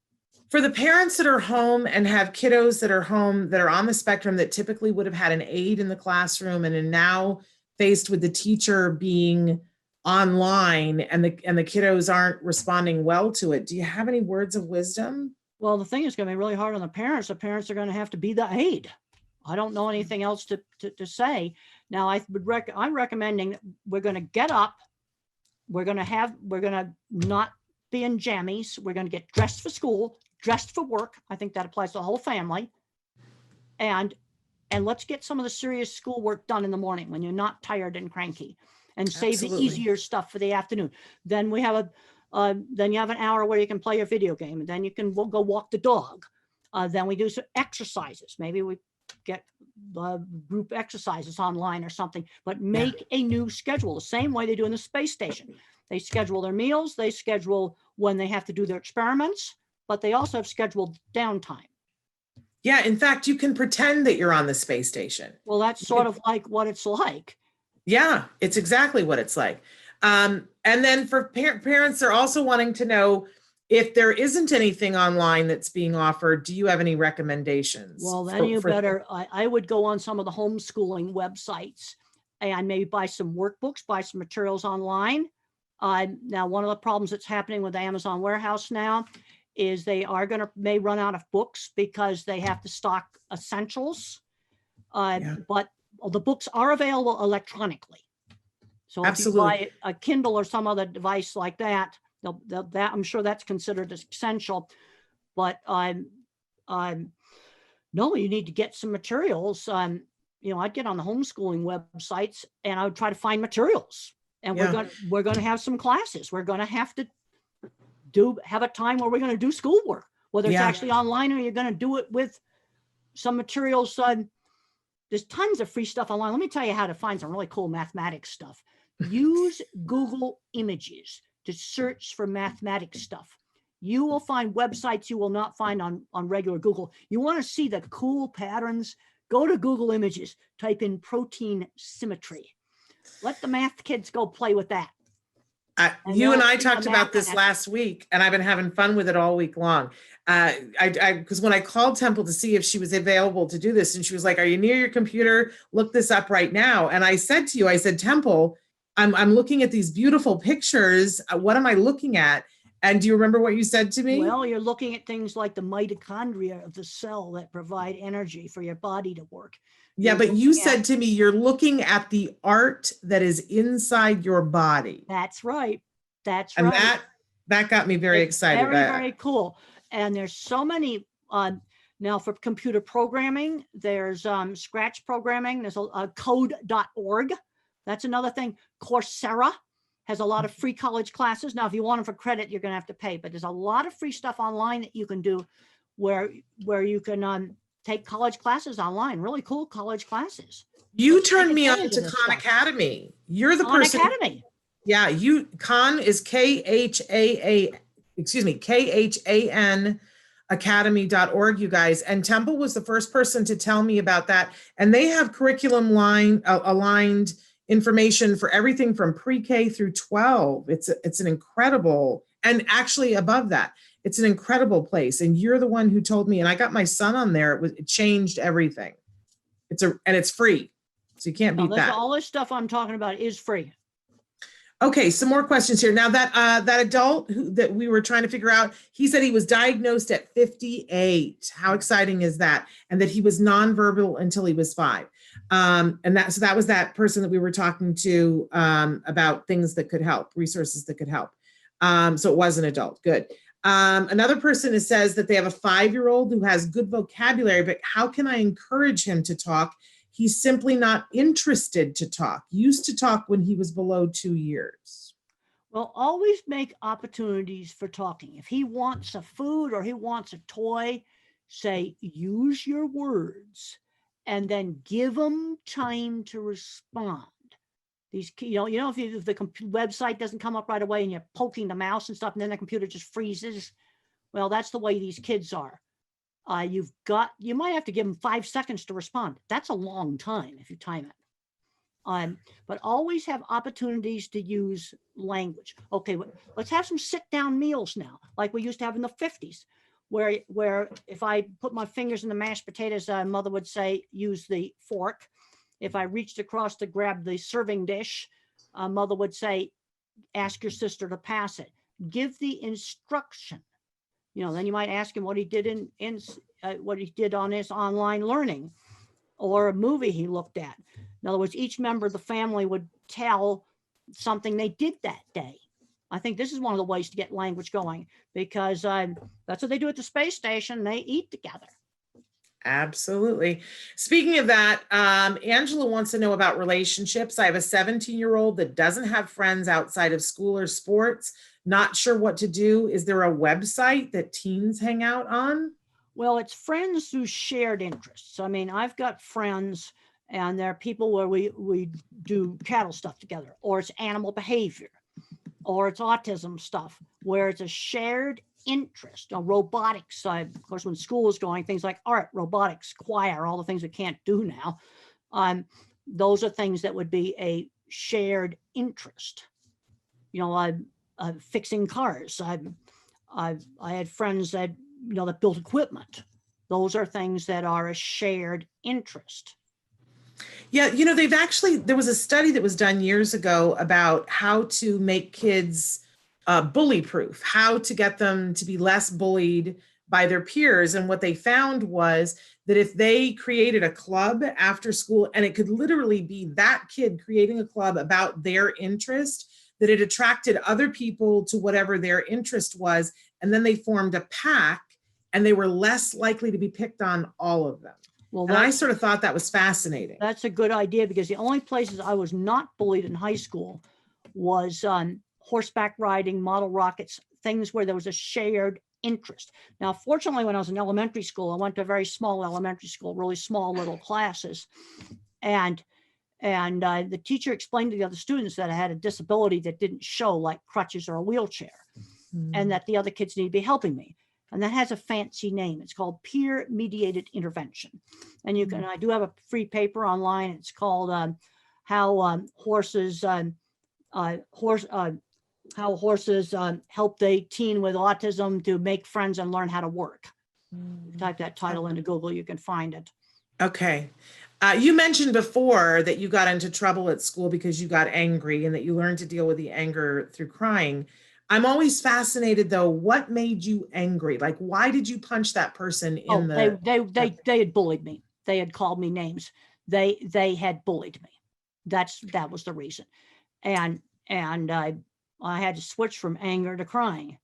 For the parents that are home and have kiddos that are home that are on the spectrum that typically would have had an aide in the classroom and are now faced with the teacher being online and the kiddos aren't responding well to it, do you have any words of wisdom? Well, the thing is going to be really hard on the parents. The parents are going to have to be the aide. I don't know anything else to say. Now, I'm recommending that we're going to get up. We're going to not be in jammies. We're going to get dressed for school, dressed for work. I think that applies to the whole family. And let's get some of the serious schoolwork done in the morning when you're not tired and cranky, and save the easier stuff for the afternoon. Then we have then you have an hour where you can play a video game, and then you can go walk the dog. Then we do some exercises. Maybe we get group exercises online or something, but make a new schedule the same way they do in the space station. They schedule their meals, they schedule when they have to do their experiments, but they also have scheduled downtime. Yeah, in fact, you can pretend that you're on the space station. Well, that's sort of like what it's like. Yeah, it's exactly what it's like. And then for parents, they're also wanting to know if there isn't anything online that's being offered, do you have any recommendations? Well, then I would go on some of the homeschooling websites and maybe buy some workbooks, buy some materials online. Now, one of the problems that's happening with the Amazon warehouse now is they may run out of books because they have to stock essentials. But the books are available electronically. So if you buy a Kindle or some other device like that, that I'm sure that's considered essential. But no, you need to get some materials. I'd get on the homeschooling websites and I would try to find materials. And we're going to have some classes. We're going to have to have a time where we're going to do schoolwork, whether it's actually online or you're going to do it with some materials. There's tons of free stuff online. Let me tell you how to find some really cool mathematics stuff. Use Google Images to search for mathematics stuff. You will find websites you will not find on regular Google. You want to see the cool patterns? Go to Google Images, type in protein symmetry. Let the math kids go play with that. You and I they'll see talked a about map this and last week, and I've been having fun with it all week long. Because when I called Temple to see if she was available to do this, and she was like, "Are you near your computer? Look this up right now." And I said to you, I said, Temple, I'm looking at these beautiful pictures. What am I looking at? And do you remember what you said to me? Well, you're looking at things like the mitochondria of the cell that provide energy for your body to work. Yeah, but you said to me, you're looking at the art that is inside your body. That's right. That's And right. that got me very excited. Very, very cool. And there's so many, now for computer programming, there's Scratch programming, there's a code.org. That's another thing. Coursera has a lot of free college classes. Now, if you want them for credit, you're going to have to pay, but there's a lot of free stuff online that you can do where you can take college classes online, really cool college classes. You turned me on to Khan Academy. You're the person. Khan Academy. Yeah, Khan is KHAN academy.org, you guys. And Temple was the first person to tell me about that. And they have curriculum aligned information for everything from pre-K through 12. It's an incredible, and actually above that, it's an incredible place. And you're the one who told me, and I got my son on there. It changed everything. And it's free. So you can't beat that. All this stuff I'm talking about is free. Okay, some more questions here. Now that adult that we were trying to figure out, he said he was diagnosed at 58. How exciting is that? And that he was nonverbal until he was 5. And that was that person that we were talking to about things that could help, resources that could help. So it was an adult. Good. Another person says that they have a 5-year-old who has good vocabulary, but how can I encourage him to talk? He's simply not interested to talk. Used to talk when he was below 2 years. Well, always make opportunities for talking. If he wants a food or he wants a toy, say, use your words, and then give him time to respond. These, if the website doesn't come up right away and you're poking the mouse and stuff, and then the computer just freezes. Well, that's the way these kids are. You might have to give them 5 seconds to respond. That's a long time if you time it. But always have opportunities to use language. Okay, let's have some sit-down meals now, like we used to have in the 50s, where if I put my fingers in the mashed potatoes, mother would say, use the fork. If I reached across to grab the serving dish, mother would say, ask your sister to pass it. Give the instruction. Then you might ask him what he did what he did on his online learning, or a movie he looked at. In other words, each member of the family would tell something they did that day. I think this is one of the ways to get language going, because that's what they do at the space station. They eat together. Absolutely. Speaking of that, Angela wants to know about relationships. I have a 17-year-old that doesn't have friends outside of school or sports. Not sure what to do. Is there a website that teens hang out on? Well, it's friends through shared interests. I mean, I've got friends, and there are people where we do cattle stuff together, or it's animal behavior, or it's autism stuff, where it's a shared interest. Robotics, of course, when school is going, things like art, robotics, choir, all the things we can't do now. Those are things that would be a shared interest. Fixing cars. I had friends that that built equipment. Those are things that are a shared interest. Yeah, there was a study that was done years ago about how to make kids bully proof, how to get them to be less bullied by their peers. And what they found was that if they created a club after school, and it could literally be that kid creating a club about their interest, that it attracted other people to whatever their interest was. And then they formed a pack, and they were less likely to be picked on, all of them. Well, and I sort of thought that was fascinating. That's a good idea, because the only places I was not bullied in high school was horseback riding, model rockets, things where there was a shared interest. Now, fortunately, when I was in elementary school, I went to a very small elementary school, really small little classes. And the teacher explained to the other students that I had a disability that didn't show, like crutches or a wheelchair, and that the other kids need to be helping me. And that has a fancy name. It's called peer-mediated intervention. And I do have a free paper online. It's called how horses how horses help the teen with autism to make friends and learn how to work. Type that title into Google, you can find it. Okay. You mentioned before that you got into trouble at school because you got angry and that you learned to deal with the anger through crying. I'm always fascinated though, what made you angry? Like, why did you punch that person in They had bullied me. They had called me names. They had bullied me. That was the reason. And I had to switch from anger to crying.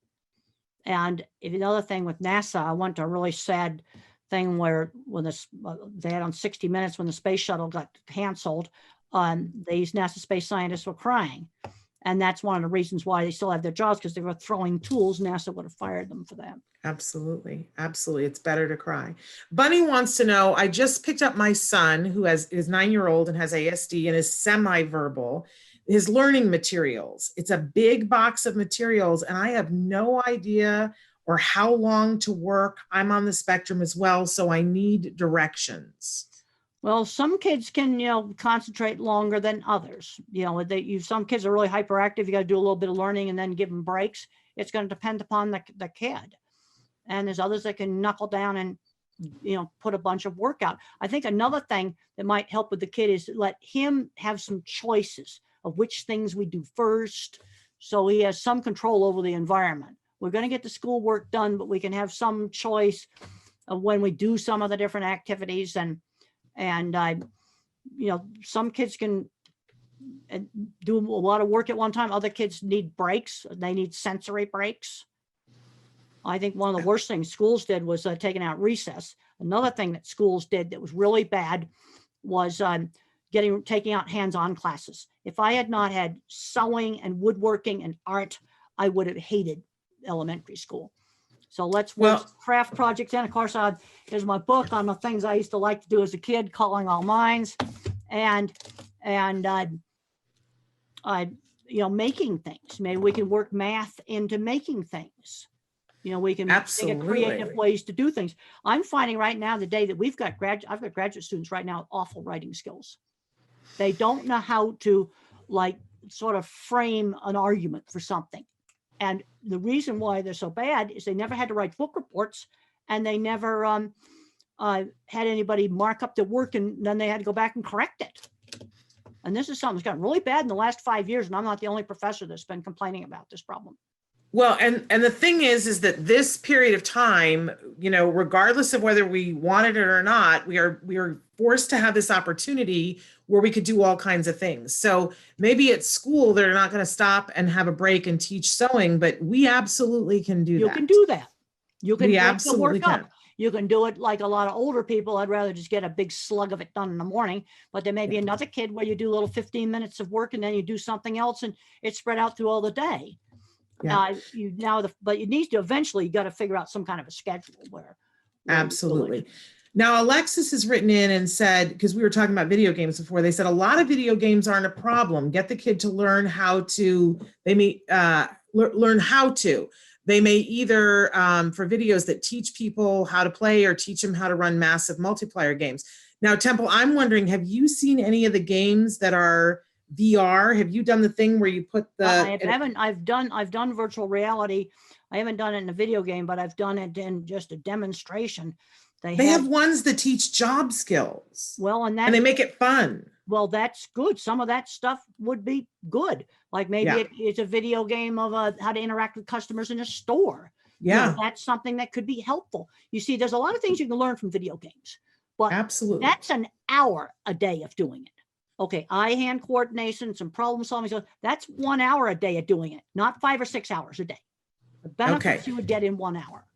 And another thing with NASA, I went to a really sad thing where when they had on 60 Minutes when the space shuttle got canceled, these NASA space scientists were crying. And that's one of the reasons why they still have their jobs, because they were throwing tools. NASA would have fired them for that. Absolutely. Absolutely. It's better to cry. Bunny wants to know, I just picked up my son who is 9-year-old and has ASD and is semi-verbal, his learning materials. It's a big box of materials and I have no idea or how long to work. I'm on the spectrum as well, so I need directions. Well, some kids can, concentrate longer than others. Some kids are really hyperactive. You got to do a little bit of learning and then give them breaks. It's going to depend upon the kid. And there's others that can knuckle down and, put a bunch of work out. I think another thing that might help with the kid is let him have some choices of which things we do first, so he has some control over the environment. We're going to get the schoolwork done, but we can have some choice of when we do some of the different activities. And some kids can do a lot of work at one time. Other kids need breaks. They need sensory breaks. I think one of the worst things schools did was taking out recess. Another thing that schools did that was really bad was taking out hands-on classes. If I had not had sewing and woodworking and art, I would have hated elementary school. So let's work craft projects. And of course, here's my book on the things I used to like to do as a kid, Calling All Minds, and making things. Maybe we can work math into making things. We can think of creative ways to do things. I'm finding right now, the day that I've got graduate students right now with awful writing skills. They don't know how to sort of frame an argument for something. And the reason why they're so bad is they never had to write book reports, and they never had anybody mark up their work, and then they had to go back and correct it. And this is something that's gotten really bad in the last 5 years, and I'm not the only professor that's been complaining about this problem. Well, and the thing is that this period of time, regardless of whether we wanted it or not, we are forced to have this opportunity where we could do all kinds of things. So maybe at school, they're not going to stop and have a break and teach sewing, but we absolutely can do that. You can do that. You can absolutely work up. You can do it like a lot of older people. I'd rather just get a big slug of it done in the morning, but there may be another kid where you do a little 15 minutes of work and then you do something else and it's spread out through all the day. Yeah. But you need to eventually, you got to figure out some kind of a schedule where absolutely. Now, Alexis has written in and said, because we were talking about video games before, they said a lot of video games aren't a problem. Get the kid to learn how to. They may learn how to. They may either for videos that teach people how to play or teach them how to run massive multiplayer games. Now, Temple, I'm wondering, have you seen any of the games that are VR? Have you done the thing where you put the? I haven't. I've done virtual reality. I haven't done it in a video game, but I've done it in just a demonstration. They have ones that teach job skills. Well, and they make it fun. Well, that's good. Some of that stuff would be good. Like maybe it's a video game of how to interact with customers in a store. Yeah, that's something that could be helpful. You see, there's a lot of things you can learn from video games, but absolutely, that's an hour a day of doing it. Okay, eye-hand coordination, some problem solving. So that's 1 hour a day of doing it, not 5 or 6 hours a day. The benefits you would get in 1 hour.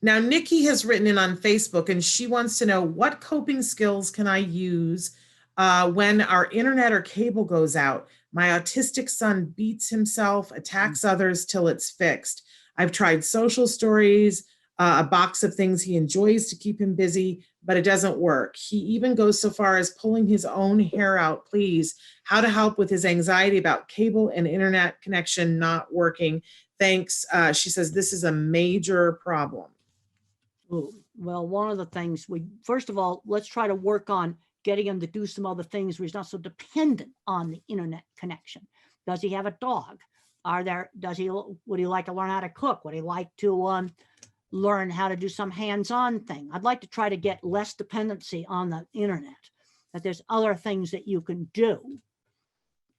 Now, Nikki has written in on Facebook and she wants to know, what coping skills can I use when our internet or cable goes out? My autistic son beats himself, attacks others till it's fixed. I've tried social stories, a box of things he enjoys to keep him busy, but it doesn't work. He even goes so far as pulling his own hair out. Please, how to help with his anxiety about cable and internet connection not working. Thanks. She says this is a major problem. Well, one of the things first of all, let's try to work on getting him to do some other things where he's not so dependent on the internet connection. Does he have a dog? would he like to learn how to cook? Would he like to learn how to do some hands-on thing? I'd like to try to get less dependency on the internet, that there's other things that you can do.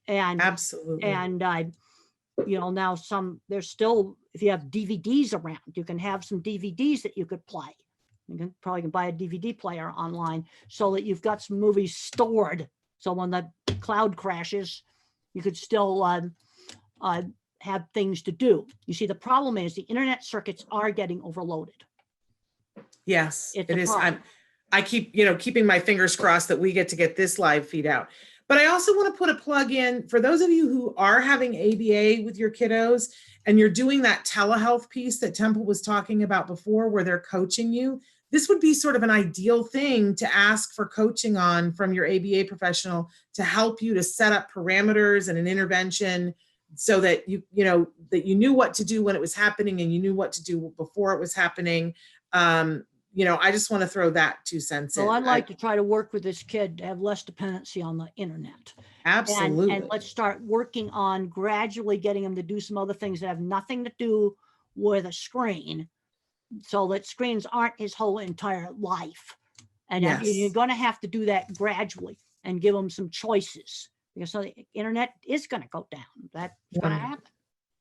And absolutely. And now there's still, if you have DVDs around, you can have some DVDs that you could play. You probably can buy a DVD player online so that you've got some movies stored. So when the cloud crashes, you could still have things to do. You see, the problem is the internet circuits are getting overloaded. Yes, It's it a is. problem. I keep, keeping my fingers crossed that we get to get this live feed out. But I also want to put a plug in for those of you who are having ABA with your kiddos and you're doing that telehealth piece that Temple was talking about before, where they're coaching you. This would be sort of an ideal thing to ask for coaching on from your ABA professional to help you to set up parameters and an intervention so that you knew what to do when it was happening and you knew what to do before it was happening. I just want to throw that 2 cents in. Well, I'd like to try to work with this kid to have less dependency on the internet. Absolutely. And let's start working on gradually getting him to do some other things that have nothing to do with a screen, so that screens aren't his whole entire life. And Yes. you're going to have to do that gradually and give him some choices, because so the internet is going to go down. That's going to happen.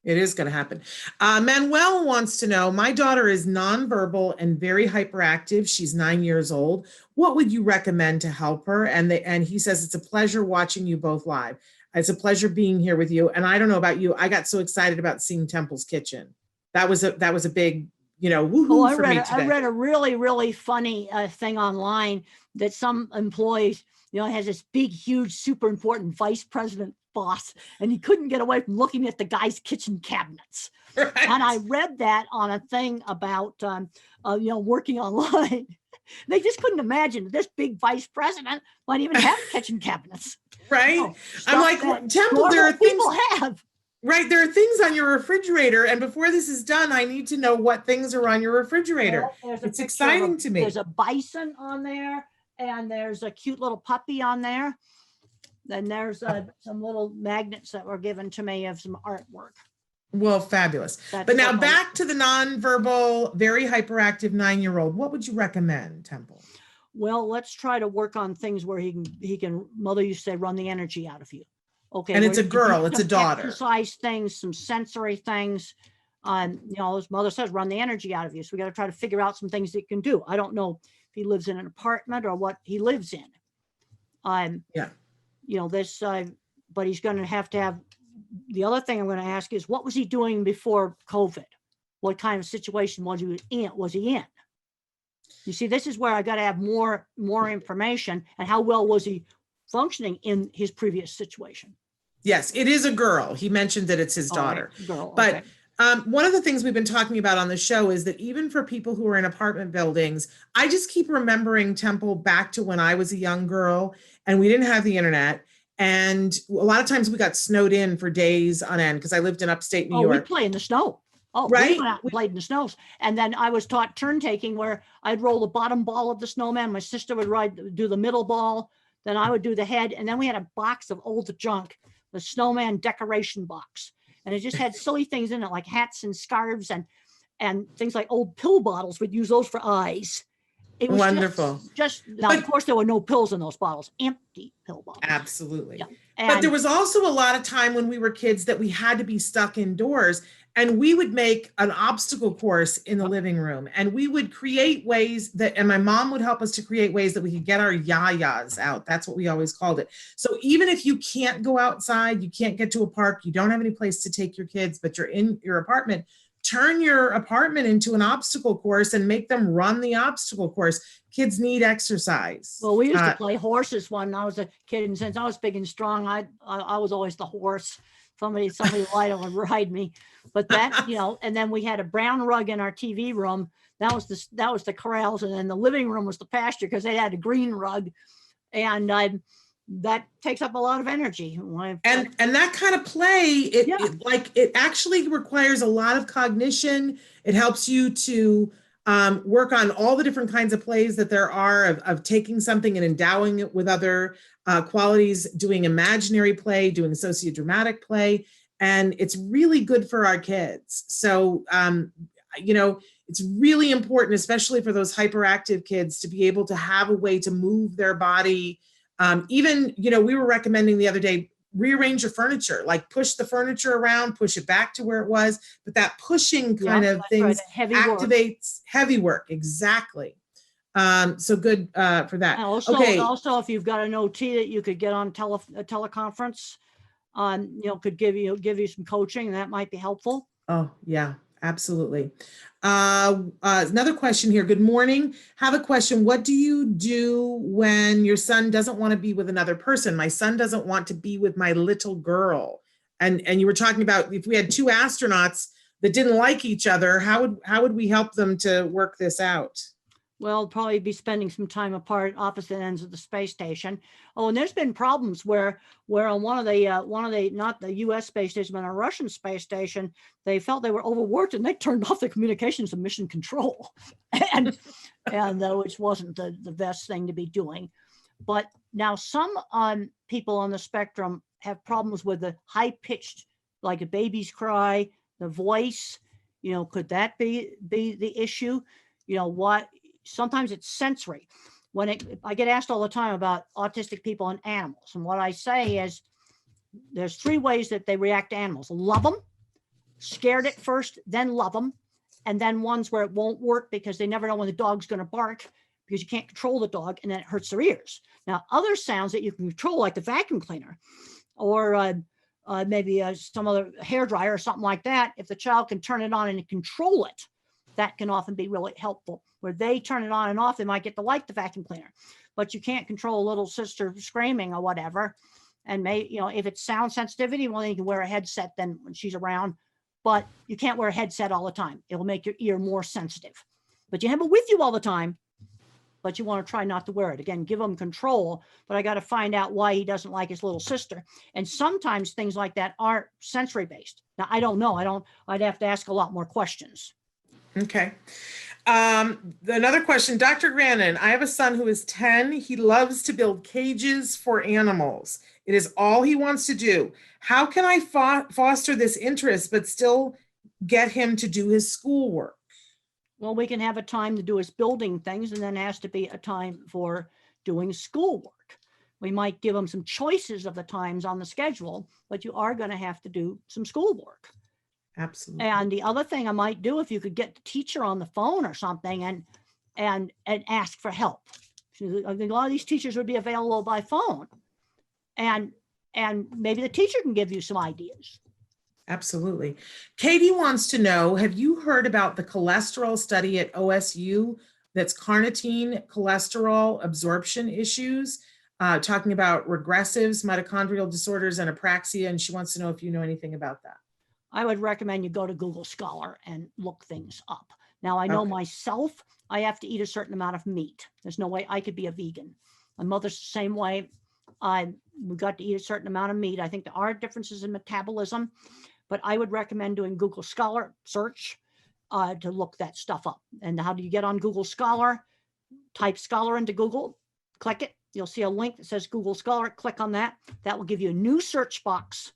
It is going to happen. Manuel wants to know, my daughter is nonverbal and very hyperactive. She's 9 years old. What would you recommend to help her? And he says, it's a pleasure watching you both live. It's a pleasure being here with you. And I don't know about you, I got so excited about seeing Temple's Kitchen. That was a big, woohoo for me today. I read a really, really funny thing online that some employees, has this big, huge, super important vice president boss, and he couldn't get away from looking at the guy's kitchen cabinets. Right. And I read that on a thing about, working online. They just couldn't imagine this big vice president might even have kitchen cabinets. Right. I'm like, Temple, there are things people have. Right. There are things on your refrigerator. And before this is done, I need to know what things are on your refrigerator. Well, it's exciting to me. There's a bison on there, and there's a cute little puppy on there. Then there's some little magnets that were given to me of some artwork. Well, fabulous. But now back to the nonverbal, very hyperactive 9-year-old. What would you recommend, Temple? Well, let's try to work on things where he can, mother used to say, run the energy out of you. Okay. And it's a girl, it's a daughter. Exercise things, some sensory things. His mother says, run the energy out of you. So we got to try to figure out some things that he can do. I don't know if he lives in an apartment or what he lives in. But he's going to have, the other thing I'm going to ask is, what was he doing before COVID? What kind of situation was he in? You see, this is where I got to have more information, and how well was he functioning in his previous situation? Yes, it is a girl. He mentioned that it's his daughter. Right. Girl, but okay. One of the things we've been talking about on the show is that even for people who are in apartment buildings, I just keep remembering, Temple, back to when I was a young girl and we didn't have the internet. And a lot of times we got snowed in for days on end because I lived in upstate New York. We play in the snow. Oh, right. We went out and played in the snows. And then I was taught turn taking, where I'd roll the bottom ball of the snowman. My sister would do the middle ball. Then I would do the head. And then we had a box of old junk, the snowman decoration box. And it just had silly things in it, like hats and scarves and things like old pill bottles. We'd use those for eyes. It was wonderful. Of course, there were no pills in those bottles, empty pill bottles. Absolutely. Yeah. But there was also a lot of time when we were kids that we had to be stuck indoors, and we would make an obstacle course in the living room, and we would create ways and my mom would help us to create ways that we could get our yayas out. That's what we always called it. So even if you can't go outside, you can't get to a park, you don't have any place to take your kids, but you're in your apartment, turn your apartment into an obstacle course and make them run the obstacle course. Kids need exercise. Well, we used to play horses when I was a kid, and since I was big and strong, I was always the horse. Somebody light would ride me. But that, and then we had a brown rug in our TV room. That was the corrals, and then the living room was the pasture because they had a green rug, and that takes up a lot of energy. And that kind of play, it actually requires a lot of cognition. It helps you to work on all the different kinds of plays that there are of taking something and endowing it with other qualities, doing imaginary play, doing sociodramatic play. and it's really good for our kids. So, you know, it's really important, especially for those hyperactive kids, to be able to have a way to move their body. Even, you know, we were recommending the other day, rearrange your furniture, like push the furniture around, push it back to where it was. But that pushing kind of things activates heavy work. Exactly. So good for that. Also, okay. Also, if you've got an OT that you could get on a teleconference, you know, could give you some coaching, and that might be helpful. Oh, yeah, absolutely. Another question here. Good morning. Have a question. What do you do when your son doesn't want to be with another person? My son doesn't want to be with my little girl. And you were talking about if we had two astronauts that didn't like each other, how would we help them to work this out? Well, probably be spending some time apart, opposite ends of the space station. Oh, and there's been problems where on one of the not the U.S. space station, but a Russian space station, they felt they were overworked and they turned off the communications and mission control, and which wasn't the best thing to be doing. But now some people on the spectrum have problems with the high pitched, like a baby's cry, the voice. You know, could that be the issue? You know what? Sometimes it's sensory. I get asked all the time about autistic people and animals. And what I say is there's three ways that they react to animals. Love them, scared at first, then love them. And then ones where it won't work because they never know when the dog's going to bark because you can't control the dog and then it hurts their ears. Now, other sounds that you can control, like the vacuum cleaner or maybe some other hairdryer or something like that, if the child can turn it on and control it, that can often be really helpful. Where they turn it on and off, they might get to like the vacuum cleaner, but you can't control little sister screaming or whatever. And you know, if it's sound sensitivity, well, then you can wear a headset then when she's around, but you can't wear a headset all the time. It will make your ear more sensitive, but you have it with you all the time, but you want to try not to wear it. Again, give him control, but I got to find out why he doesn't like his little sister. And sometimes things like that are sensory based. Now, I don't know. I'd have to ask a lot more questions. Okay. Another question, Dr. Grandin, I have a son who is 10. He loves to build cages for animals. It is all he wants to do. How can I foster this interest, but still get him to do his schoolwork? Well, we can have a time to do his building things, and then has to be a time for doing schoolwork. We might give him some choices of the times on the schedule, but you are going to have to do some schoolwork. Absolutely. And the other thing I might do, if you could get the teacher on the phone or something and ask for help. I think a lot of these teachers would be available by phone, and maybe the teacher can give you some ideas. Absolutely. Katie wants to know, have you heard about the cholesterol study at OSU that's carnitine cholesterol absorption issues, talking about regressives, mitochondrial disorders, and apraxia, and she wants to know if you know anything about that. I would recommend you go to Google Scholar and look things up. Now, I know myself, I have to eat a certain amount of meat. There's no way I could be a vegan. My mother's the same way. We got to eat a certain amount of meat. I think there are differences in metabolism, but I would recommend doing Google Scholar search to look that stuff up. And how do you get on Google Scholar? Type Scholar into Google, click it. You'll see a link that says Google Scholar. Click on that. That will give you a new search box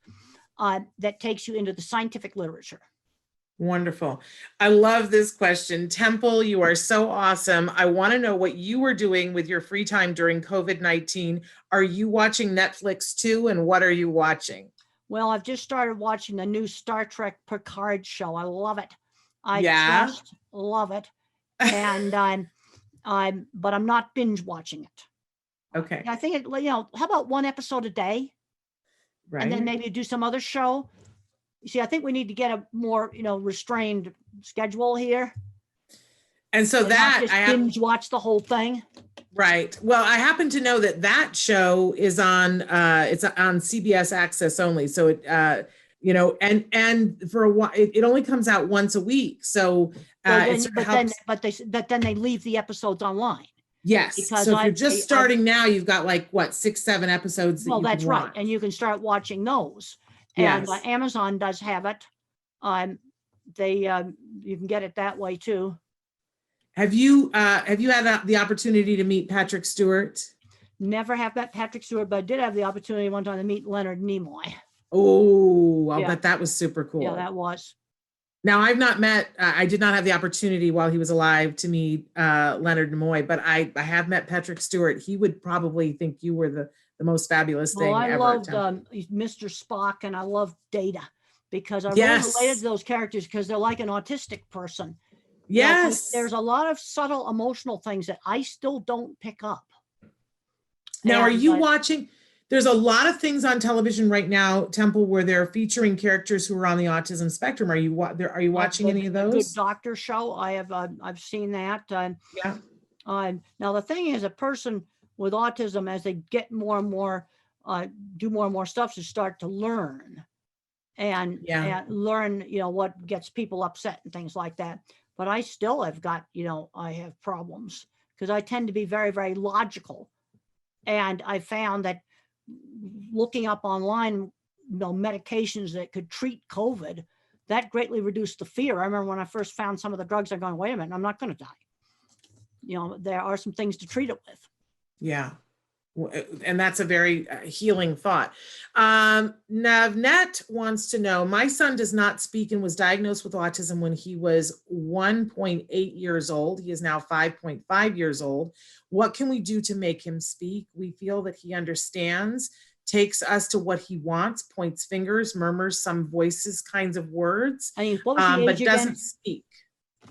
that takes you into the scientific literature. Wonderful. I love this question. Temple, you are so awesome. I want to know what you were doing with your free time during COVID-19. Are you watching Netflix too? And what are you watching? Well, I've just started watching the new Star Trek Picard show. I love it. I just love it. And but I'm not binge watching it. Okay. I think how about one episode a day? Right. And then maybe do some other show. You see, I think we need to get a more, restrained schedule here. And so that I binge watch the whole thing. Right. Well, I happen to know that show is on it's on CBS Access only. So it and for a while it only comes out once a week. So but then they leave the episodes online. Yes. Because so if you're just starting now, you've got 6, 7 episodes. That's right. And you can start watching those. And yes. Amazon does have it. You can get it that way too. Have you had the opportunity to meet Patrick Stewart? Never have met Patrick Stewart, but I did have the opportunity one time to meet Leonard Nimoy. Oh, I'll Yeah. bet that was super cool. Yeah, that was. Now, I've not met, I did not have the opportunity while he was alive to meet Leonard Nimoy, but I have met Patrick Stewart. He would probably think you were the most fabulous thing Well, I ever. loved Mr. Spock, and I loved Data, because I really Yes. related to those characters because they're like an autistic person. Yes. There's a lot of subtle emotional things that I still don't pick up. Now, are And, you watching? There's a lot of things on television right now, Temple, where they're featuring characters who are on the autism spectrum. Are you watching any of The Good those? Doctor show, I've seen that. Yeah. Now the thing is, a person with autism, as they get more and more, do more and more stuff, to start to learn and learn, what gets people upset and things like that. But I still have got, I have problems because I tend to be very, very logical. And I found that looking up online, medications that could treat COVID, that greatly reduced the fear. I remember when I first found some of the drugs, I'm going, wait a minute, I'm not going to die. There are some things to treat it with. Yeah. And that's a very healing thought. Navnet wants to know, my son does not speak and was diagnosed with autism when he was 1.8 years old. He is now 5.5 years old. What can we do to make him speak? We feel that he understands, takes us to what he wants, points fingers, murmurs some voices, kinds of words, but doesn't speak.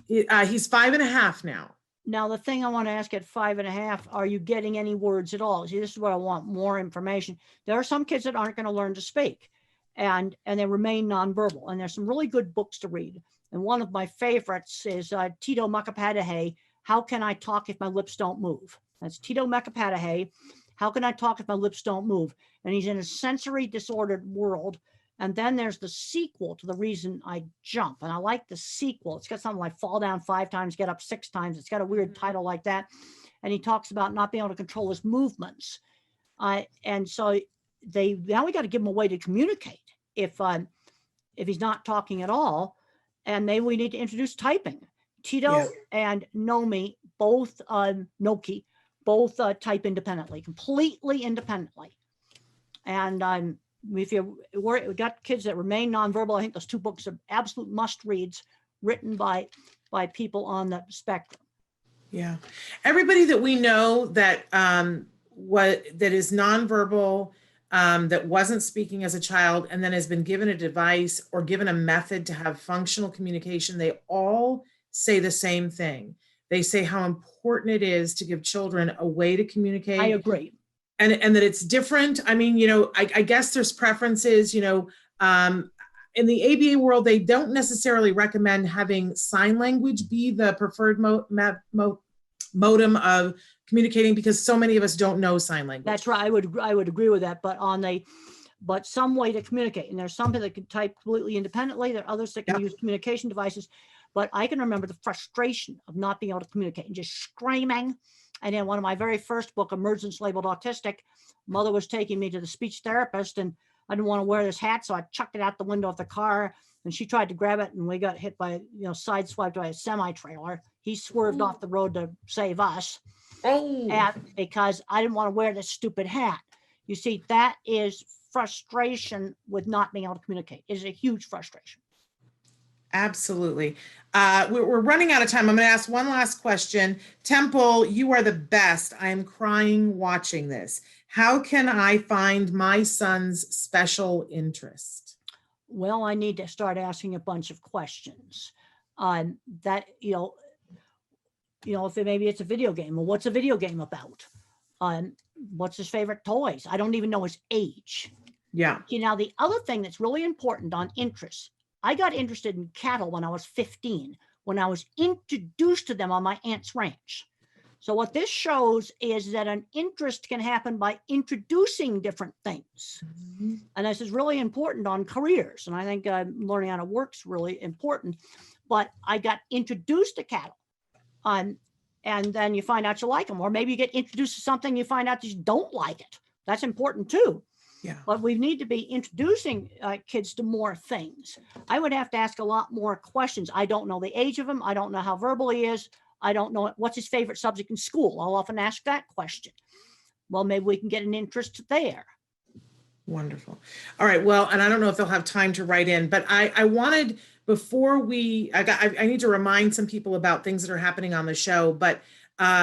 He's 5.5 now. Now, the thing I want to ask at 5.5, are you getting any words at all? See, this is what I want, more information. There are some kids that aren't going to learn to speak, and they remain nonverbal. And there's some really good books to read. And one of my favorites is Tito Mukapadahay, How Can I Talk If My Lips Don't Move? That's Tito Mukapadahay, How Can I Talk If My Lips Don't Move? And he's in a sensory disordered world. And then there's the sequel to The Reason I Jump. And I like the sequel. It's got something like fall down 5 times, get up 6 times. It's got a weird title like that. And he talks about not being able to control his movements. And so now we got to give him a way to communicate if he's not talking at all. And maybe we need to introduce typing. Tito and Nomi, both Noki, both type independently, completely independently. And if we got kids that remain nonverbal, I think those 2 books are absolute must reads, written by people on the spectrum. Yeah, everybody that we know that that is nonverbal, that wasn't speaking as a child, and then has been given a device or given a method to have functional communication, they all say the same thing. They say how important it is to give children a way to communicate. I agree. And that it's different. I mean, I guess there's preferences, in the ABA world, they don't necessarily recommend having sign language be the preferred modem of communicating, because so many of us don't know sign language. That's right. I would agree with that, but some way to communicate. And there's some that can type completely independently. There are others that can use communication devices. But I can remember the frustration of not being able to communicate and just screaming. And in one of my very first book, Emergence Labeled Autistic, mother was taking me to the speech therapist, and I didn't want to wear this hat, so I chucked it out the window of the car, and she tried to grab it, and we got hit by, sideswiped by a semi-trailer. He swerved off the road to save us, because I didn't want to wear this stupid hat. You see, that is frustration with not being able to communicate. It is a huge frustration. Absolutely. We're running out of time. I'm going to ask one last question. Temple, you are the best. I am crying watching this. How can I find my son's special interest? Well, I need to start asking a bunch of questions. If maybe it's a video game, well, what's a video game about? What's his favorite toys? I don't even know his age. Yeah. Now, the other thing that's really important on interests, I got interested in cattle when I was 15, when I was introduced to them on my aunt's ranch. So what this shows is that an interest can happen by introducing different things. Mm-hmm. And this is really important on careers. And I think learning how to work is really important. But I got introduced to cattle. And then you find out you like them. Or maybe you get introduced to something, you find out you don't like it. That's important too. Yeah. But we need to be introducing kids to more things. I would have to ask a lot more questions. I don't know the age of him. I don't know how verbal he is. I don't know what's his favorite subject in school. I'll often ask that question. Well, maybe we can get an interest there. Wonderful. All right. Well, and I don't know if they'll have time to write in, but I wanted, before I need to remind some people about things that are happening on the show, but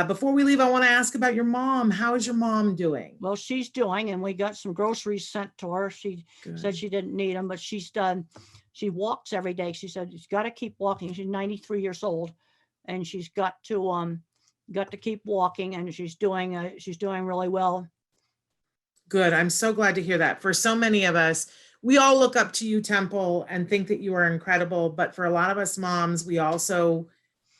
before we leave, I want to ask about your mom. How is your mom doing? Well, she's doing, and we got some groceries sent to her. She said she didn't need them, but she's done. She walks every day. She said she's got to keep walking. She's 93 years old, and she's got to keep walking, and she's doing really well. Good. I'm so glad to hear that. For so many of us, we all look up to you, Temple, and think that you are incredible. But for a lot of us moms, we also,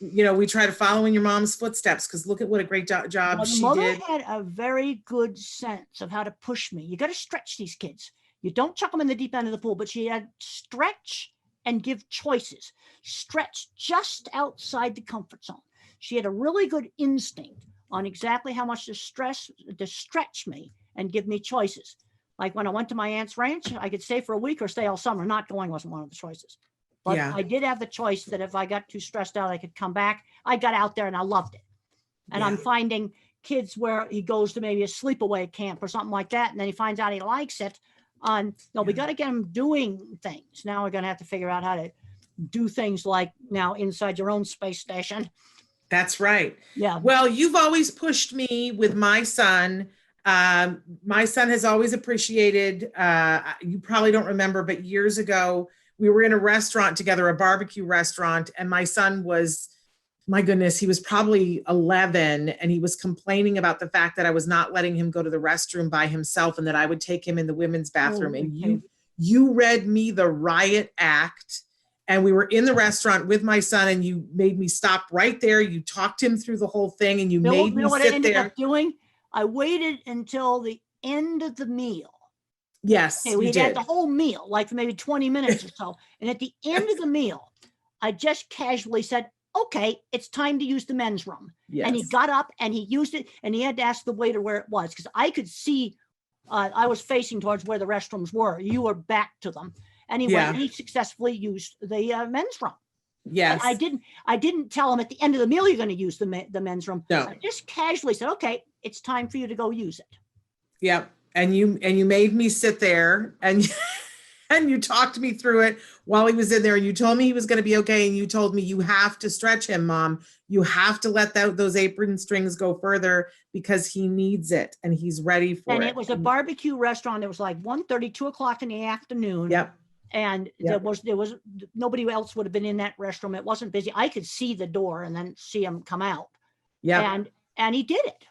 we try to follow in your mom's footsteps, because look at what a great job she Mother did. had a very good sense of how to push me. You got to stretch these kids. You don't chuck them in the deep end of the pool, but she had stretch and give choices. Stretch just outside the comfort zone. She had a really good instinct on exactly how much to stretch me and give me choices. Like when I went to my aunt's ranch, I could stay for a week or stay all summer. Not going wasn't one of the choices. But Yeah. I did have the choice that if I got too stressed out, I could come back. I got out there and I loved it. And I'm finding kids where he goes to maybe a sleepaway camp or something like that, and then he finds out he likes it. We got to get him doing things. Now we're going to have to figure out how to do things like now inside your own space station. That's right. Yeah. Well, you've always pushed me with my son. My son has always appreciated, you probably don't remember, but years ago, we were in a restaurant together, a barbecue restaurant, and my son was, my goodness, he was probably 11, and he was complaining about the fact that I was not letting him go to the restroom by himself, and that I would take him in the women's bathroom. And you read me the riot act, and we were in the restaurant with my son, and you made me stop right there. You talked him through the whole thing, and you made me what sit I ended there. up doing? I waited until the end of the meal. Yes, Okay, we you had did. the whole meal, like for maybe 20 minutes or so. And at the end of the meal, I just casually said, okay, it's time to use the men's room. Yes. And he got up and he used it, and he had to ask the waiter where it was, because I could see, I was facing towards where the restrooms were. You were back to them. And he went, and he successfully used the men's room. Yes. I didn't tell him at the end of the meal you're going to use the men's room. No. I just casually said, okay, it's time for you to go use it. Yep. And you made me sit there, and you talked me through it while he was in there, and you told me he was going to be okay. And you told me, you have to stretch him, Mom. You have to let those apron strings go further, because he needs it and he's ready for it. And it was a barbecue restaurant. It was like 1:30, 2 o'clock in the afternoon. Yep. And there was nobody else would have been in that restaurant. It wasn't busy. I could see the door and then see him come out. Yeah. And he did it.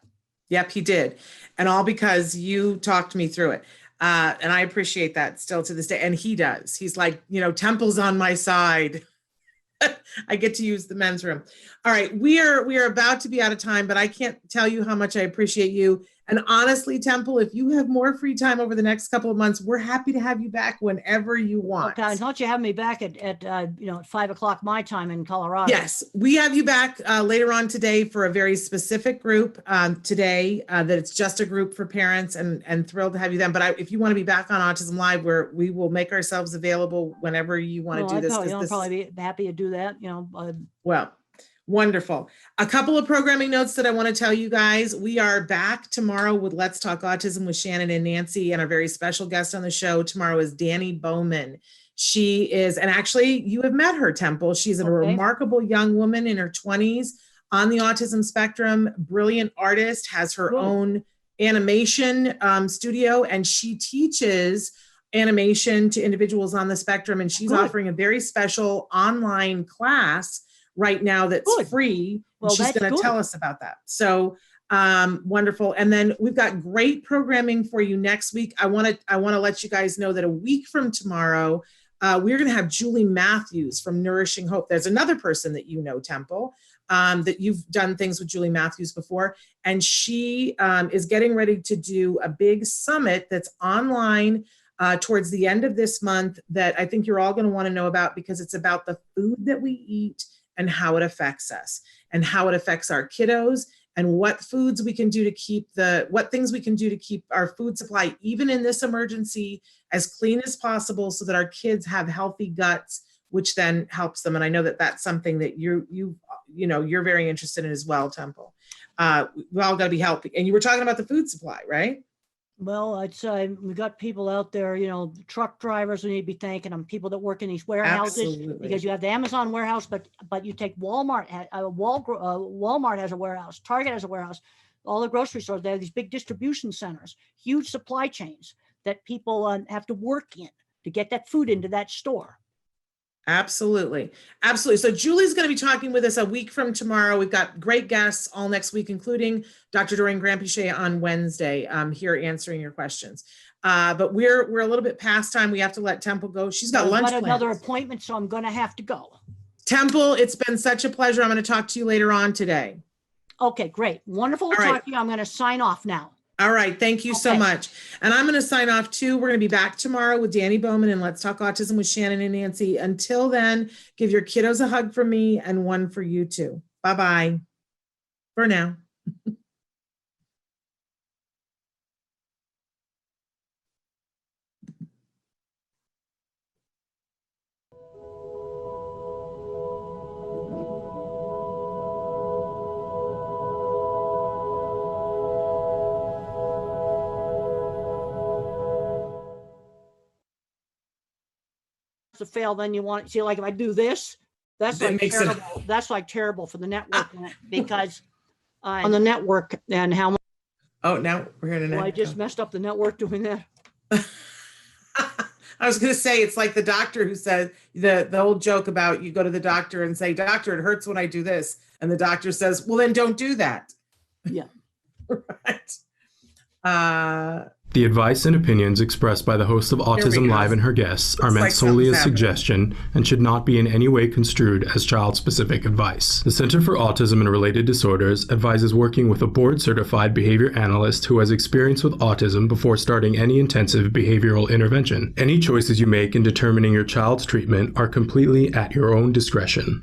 Yep, he did. And all because you talked me through it. And I appreciate that still to this day. And he does. He's like, Temple's on my side. I get to use the men's room. All right. We are about to be out of time, but I can't tell you how much I appreciate you. And honestly, Temple, if you have more free time over the next couple of months, we're happy to have you back whenever you want. Okay, I thought you have me back at 5 o'clock my time in Colorado. Yes, we have you back later on today for a very specific group today, that it's just a group for parents, and thrilled to have you then. But if you want to be back on Autism Live, we will make ourselves available whenever you want to do this. I'll probably be happy to do that. Well, wonderful. A couple of programming notes that I want to tell you guys. We are back tomorrow with Let's Talk Autism with Shannon and Nancy, and our very special guest on the show tomorrow is Danny Bowman. She is, and actually you have met her, Temple. She's a remarkable young woman in her 20s on the autism spectrum, brilliant artist, has her own animation studio, and she teaches animation to individuals on the spectrum. And she's offering a very special online class right now that's free. Well, she's going to tell us about that. So wonderful. And then we've got great programming for you next week. I want to let you guys know that a week from tomorrow, we're going to have Julie Matthews from Nourishing Hope. There's another person that Temple, that you've done things with Julie Matthews before. And she is getting ready to do a big summit that's online towards the end of this month that I think you're all going to want to know about, because it's about the food that we eat and how it affects us and how it affects our kiddos, and what foods we can do to keep what things we can do to keep our food supply, even in this emergency, as clean as possible, so that our kids have healthy guts, which then helps them. And I know that that's something that you're very interested in as well, Temple. We all got to be healthy. And you were talking about the food supply, right? Well, I'd say we got people out there, truck drivers, we need to be thanking them, people that work in these warehouses. Absolutely. Because you have the Amazon warehouse, but you take Walmart, Walmart has a warehouse, Target has a warehouse, all the grocery stores, they have these big distribution centers, huge supply chains that people have to work in to get that food into that store. Absolutely. Absolutely. So Julie's going to be talking with us a week from tomorrow. We've got great guests all next week, including Dr. Doreen Granpeesheh on Wednesday, here answering your questions. But we're a little bit past time. We have to let Temple go. She's got lunch plans. Another appointment, so I'm going to have to go. Temple, it's been such a pleasure. I'm going to talk to you later on today. Okay, great. Wonderful to talk to you. I'm going to sign off now. All right. Thank you so much. And I'm going to sign off too. We're going to be back tomorrow with Danny Bowman and Let's Talk Autism with Shannon and Nancy. Until then, give your kiddos a hug from me and one for you too. Bye-bye for now. To fail, then you want to see, like, if I do this, that's like terrible. That's like terrible for the network because on the network and how much. Oh, now we're hearing an echo. I just messed up the network doing that. I was going to say, it's like the doctor who said the old joke about you go to the doctor and say, doctor, it hurts when I do this. And the doctor says, well, then don't do that. Yeah. Right. The advice and opinions expressed by the host of Autism Live and her guests are meant solely as suggestion and should not be in any way construed as child-specific advice. The Center for Autism and Related Disorders advises working with a board-certified behavior analyst who has experience with autism before starting any intensive behavioral intervention. Any choices you make in determining your child's treatment are completely at your own discretion.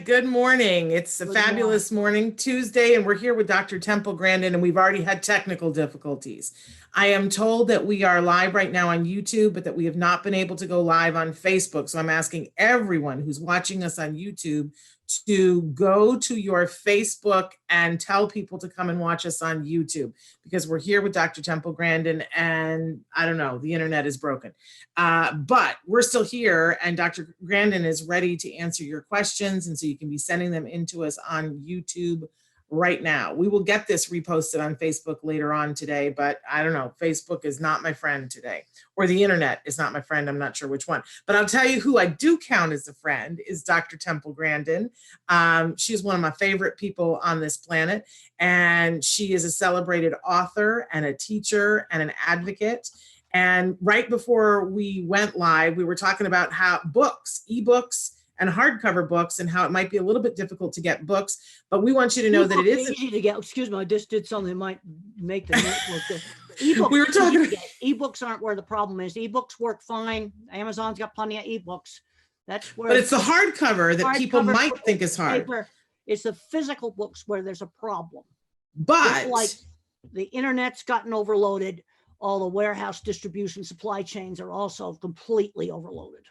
Good morning. It's a fabulous morning, Tuesday, and we're here with Dr. Temple Grandin, and we've already had technical difficulties. I am told that we are live right now on YouTube, but that we have not been able to go live on Facebook. So I'm asking everyone who's watching us on YouTube to go to your Facebook and tell people to come and watch us on YouTube, because we're here with Dr. Temple Grandin, and I don't know, the internet is broken. But we're still here, and Dr. Grandin is ready to answer your questions, and so you can be sending them into us on YouTube right now. We will get this reposted on Facebook later on today, but I don't know, Facebook is not my friend today, or the internet is not my friend. I'm not sure which one, but I'll tell you who I do count as a friend is Dr. Temple Grandin. She's one of my favorite people on this planet, and she is a celebrated author and a teacher and an advocate. And right before we went live, we were talking about how books, ebooks, and hardcover books, and how it might be a little bit difficult to get books, but we want you to know that it is easy to get. Excuse me, I just did something that might make the network. Ebooks, we were talking. Ebooks aren't where the problem is. Ebooks work fine. Amazon's got plenty of ebooks. That's where. But it's the hardcover that people might think is hard. Paper, it's the physical books where there's a problem. But it's like the internet's gotten overloaded. All the warehouse distribution supply chains are also completely overloaded.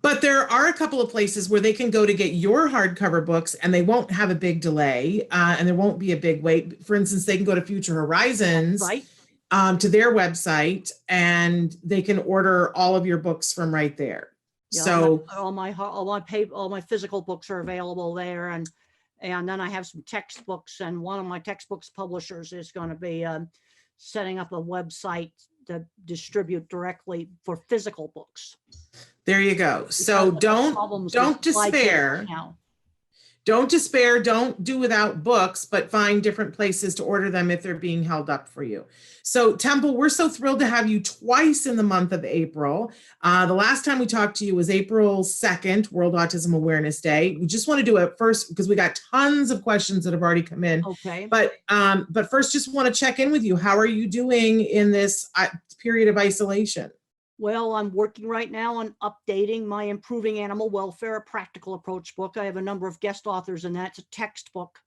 But there are a couple of places where they can go to get your hardcover books, and they won't have a big delay, and there won't be a big wait. For instance, they can go to Future Horizons, right, to their website, and they can order all of your books from right there. Yeah, so all my physical books are available there, and then I have some textbooks, and one of my textbooks publishers is going to be setting up a website to distribute directly for physical books. There you go. So don't despair. Don't despair. Don't do without books, but find different places to order them if they're being held up for you. So Temple, we're so thrilled to have you twice in the month of April. The last time we talked to you was April 2nd, World Autism Awareness Day. We just want to do it first because we got tons of questions that have already come in. Okay. But first, just want to check in with you. How are you doing in this period of isolation? Well, I'm working right now on updating my Improving Animal Welfare, a Practical Approach book. I have a number of guest authors in that. It's a textbook,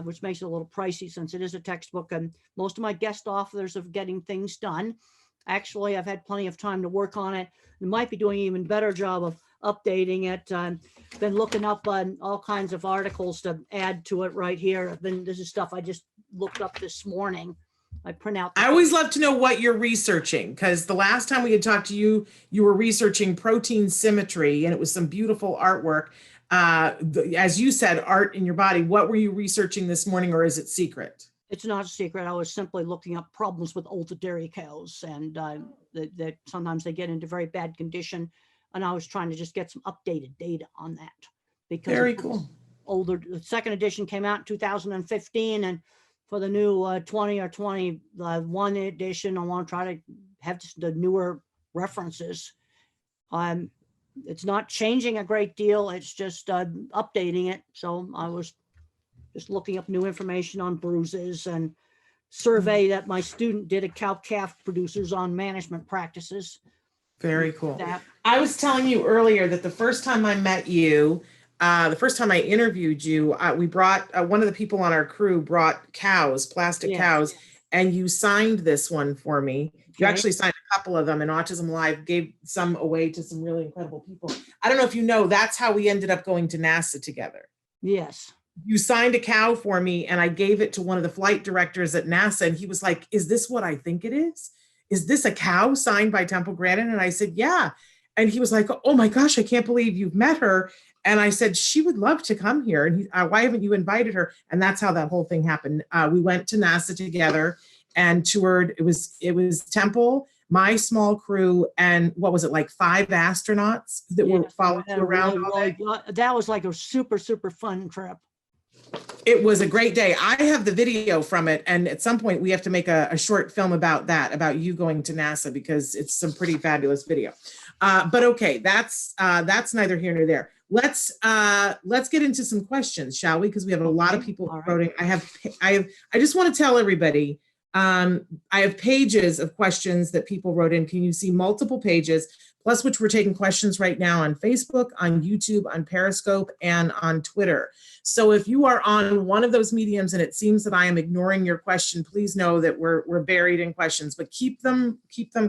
which makes it a little pricey since it is a textbook. And most of my guest authors are getting things done. Actually, I've had plenty of time to work on it. I might be doing an even better job of updating it. Been looking up on all kinds of articles to add to it right here. This is stuff I just looked up this morning. I print out. I always love to know what you're researching, because the last time we had talked to you, you were researching protein symmetry, and it was some beautiful artwork. As you said, art in your body. What were you researching this morning, or is it secret? It's not a secret. I was simply looking up problems with older dairy cows, and that sometimes they get into very bad condition. And I was trying to just get some updated data on that. Because very cool. Older, the second edition came out in 2015, and for the new 20 or 21 edition, I want to try to have just the newer references. It's not changing a great deal. It's just updating it. So I was just looking up new information on bruises and survey that my student did at cow-calf producers on management practices. Very cool. I was telling you earlier that the first time I met you, the first time I interviewed you, we brought one of the people on our crew brought cows, plastic cows, and you signed this one for me. You actually signed a couple of them, and Autism Live gave some away to some really incredible people. I don't know if you know, that's how we ended up going to NASA together. Yes. You signed a cow for me, and I gave it to one of the flight directors at NASA, and he was like, "Is this what I think it is? Is this a cow signed by Temple Grandin?" And I said, "Yeah." And he was like, "Oh my gosh, I can't believe you've met her." And I said, "She would love to come here. And why haven't you invited her?" And that's how that whole thing happened. We went to NASA together and toured. It was Temple, my small crew, and what was it, like 5 astronauts that were following you around all day? That was like a super, super fun trip. It was a great day. I have the video from it, and at some point we have to make a short film about that, about you going to NASA, because it's some pretty fabulous video. But okay, that's neither here nor there. Let's get into some questions, shall we? Because we have a lot of people voting. I just want to tell everybody, I have pages of questions that people wrote in. Can you see multiple pages, plus which we're taking questions right now on Facebook, on YouTube, on Periscope, and on Twitter. So if you are on one of those mediums and it seems that I am ignoring your question, please know that we're buried in questions, but keep them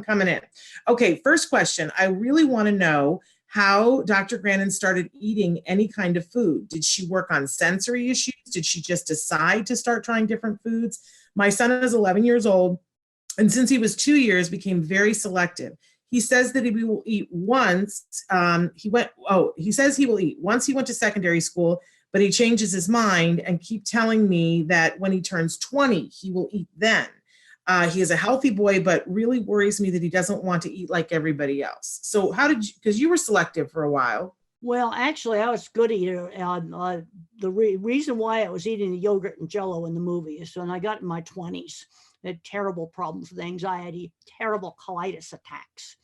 coming in. Okay, first question. I really want to know how Dr. Grandin started eating any kind of food. Did she work on sensory issues? Did she just decide to start trying different foods? My son is 11 years old, and since he was 2 years, became very selective. He says that he will eat once. He says he will eat once he went to secondary school, but he changes his mind and keep telling me that when he turns 20, he will eat then. He is a healthy boy, but really worries me that he doesn't want to eat like everybody else. So how did you, because you were selective for a while. Well, actually, I was a good eater. The reason why I was eating the yogurt and Jell-O in the movie is when I got in my 20s, I had terrible problems with anxiety, terrible colitis attacks.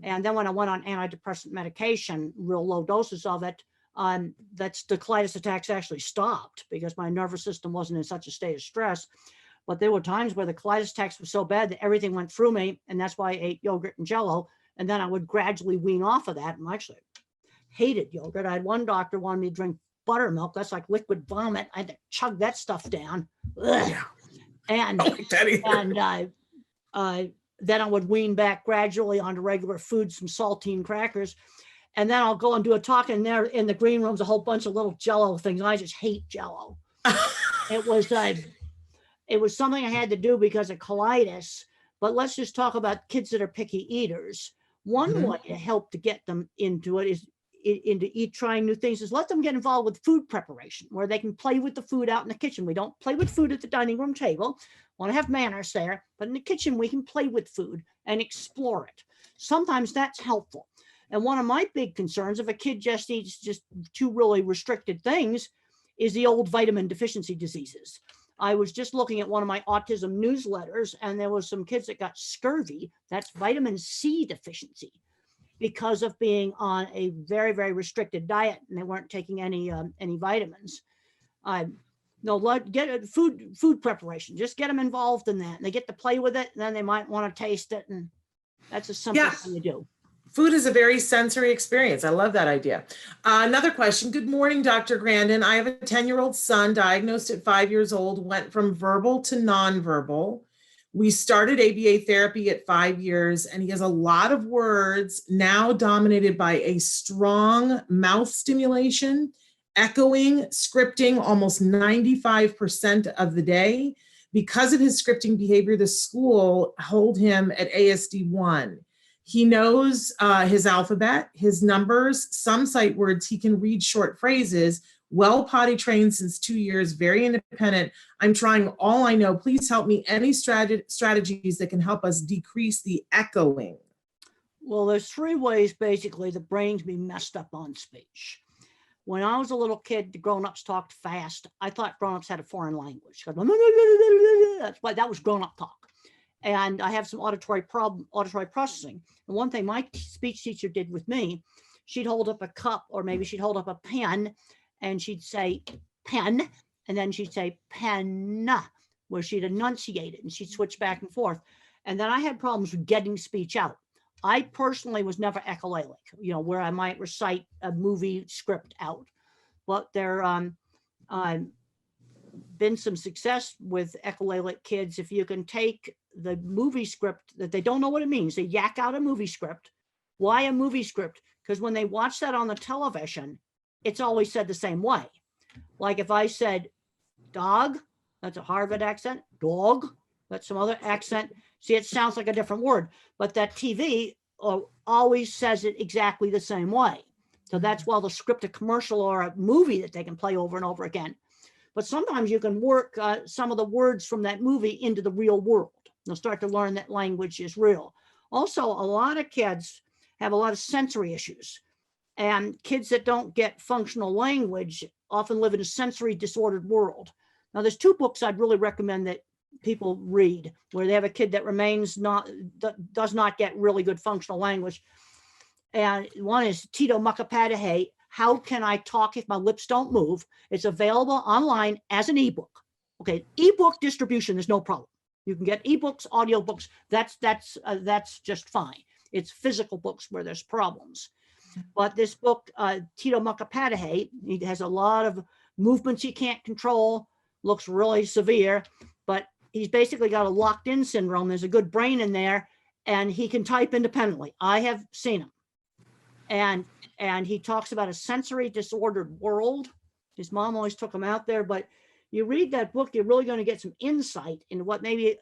And then when I went on antidepressant medication, real low doses of it, the colitis attacks actually stopped because my nervous system wasn't in such a state of stress. But there were times where the colitis attacks were so bad that everything went through me, and that's why I ate yogurt and Jell-O. And then I would gradually wean off of that. And I actually hated yogurt. I had one doctor wanted me to drink buttermilk. That's like liquid vomit. I had to chug that stuff down. Ugh. And then I would wean back gradually onto regular food, some saltine crackers. And then I'll go and do a talk, and there in the green room's a whole bunch of little Jell-O things. I just hate Jell-O. It was something I had to do because of colitis. But let's just talk about kids that are picky eaters. One way to help to get them into it is trying new things, is let them get involved with food preparation, where they can play with the food out in the kitchen. We don't play with food at the dining room table. Want to have manners there, but in the kitchen we can play with food and explore it. Sometimes that's helpful. And one of my big concerns, if a kid just eats just 2 really restricted things, is the old vitamin deficiency diseases. I was just looking at one of my autism newsletters, and there was some kids that got scurvy. That's vitamin C deficiency because of being on a very, very restricted diet, and they weren't taking any vitamins. No, get food preparation. Just get them involved in that. And they get to play with it, and then they might want to taste it, and that's a simple thing to do. Food is a very sensory experience. I love that idea. Another question. Good morning, Dr. Grandin. I have a 10-year-old son diagnosed at 5 years old, went from verbal to nonverbal. We started ABA therapy at 5 years, and he has a lot of words now dominated by a strong mouth stimulation, echoing, scripting almost 95% of the day. Because of his scripting behavior, the school hold him at ASD 1. He knows his alphabet, his numbers, some sight words. He can read short phrases, well potty trained since 2 years, very independent. I'm trying all I know. Please help me. Any strategies that can help us decrease the echoing? Well, there's 3 ways basically the brain's be messed up on speech. When I was a little kid, the grown-ups talked fast. I thought grown-ups had a foreign language. That's why that was grown-up talk. And I have some auditory processing. And one thing my speech teacher did with me, she'd hold up a cup, or maybe she'd hold up a pen, and she'd say pen, and then she'd say penna, where she'd enunciate it, and she'd switch back and forth. And then I had problems with getting speech out. I personally was never echolalic, where I might recite a movie script out. But there been some success with echolalic kids. If you can take the movie script that they don't know what it means, they yak out a movie script. Why a movie script? Because when they watch that on the television, it's always said the same way. Like if I said dog, that's a Harvard accent. Dog, that's some other accent. See, it sounds like a different word, but that TV always says it exactly the same way. So that's why they'll script a commercial or a movie that they can play over and over again. But sometimes you can work some of the words from that movie into the real world. They'll start to learn that language is real. Also, a lot of kids have a lot of sensory issues. And kids that don't get functional language often live in a sensory disordered world. Now, there's 2 books I'd really recommend that people read, where they have a kid that does not get really good functional language. And one is Tito Mukapadahe, How Can I Talk If My Lips Don't Move? It's available online as an ebook. Okay, ebook distribution is no problem. You can get ebooks, audiobooks. That's just fine. It's physical books where there's problems. But this book, Tito Mukapadahe, he has a lot of movements he can't control, looks really severe, but he's basically got a locked-in syndrome. There's a good brain in there, and he can type independently. I have seen him. And he talks about a sensory disordered world. His mom always took him out there, but you read that book, you're really going to get some insight into what maybe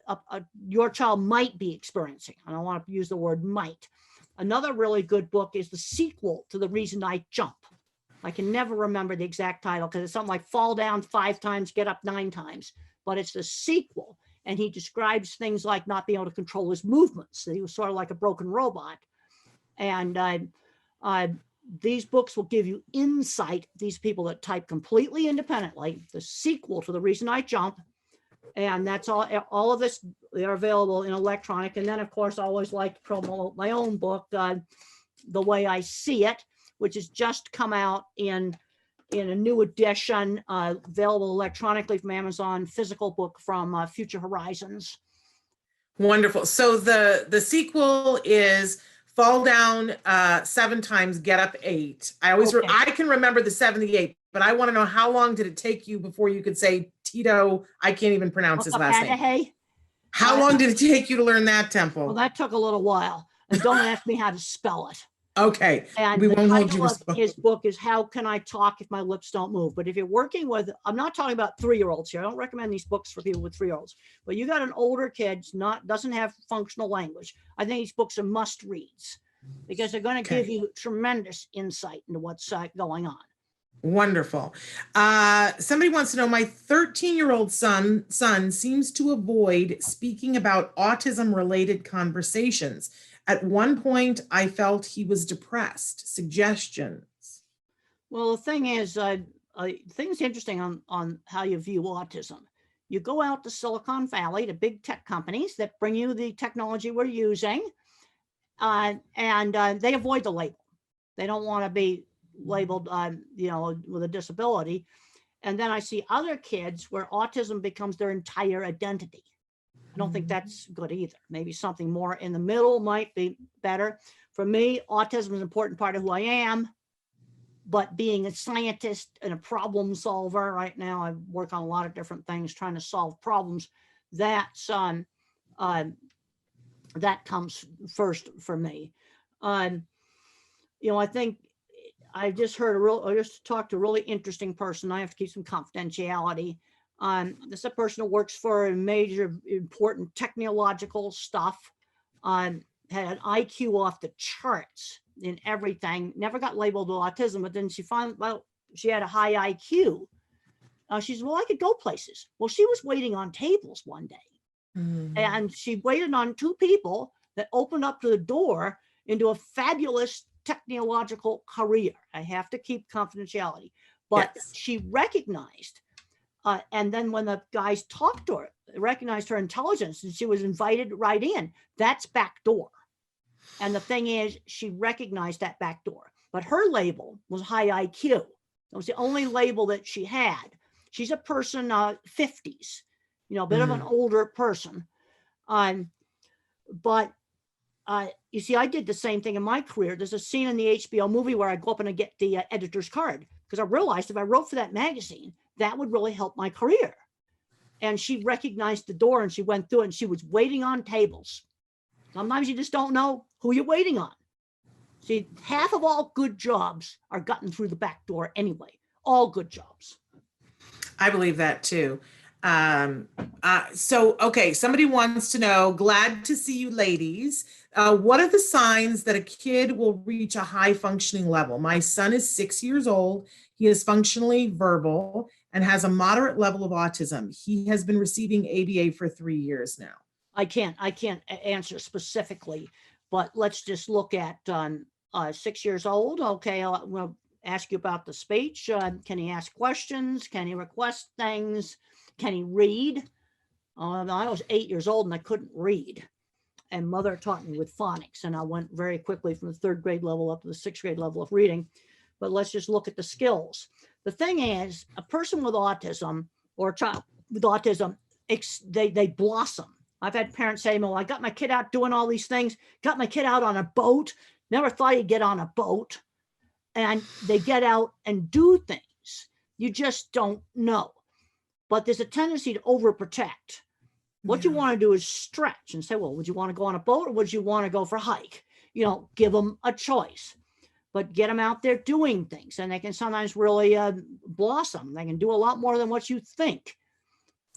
your child might be experiencing. I don't want to use the word might. Another really good book is the sequel to The Reason I Jump. I can never remember the exact title because it's something like fall down 5 times, get up 9 times, but it's the sequel. And he describes things like not being able to control his movements. He was sort of like a broken robot. And these books will give you insight. These people that type completely independently, the sequel to The Reason I Jump. And that's all of this, they're available in electronic. And then, of course, I always like to promote my own book, The Way I See It, which has just come out in a new edition, available electronically from Amazon, physical book from Future Horizons. Wonderful. So the sequel is fall down 7 times, get up 8. I can remember the 78, but I want to know, how long did it take you before you could say Tito? I can't even pronounce his last name. How long did it take you to learn that, Temple? Well, that took a little while. And don't ask me how to spell it. Okay. And we the won't hold title you of his book is How Can I Talk If My Lips Don't Move? But if you're working with, I'm not talking about 3-year-olds here. I don't recommend these books for people with 3-year-olds. But you got an older kid, doesn't have functional language. I think these books are must reads because they're going to give you tremendous insight into what's going on. Wonderful. Somebody wants to know, my 13-year-old son seems to avoid speaking about autism-related conversations. At one point, I felt he was depressed. Suggestions? Well, the thing is, things interesting on how you view autism. You go out to Silicon Valley, to big tech companies that bring you the technology we're using, and they avoid the label. They don't want to be labeled, with a disability. And then I see other kids where autism becomes their entire identity. I don't think that's good either. Maybe something more in the middle might be better. For me, autism is an important part of who I am, but being a scientist and a problem solver right now, I work on a lot of different things trying to solve problems. That's that comes first for me. I think I just talked to a really interesting person. I have to keep some confidentiality. This is a person who works for a major important technological stuff, had an IQ off the charts in everything, never got labeled with autism, but then she had a high IQ. She said, well, I could go places. Well, she was waiting on tables one day. And she waited on two people that opened up to the door into a fabulous technological career. I have to keep confidentiality, but yes. She recognized, and then when the guys talked to her, they recognized her intelligence and she was invited right in. That's back door. And the thing is, she recognized that back door, but her label was high IQ. That was the only label that she had. She's a person, 50s, a bit of an older person. But you see, I did the same thing in my career. There's a scene in the HBO movie where I go up and I get the editor's card because I realized if I wrote for that magazine, that would really help my career. And she recognized the door and she went through it and she was waiting on tables. Sometimes you just don't know who you're waiting on. See, half of all good jobs are gotten through the back door anyway. All good jobs. I believe that too. Okay, somebody wants to know, glad to see you ladies. What are the signs that a kid will reach a high functioning level? My son is 6 years old. He is functionally verbal and has a moderate level of autism. He has been receiving ABA for 3 years now. I can't answer specifically, but let's just look at 6 years old. Okay, I'll ask you about the speech. Can he ask questions? Can he request things? Can he read? I was 8 years old and I couldn't read. And mother taught me with phonics. And I went very quickly from the 3rd grade level up to the 6th grade level of reading. But let's just look at the skills. The thing is, a person with autism or a child with autism, they blossom. I've had parents say, well, I got my kid out doing all these things, got my kid out on a boat, never thought he'd get on a boat. And they get out and do things. You just don't know. But there's a tendency to overprotect. What you want to do is stretch and say, well, would you want to go on a boat or would you want to go for a hike? Give them a choice, but get them out there doing things. And they can sometimes really blossom. They can do a lot more than what you think.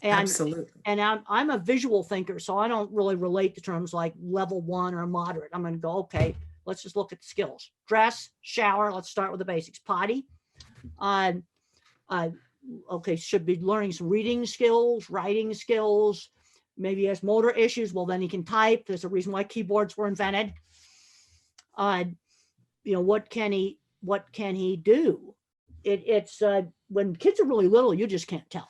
And, absolutely. And I'm a visual thinker, so I don't really relate to terms like level 1 or moderate. I'm going to go, okay, let's just look at the skills. Dress, shower, let's start with the basics. Potty. Okay, should be learning some reading skills, writing skills. Maybe he has motor issues. Well, then he can type. There's a reason why keyboards were invented. What can he do? It's when kids are really little, you just can't tell.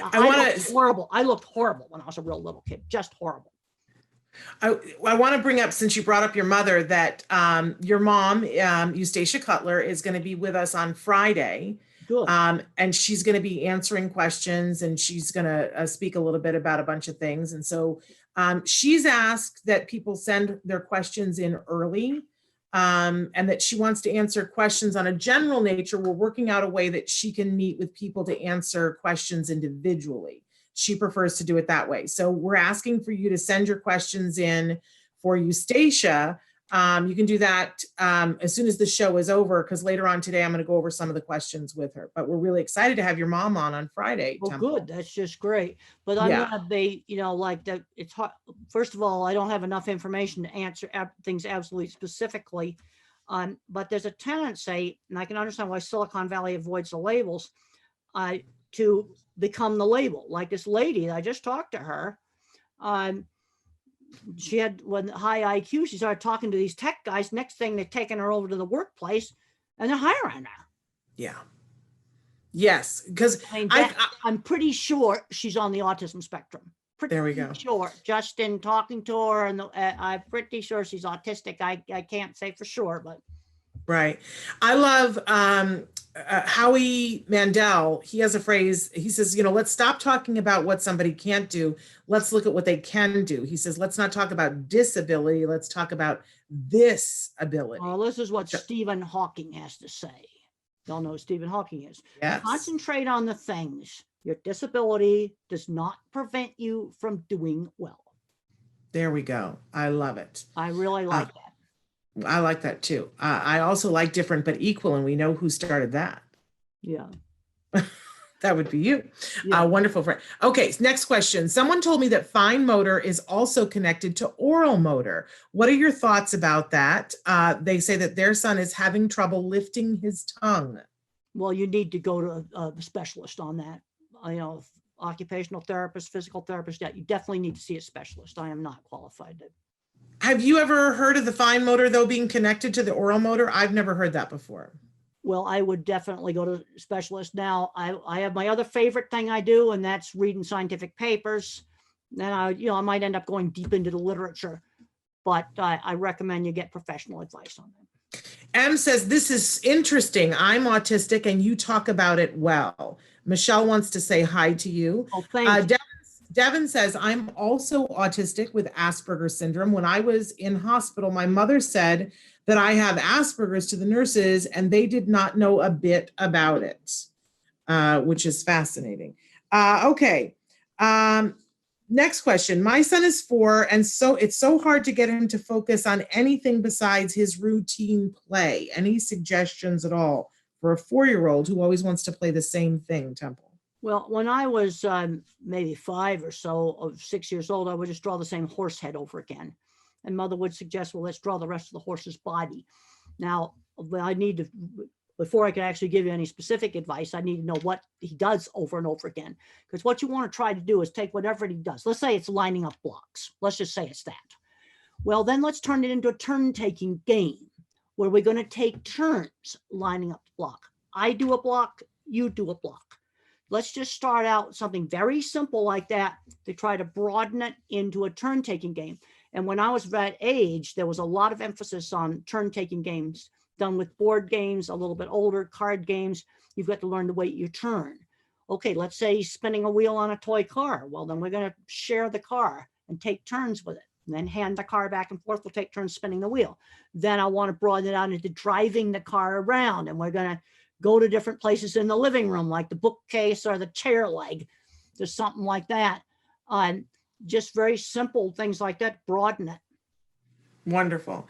I looked horrible when I was a real little kid, just horrible. I want to bring up, since you brought up your mother, that your mom, Eustacia Cutler, is going to be with us on Friday. Good. And she's going to be answering questions and she's going to speak a little bit about a bunch of things. And so she's asked that people send their questions in early and that she wants to answer questions on a general nature. We're working out a way that she can meet with people to answer questions individually. She prefers to do it that way. So we're asking for you to send your questions in for Eustacia. You can do that as soon as the show is over, because later on today, I'm going to go over some of the questions with her. But we're really excited to have your mom on Friday. Well, Temple. Good. That's just great. But I'm going to be, like that. It's hard. First of all, I don't have enough information to answer things absolutely specifically. But there's a tendency, and I can understand why Silicon Valley avoids the labels, to become the label. Like this lady, I just talked to her. She had high IQ. She started talking to these tech guys. Next thing, they're taking her over to the workplace and they're hiring her. Yeah. Yes, because I mean, I'm pretty sure she's on the autism spectrum. There we go. Sure, just in talking to her, and I'm pretty sure she's autistic. I can't say for sure, but. Right. I love Howie Mandel. He has a phrase. He says, let's stop talking about what somebody can't do. Let's look at what they can do. He says, let's not talk about disability. Let's talk about this ability. Well, this is what Stephen Hawking has to say. Y'all know who Stephen Hawking is. Yes. Concentrate on the things. Your disability does not prevent you from doing well. There we go. I love it. I really like that. I like that too. I also like different but equal, and we know who started that. Yeah. That would be you. Yeah. Wonderful friend. Okay, next question. Someone told me that fine motor is also connected to oral motor. What are your thoughts about that? They say that their son is having trouble lifting his tongue. Well, you need to go to a specialist on that. Occupational therapist, physical therapist, yeah, you definitely need to see a specialist. I am not qualified to. Have you ever heard of the fine motor, though, being connected to the oral motor? I've never heard that before. Well, I would definitely go to a specialist. Now, I have my other favorite thing I do, and that's reading scientific papers. Then I might end up going deep into the literature, but I recommend you get professional advice on them. M says, this is interesting. I'm autistic and you talk about it well. Michelle wants to say hi to you. Oh, thank you. Devin says, I'm also autistic with Asperger's syndrome. When I was in hospital, my mother said that I have Asperger's to the nurses and they did not know a bit about it, which is fascinating. Okay. Next question. My son is 4, and so it's so hard to get him to focus on anything besides his routine play. Any suggestions at all for a 4-year-old who always wants to play the same thing, Temple? Well, when I was maybe 5 or so, or 6 years old, I would just draw the same horse head over again. And mother would suggest, well, let's draw the rest of the horse's body. Now, I need to, before I can actually give you any specific advice, I need to know what he does over and over again. Because what you want to try to do is take whatever he does. Let's say it's lining up blocks. Let's just say it's that. Well, then let's turn it into a turn-taking game where we're going to take turns lining up the block. I do a block, you do a block. Let's just start out something very simple like that to try to broaden it into a turn-taking game. And when I was that age, there was a lot of emphasis on turn-taking games done with board games, a little bit older card games. You've got to learn to wait your turn. Okay, let's say he's spinning a wheel on a toy car. Well, then we're going to share the car and take turns with it. And then hand the car back and forth. We'll take turns spinning the wheel. Then I want to broaden it out into driving the car around. And we're going to go to different places in the living room, like the bookcase or the chair leg. There's something like that. Just very simple things like that, broaden it. Wonderful.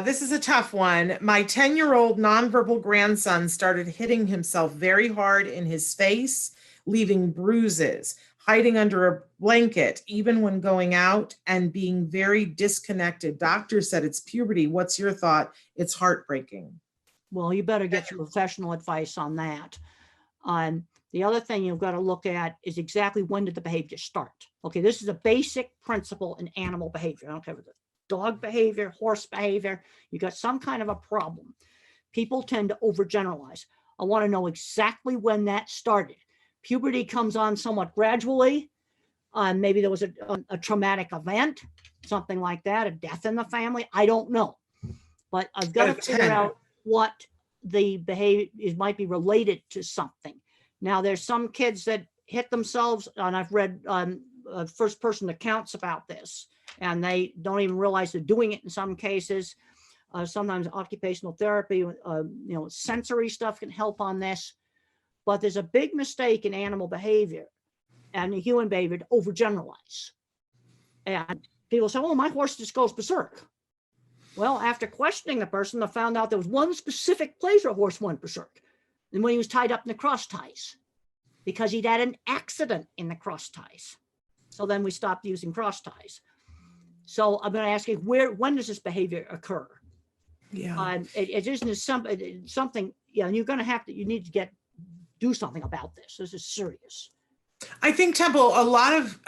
This is a tough one. My 10-year-old nonverbal grandson started hitting himself very hard in his face, leaving bruises, hiding under a blanket, even when going out, and being very disconnected. Doctor said it's puberty. What's your thought? It's heartbreaking. Well, you better get some professional advice on that. The other thing you've got to look at is exactly when did the behavior start? Okay, this is a basic principle in animal behavior. I don't care if it's dog behavior, horse behavior, you got some kind of a problem. People tend to overgeneralize. I want to know exactly when that started. Puberty comes on somewhat gradually. Maybe there was a traumatic event, something like that, a death in the family. I don't know. But I've got to figure out what the behavior might be related to something. Now, there's some kids that hit themselves, and I've read first-person accounts about this, and they don't even realize they're doing it in some cases. Sometimes occupational therapy, sensory stuff can help on this. But there's a big mistake in animal behavior and human behavior to overgeneralize. And people say, oh, my horse just goes berserk. Well, after questioning the person, I found out there was one specific place where a horse went berserk. And when he was tied up in the cross ties, because he'd had an accident in the cross ties. So then we stopped using cross ties. So I'm going to ask you, when does this behavior occur? Yeah. It isn't something, you're going to you need to do something about this. This is serious. I think, Temple, a lot of,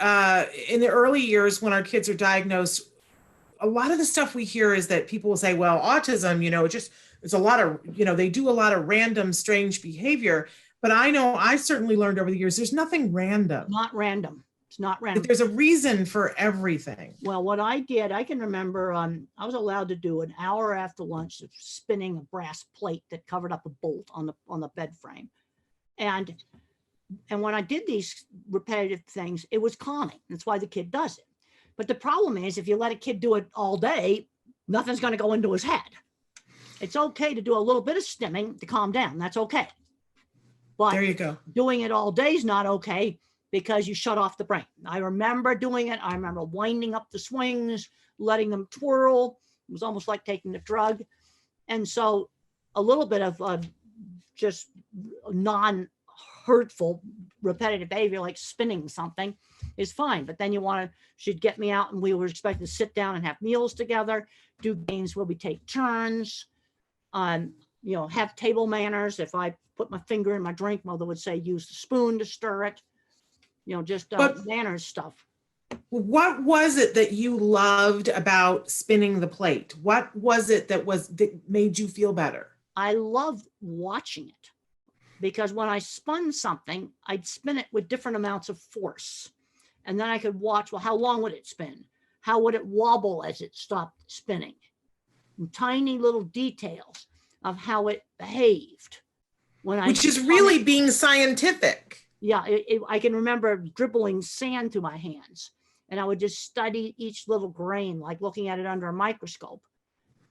in the early years when our kids are diagnosed, a lot of the stuff we hear is that people will say, well, autism, it's a lot of, they do a lot of random, strange behavior. But I know I've certainly learned over the years, there's nothing random. Not random. It's not random. There's a reason for everything. Well, what I did, I can remember I was allowed to do an hour after lunch of spinning a brass plate that covered up a bolt on the bed frame. And when I did these repetitive things, it was calming. That's why the kid does it. But the problem is if you let a kid do it all day, nothing's going to go into his head. It's okay to do a little bit of stimming to calm down. That's okay. But there you go. Doing it all day is not okay because you shut off the brain. I remember doing it. I remember winding up the swings, letting them twirl. It was almost like taking the drug. And so a little bit of just non-hurtful repetitive behavior like spinning something is fine. But then she'd get me out and we were expected to sit down and have meals together, do games where we take turns, have table manners. If I put my finger in my drink, mother would say, use the spoon to stir it, just manners stuff. What was it that you loved about spinning the plate? What was it that made you feel better? I loved watching it because when I spun something, I'd spin it with different amounts of force. And then I could watch, well, how long would it spin? How would it wobble as it stopped spinning? And tiny little details of how it behaved. Which is really being scientific. Yeah, I can remember dribbling sand through my hands and I would just study each little grain, like looking at it under a microscope.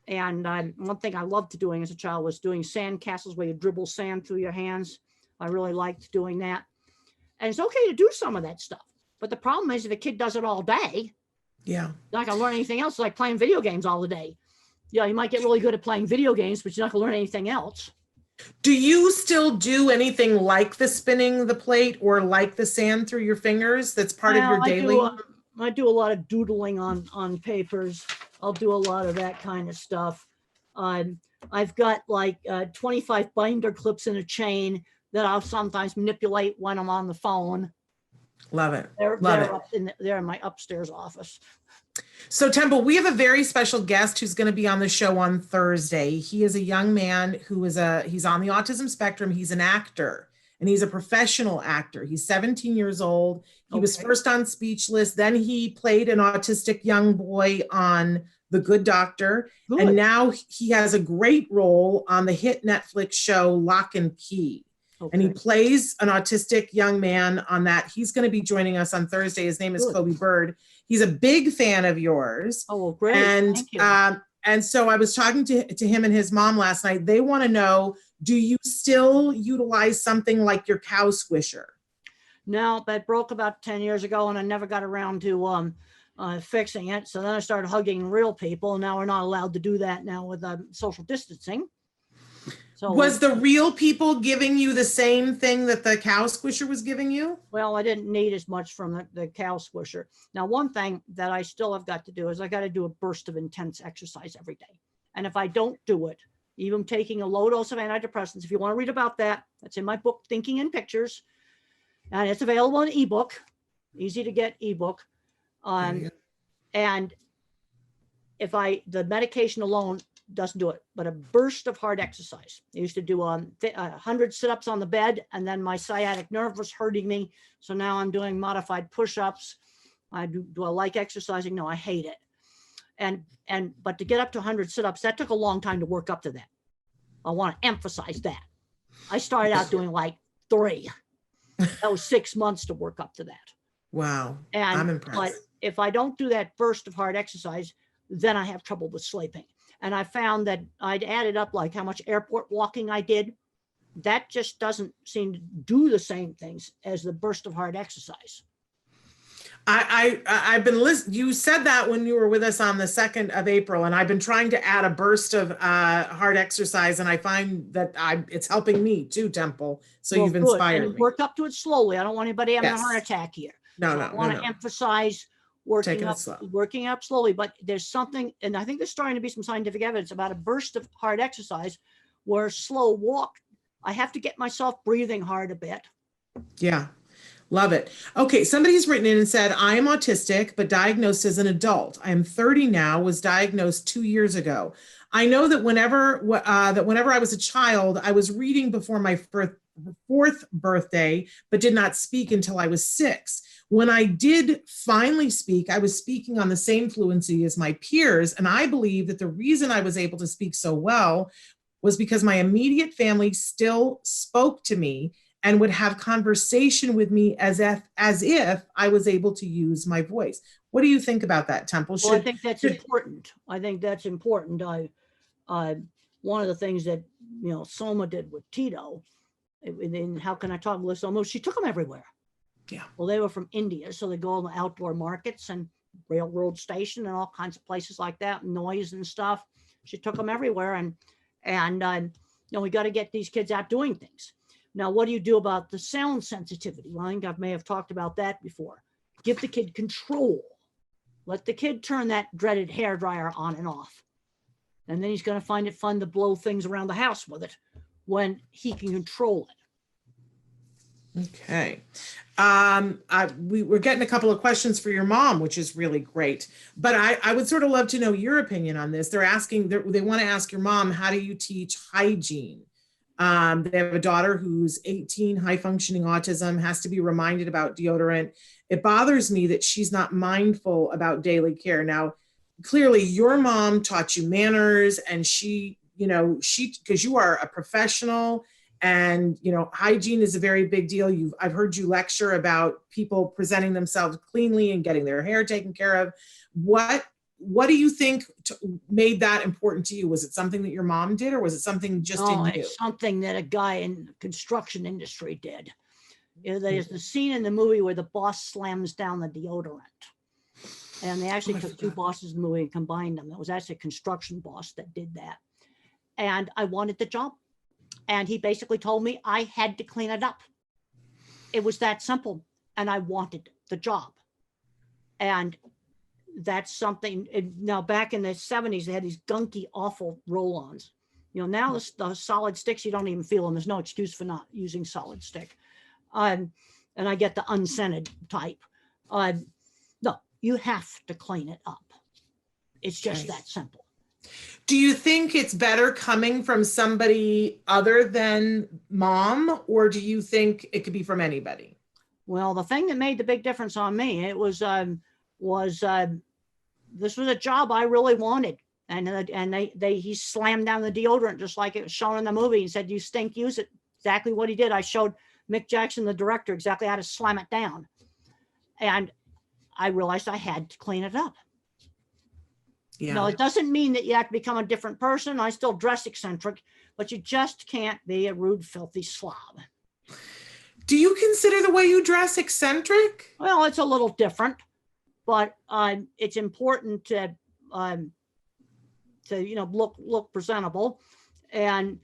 And one thing I loved doing as a child was doing sand castles where you dribble sand through your hands. I really liked doing that. And it's okay to do some of that stuff. But the problem is if a kid does it all day, yeah, they're not gonna learn anything else, like playing video games all the day. Yeah, you might get really good at playing video games, but you're not gonna learn anything else. Do you still do anything like the spinning the plate or like the sand through your fingers? That's part of your daily? I do a lot of doodling on papers. I'll do a lot of that kind of stuff. I've got like 25 binder clips in a chain that I'll sometimes manipulate when I'm on the phone. Love it. They're in my upstairs office. So Temple, we have a very special guest who's going to be on the show on Thursday. He is a young man who he's on the autism spectrum. He's an actor and he's a professional actor. He's 17 years old. He was first on Speechless. Then he played an autistic young boy on The Good Doctor. Good. And now he has a great role on the hit Netflix show Lock and Key. Okay. And he plays an autistic young man on that. He's going to be joining us on Thursday. His name is Kobe Bird. He's a big fan of yours. Oh, well, great. And, thank you. And so I was talking to him and his mom last night. They want to know, do you still utilize something like your cow squisher? No, that broke about 10 years ago and I never got around to fixing it. So then I started hugging real people. Now we're not allowed to do that now with social distancing. So was the real people giving you the same thing that the cow squisher was giving you? Well, I didn't need as much from the cow squisher. Now, one thing that I still have got to do is I got to do a burst of intense exercise every day. And if I don't do it, even taking a low dose of antidepressants, if you want to read about that, that's in my book, Thinking in Pictures. And it's available in ebook, easy to get ebook. And if the medication alone doesn't do it, but a burst of hard exercise. I used to do 100 sit-ups on the bed and then my sciatic nerve was hurting me. So now I'm doing modified push-ups. Do I like exercising? No, I hate it. But to get up to 100 sit-ups, that took a long time to work up to that. I want to emphasize that. I started out doing like 3. That was 6 months to work up to that. Wow, and I'm impressed. But if I don't do that burst of hard exercise, then I have trouble with sleeping. And I found that I'd added up like how much airport walking I did. That just doesn't seem to do the same things as the burst of hard exercise. I've been listening. You said that when you were with us on the 2nd of April, and I've been trying to add a burst of hard exercise, and I find that it's helping me too, Temple. So well, you've inspired me. Work up to it slowly. I don't want anybody having a heart attack here. No, I want to emphasize working up slowly. But there's something, and I think there's starting to be some scientific evidence about a burst of hard exercise where slow walk, I have to get myself breathing hard a bit. Yeah. Love it. Okay, somebody's written in and said, I am autistic, but diagnosed as an adult. I am 30 now, was diagnosed 2 years ago. I know that whenever I was a child, I was reading before my 4th birthday, but did not speak until I was 6. When I did finally speak, I was speaking on the same fluency as my peers. And I believe that the reason I was able to speak so well was because my immediate family still spoke to me and would have conversation with me as if I was able to use my voice. What do you think about that, Temple? Well, I think that's important. I think that's important. One of the things that, Soma did with Tito, and how can I talk with Soma? She took them everywhere. Yeah. Well, they were from India, so they go on the outdoor markets and railroad station and all kinds of places like that, noise and stuff. She took them everywhere, and we got to get these kids out doing things. Now, what do you do about the sound sensitivity? Well, I think I may have talked about that before. Give the kid control. Let the kid turn that dreaded hairdryer on and off. And then he's going to find it fun to blow things around the house with it when he can control it. Okay. We're getting a couple of questions for your mom, which is really great. But I would sort of love to know your opinion on this. They're asking, they want to ask your mom, how do you teach hygiene? They have a daughter who's 18, high functioning autism, has to be reminded about deodorant. It bothers me that she's not mindful about daily care. Now, clearly your mom taught you manners, and she, because you are a professional, and, hygiene is a very big deal. I've heard you lecture about people presenting themselves cleanly and getting their hair taken care of. What do you think made that important to you? Was it something that your mom did, or was it something just in you? It's something that a guy in the construction industry did. There's the scene in the movie where the boss slams down the deodorant. And they actually took two bosses in the movie and combined them. It was actually a construction boss that did that. And I wanted the job. And he basically told me I had to clean it up. It was that simple. And I wanted the job. And that's something. Now, back in the 70s, they had these gunky, awful roll-ons. Now the solid sticks, you don't even feel them. There's no excuse for not using solid stick. And I get the unscented type. No, you have to clean it up. It's just that simple. Do you think it's better coming from somebody other than mom, or do you think it could be from anybody? Well, the thing that made the big difference on me, it was this was a job I really wanted. And he slammed down the deodorant just like it was shown in the movie and said, "You stink, use it." Exactly what he did. I showed Mick Jackson, the director, exactly how to slam it down. And I realized I had to clean it up. Yeah. No, it doesn't mean that you have to become a different person. I still dress eccentric, but you just can't be a rude, filthy slob. Do you consider the way you dress eccentric? Well, it's a little different, but it's important to look presentable, and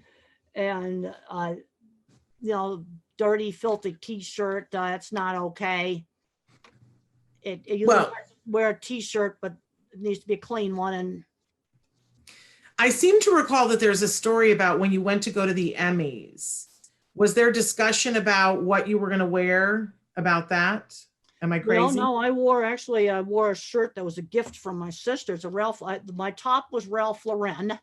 dirty, filthy T-shirt, that's not okay. You wear a T-shirt, but it needs to be a clean one. And I seem to recall that there's a story about when you went to go to the Emmys. Was there discussion about what you were going to wear about that? Am I crazy? No, I wore a shirt that was a gift from my sister. It's my top was Ralph Lauren.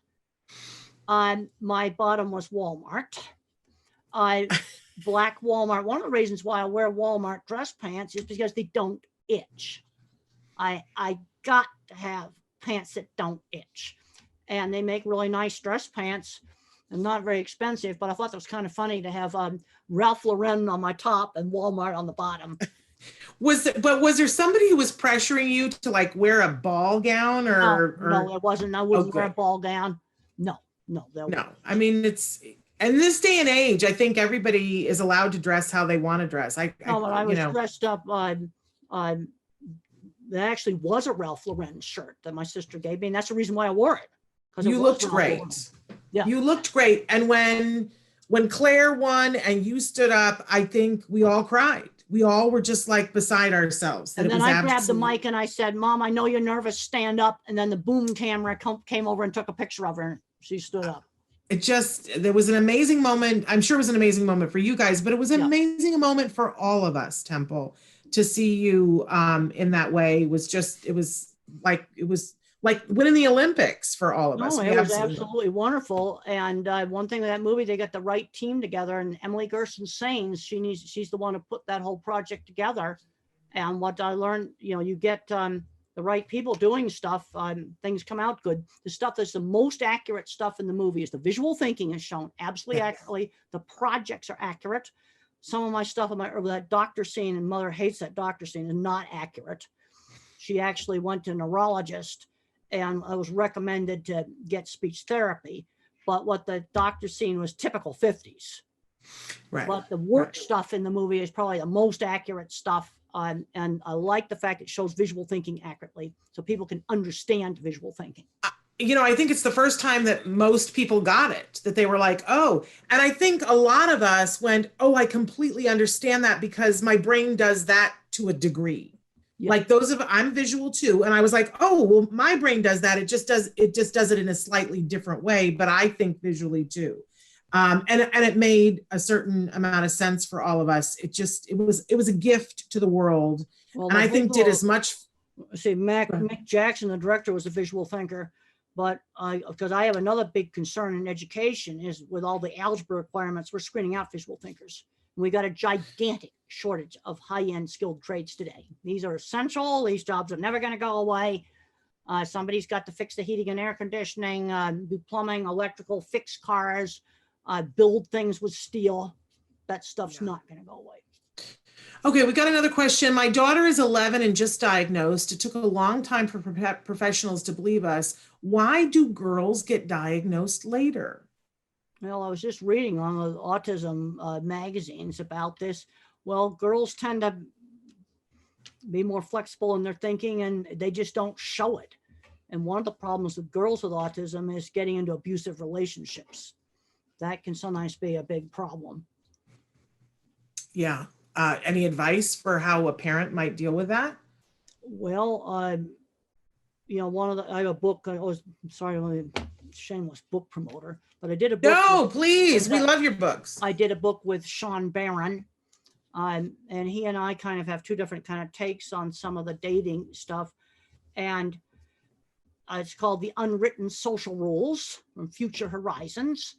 My bottom was Walmart. Black Walmart. One of the reasons why I wear Walmart dress pants is because they don't itch. I got to have pants that don't itch, and they make really nice dress pants and not very expensive, but I thought that was kind of funny to have Ralph Lauren on my top and Walmart on the bottom. Was there somebody who was pressuring you to wear a ball gown or? No, it wasn't. I wouldn't wear a ball gown. No. I mean, and this day and age, I think everybody is allowed to dress how they want to dress. I was dressed up. There actually was a Ralph Lauren shirt that my sister gave me, and that's the reason why I wore it. You looked great. Yeah, you looked great. And when Claire won and you stood up, I think we all cried. We all were just beside ourselves. And then I grabbed the mic and I said, "Mom, I know you're nervous. Stand up." And then the boom camera came over and took a picture of her. And she stood up. There was an amazing moment. I'm sure it was an amazing moment for you guys, but it was an amazing moment for all of us, Temple, to see you in that way. It was like winning the Olympics for all of us. No, We it was absolutely- absolutely wonderful. And one thing with that movie, they got the right team together, and Emily Gerson Sains, she's the one who put that whole project together. And what I learned, you get the right people doing stuff, things come out good. The stuff that's the most accurate stuff in the movie is the visual thinking is shown absolutely accurately. The projects are accurate. Some of my stuff, that doctor scene, and Mother hates that doctor scene, is not accurate. She actually went to a neurologist, and I was recommended to get speech therapy. But what the doctor scene was typical 50s. Right. But the work stuff in the movie is probably the most accurate stuff. And I like the fact it shows visual thinking accurately so people can understand visual thinking. I think it's the first time that most people got it, that they were like, oh, and I think a lot of us went, oh, I completely understand that because my brain does that to a degree. Yeah. Like I'm visual too. And I was like, oh, well, my brain does that. It just does it in a slightly different way, but I think visually too. And it made a certain amount of sense for all of us. It was a gift to the world. Well, and I think did as much. See, Mick Jackson, the director, was a visual thinker, but because I have another big concern in education is with all the algebra requirements, we're screening out visual thinkers. We got a gigantic shortage of high-end skilled trades today. These are essential. These jobs are never going to go away. Somebody's got to fix the heating and air conditioning, do plumbing, electrical, fix cars, build things with steel. That stuff's not going to go away. Okay, we got another question. My daughter is 11 and just diagnosed. It took a long time for professionals to believe us. Why do girls get diagnosed later? Well, I was just reading on the autism magazines about this. Well, girls tend to be more flexible in their thinking and they just don't show it. And one of the problems with girls with autism is getting into abusive relationships. That can sometimes be a big problem. Yeah. Any advice for how a parent might deal with that? Well, I have a book. I'm a shameless book promoter, but I did a book. No, please. We love your books. I did a book with Sean Barron, and he and I kind of have two different kind of takes on some of the dating stuff. And it's called The Unwritten Social Rules from Future Horizons.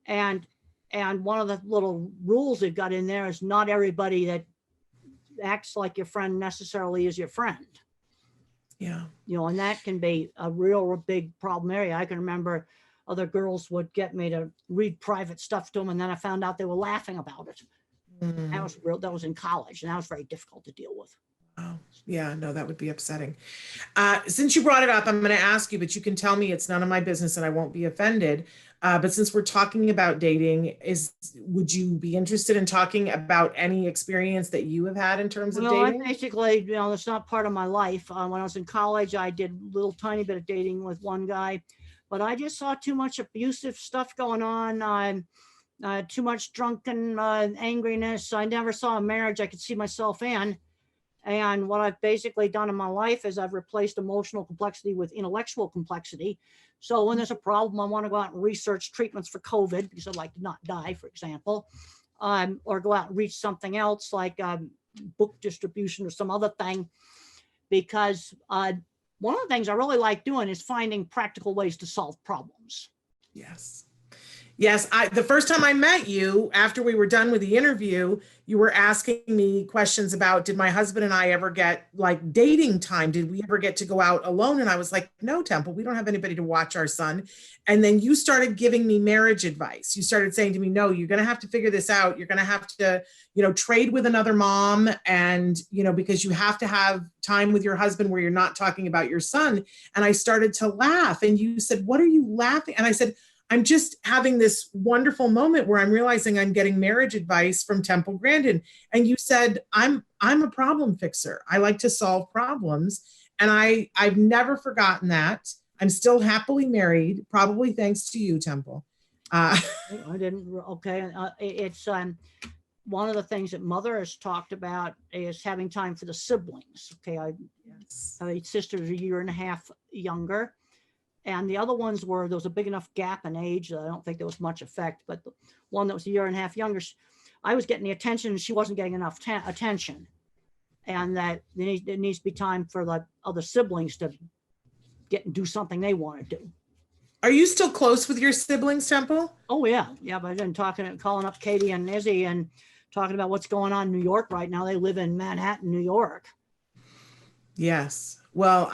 And one of the little rules they've got in there is not everybody that acts like your friend necessarily is your friend. Yeah. And that can be a real big problem area. I can remember other girls would get me to read private stuff to them, and then I found out they were laughing about it. That was in college, and that was very difficult to deal with. Oh, yeah, no, that would be upsetting. Since you brought it up, I'm going to ask you, but you can tell me it's none of my business and I won't be offended. But since we're talking about dating, would you be interested in talking about any experience that you have had in terms of dating? I basically, it's not part of my life. When I was in college, I did a little tiny bit of dating with one guy, but I just saw too much abusive stuff going on. Too much drunken angriness. I never saw a marriage I could see myself in. And what I've basically done in my life is I've replaced emotional complexity with intellectual complexity. So when there's a problem, I want to go out and research treatments for COVID because I'd like to not die, for example, or go out and reach something else like book distribution or some other thing. Because one of the things I really like doing is finding practical ways to solve problems. Yes. Yes, the first time I met you, after we were done with the interview, you were asking me questions about, did my husband and I ever get like dating time? Did we ever get to go out alone? And I was like, no, Temple, we don't have anybody to watch our son. And then you started giving me marriage advice. You started saying to me, no, you're going to have to figure this out. You're going to have to, trade with another mom. And, because you have to have time with your husband where you're not talking about your son. And I started to laugh. And you said, what are you laughing? And I said, I'm just having this wonderful moment where I'm realizing I'm getting marriage advice from Temple Grandin. And you said, I'm a problem fixer. I like to solve problems. And I've never forgotten that. I'm still happily married, probably thanks to you, Temple. I didn't. Okay. It's one of the things that Mother has talked about is having time for the siblings. Okay. My sister's a year and a half younger. And the other ones there was a big enough gap in age that I don't think there was much effect. But the one that was a year and a half younger, I was getting the attention and she wasn't getting enough attention. And that there needs to be time for the other siblings to get and do something they want to do. Are you still close with your siblings, Temple? Oh yeah, yeah. But I've been calling up Katie and Izzy and talking about what's going on in New York right now. They live in Manhattan, New York. Yes. Well,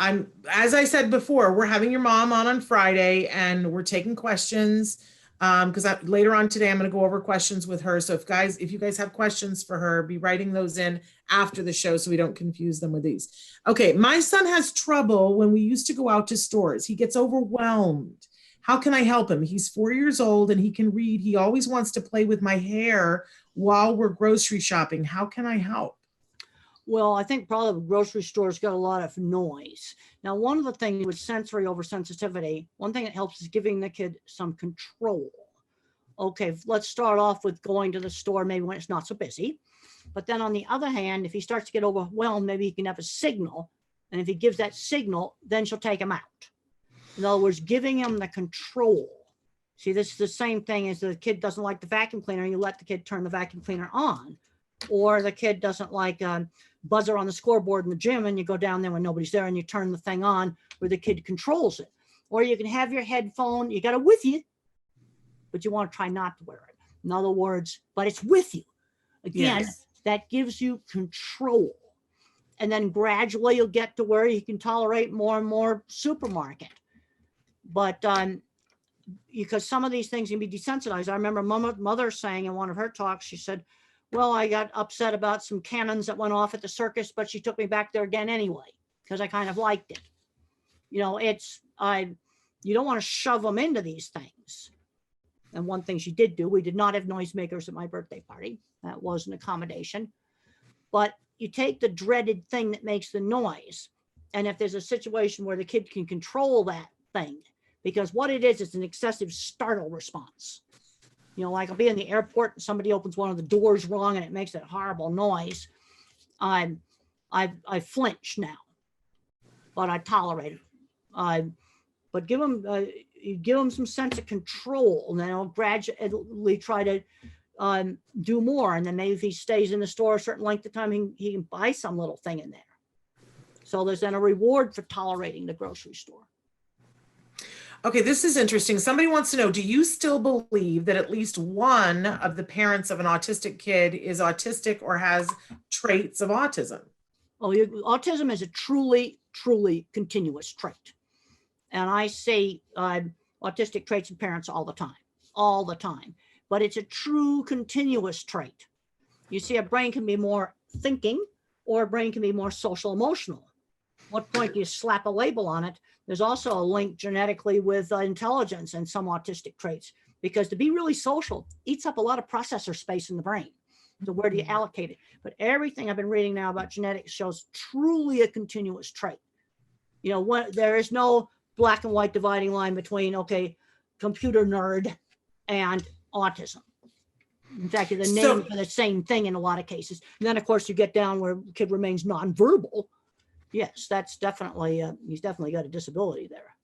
as I said before, we're having your mom on Friday, and we're taking questions. Because later on today, I'm going to go over questions with her. So if you guys have questions for her, be writing those in after the show so we don't confuse them with these. Okay, my son has trouble when we used to go out to stores. He gets overwhelmed. How can I help him? He's 4 years old and he can read. He always wants to play with my hair while we're grocery shopping. How can I help? Well, I think probably the grocery store's got a lot of noise. Now, one of the things with sensory oversensitivity, one thing that helps is giving the kid some control. Okay, let's start off with going to the store maybe when it's not so busy. But then on the other hand, if he starts to get overwhelmed, maybe he can have a signal. And if he gives that signal, then she'll take him out. In other words, giving him the control. See, this is the same thing as the kid doesn't like the vacuum cleaner, and you let the kid turn the vacuum cleaner on. Or the kid doesn't like buzzer on the scoreboard in the gym, and you go down there when nobody's there and you turn the thing on where the kid controls it. Or you can have your headphone, you got it with you, but you want to try not to wear it. In other words, but it's with you. Again, yes. That gives you control. And then gradually you'll get to where you can tolerate more and more supermarket. But because some of these things can be desensitized. I remember mother saying in one of her talks, she said, well, I got upset about some cannons that went off at the circus, but she took me back there again anyway, because I kind of liked it. You know, you don't want to shove them into these things. And one thing she did do, we did not have noisemakers at my birthday party. That was an accommodation. But you take the dreaded thing that makes the noise. And if there's a situation where the kid can control that thing, because what it is, it's an excessive startle response. You know, like I'll be in the airport and somebody opens one of the doors wrong and it makes that horrible noise. I flinch now, but I tolerate it. But you give them some sense of control, and then I'll gradually try to do more. And then maybe if he stays in the store a certain length of time, he can buy some little thing in there. So there's then a reward for tolerating the grocery store. Okay, this is interesting. Somebody wants to know, do you still believe that at least one of the parents of an autistic kid is autistic or has traits of autism? Oh, autism is a truly, truly continuous trait. And I see autistic traits in parents all the time. But it's a true continuous trait. You see, a brain can be more thinking or a brain can be more social emotional. What point do you slap a label on it? There's also a link genetically with intelligence and some autistic traits, because to be really social eats up a lot of processor space in the brain. So where do you allocate it? But everything I've been reading now about genetics shows truly a continuous trait. You know, there is no black and white dividing line between, okay, computer nerd and autism. In fact, the name for the same thing in a lot of cases. And then, of course, you get down where the kid remains nonverbal. Yes, that's definitely, he's definitely got a disability there.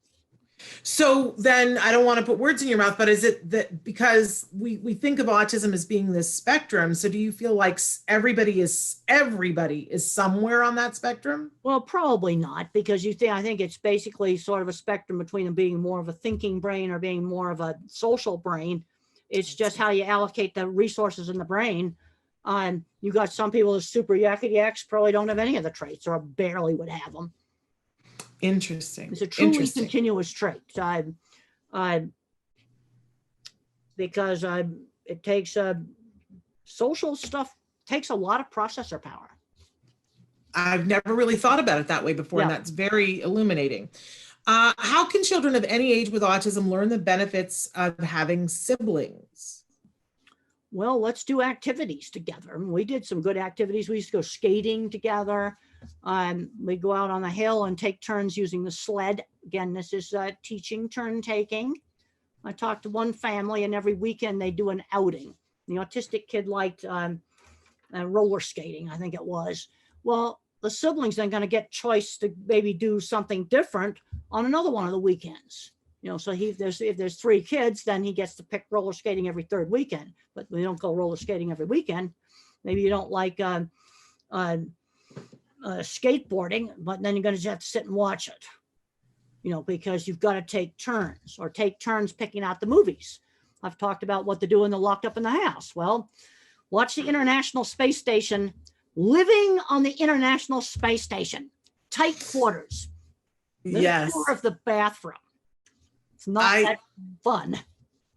So then, I don't want to put words in your mouth, but is it that because we think of autism as being this spectrum, so do you feel like everybody is somewhere on that spectrum? Well, probably not, because I think it's basically sort of a spectrum between them being more of a thinking brain or being more of a social brain. It's just how you allocate the resources in the brain. You got some people who are super yakety-yaks, probably don't have any of the traits or barely would have them. Interesting. It's a truly continuous trait. Because it takes social stuff takes a lot of processor power. I've never really thought about it that way before, and that's very illuminating. How can children of any age with autism learn the benefits of having siblings? Well, let's do activities together. We did some good activities. We used to go skating together. We go out on the hill and take turns using the sled. Again, this is teaching turn taking. I talked to one family, and every weekend they do an outing. The autistic kid liked roller skating, I think it was. Well, the siblings then going to get choice to maybe do something different on another one of the weekends. You know, so if there's 3 kids, then he gets to pick roller skating every 3rd weekend. But we don't go roller skating every weekend. Maybe you don't like skateboarding, but then you're going to have to sit and watch it. because you've got to take turns picking out the movies. I've talked about what to do when they're locked up in the house. Well, watch the International Space Station, living on the International Space Station, tight quarters. Yes. Tour of the bathroom. It's not that fun.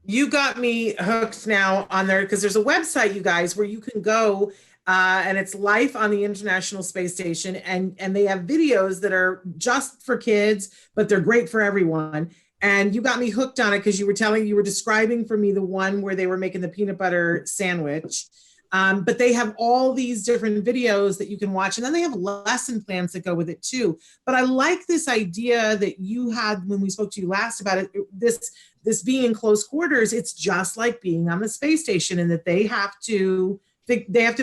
You got me hooked now on there, because there's a website, you guys, where you can go and it's Life on the International Space Station. And they have videos that are just for kids, but they're great for everyone. And you got me hooked on it because you were describing for me the one where they were making the peanut butter sandwich. But they have all these different videos that you can watch. And then they have lesson plans that go with it too. But I like this idea that you had when we spoke to you last about it, this being in close quarters. It's just like being on the space station, and that they have to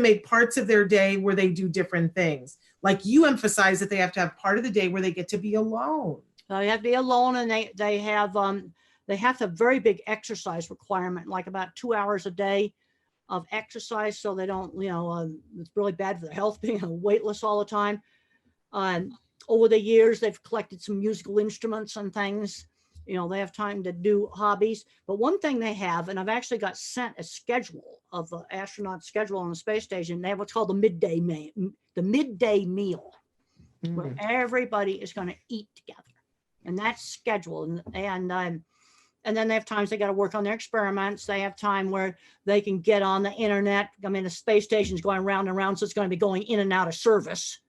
make parts of their day where they do different things. Like you emphasize that they have to have part of the day where they get to be alone. So you have to be alone, and they have a very big exercise requirement, like about 2 hours a day of exercise, so they don't, it's really bad for their health being weightless all the time. Over the years, they've collected some musical instruments and things. They have time to do hobbies. But one thing they have, and I've actually got sent a schedule of the astronaut schedule on the space station. They have what's called the midday meal, where everybody is going to eat together. And that's scheduled. And then they have times they got to work on their experiments. They have time where they can get on the internet. I mean, the space station is going round and round, so it's going to be going in and out of service.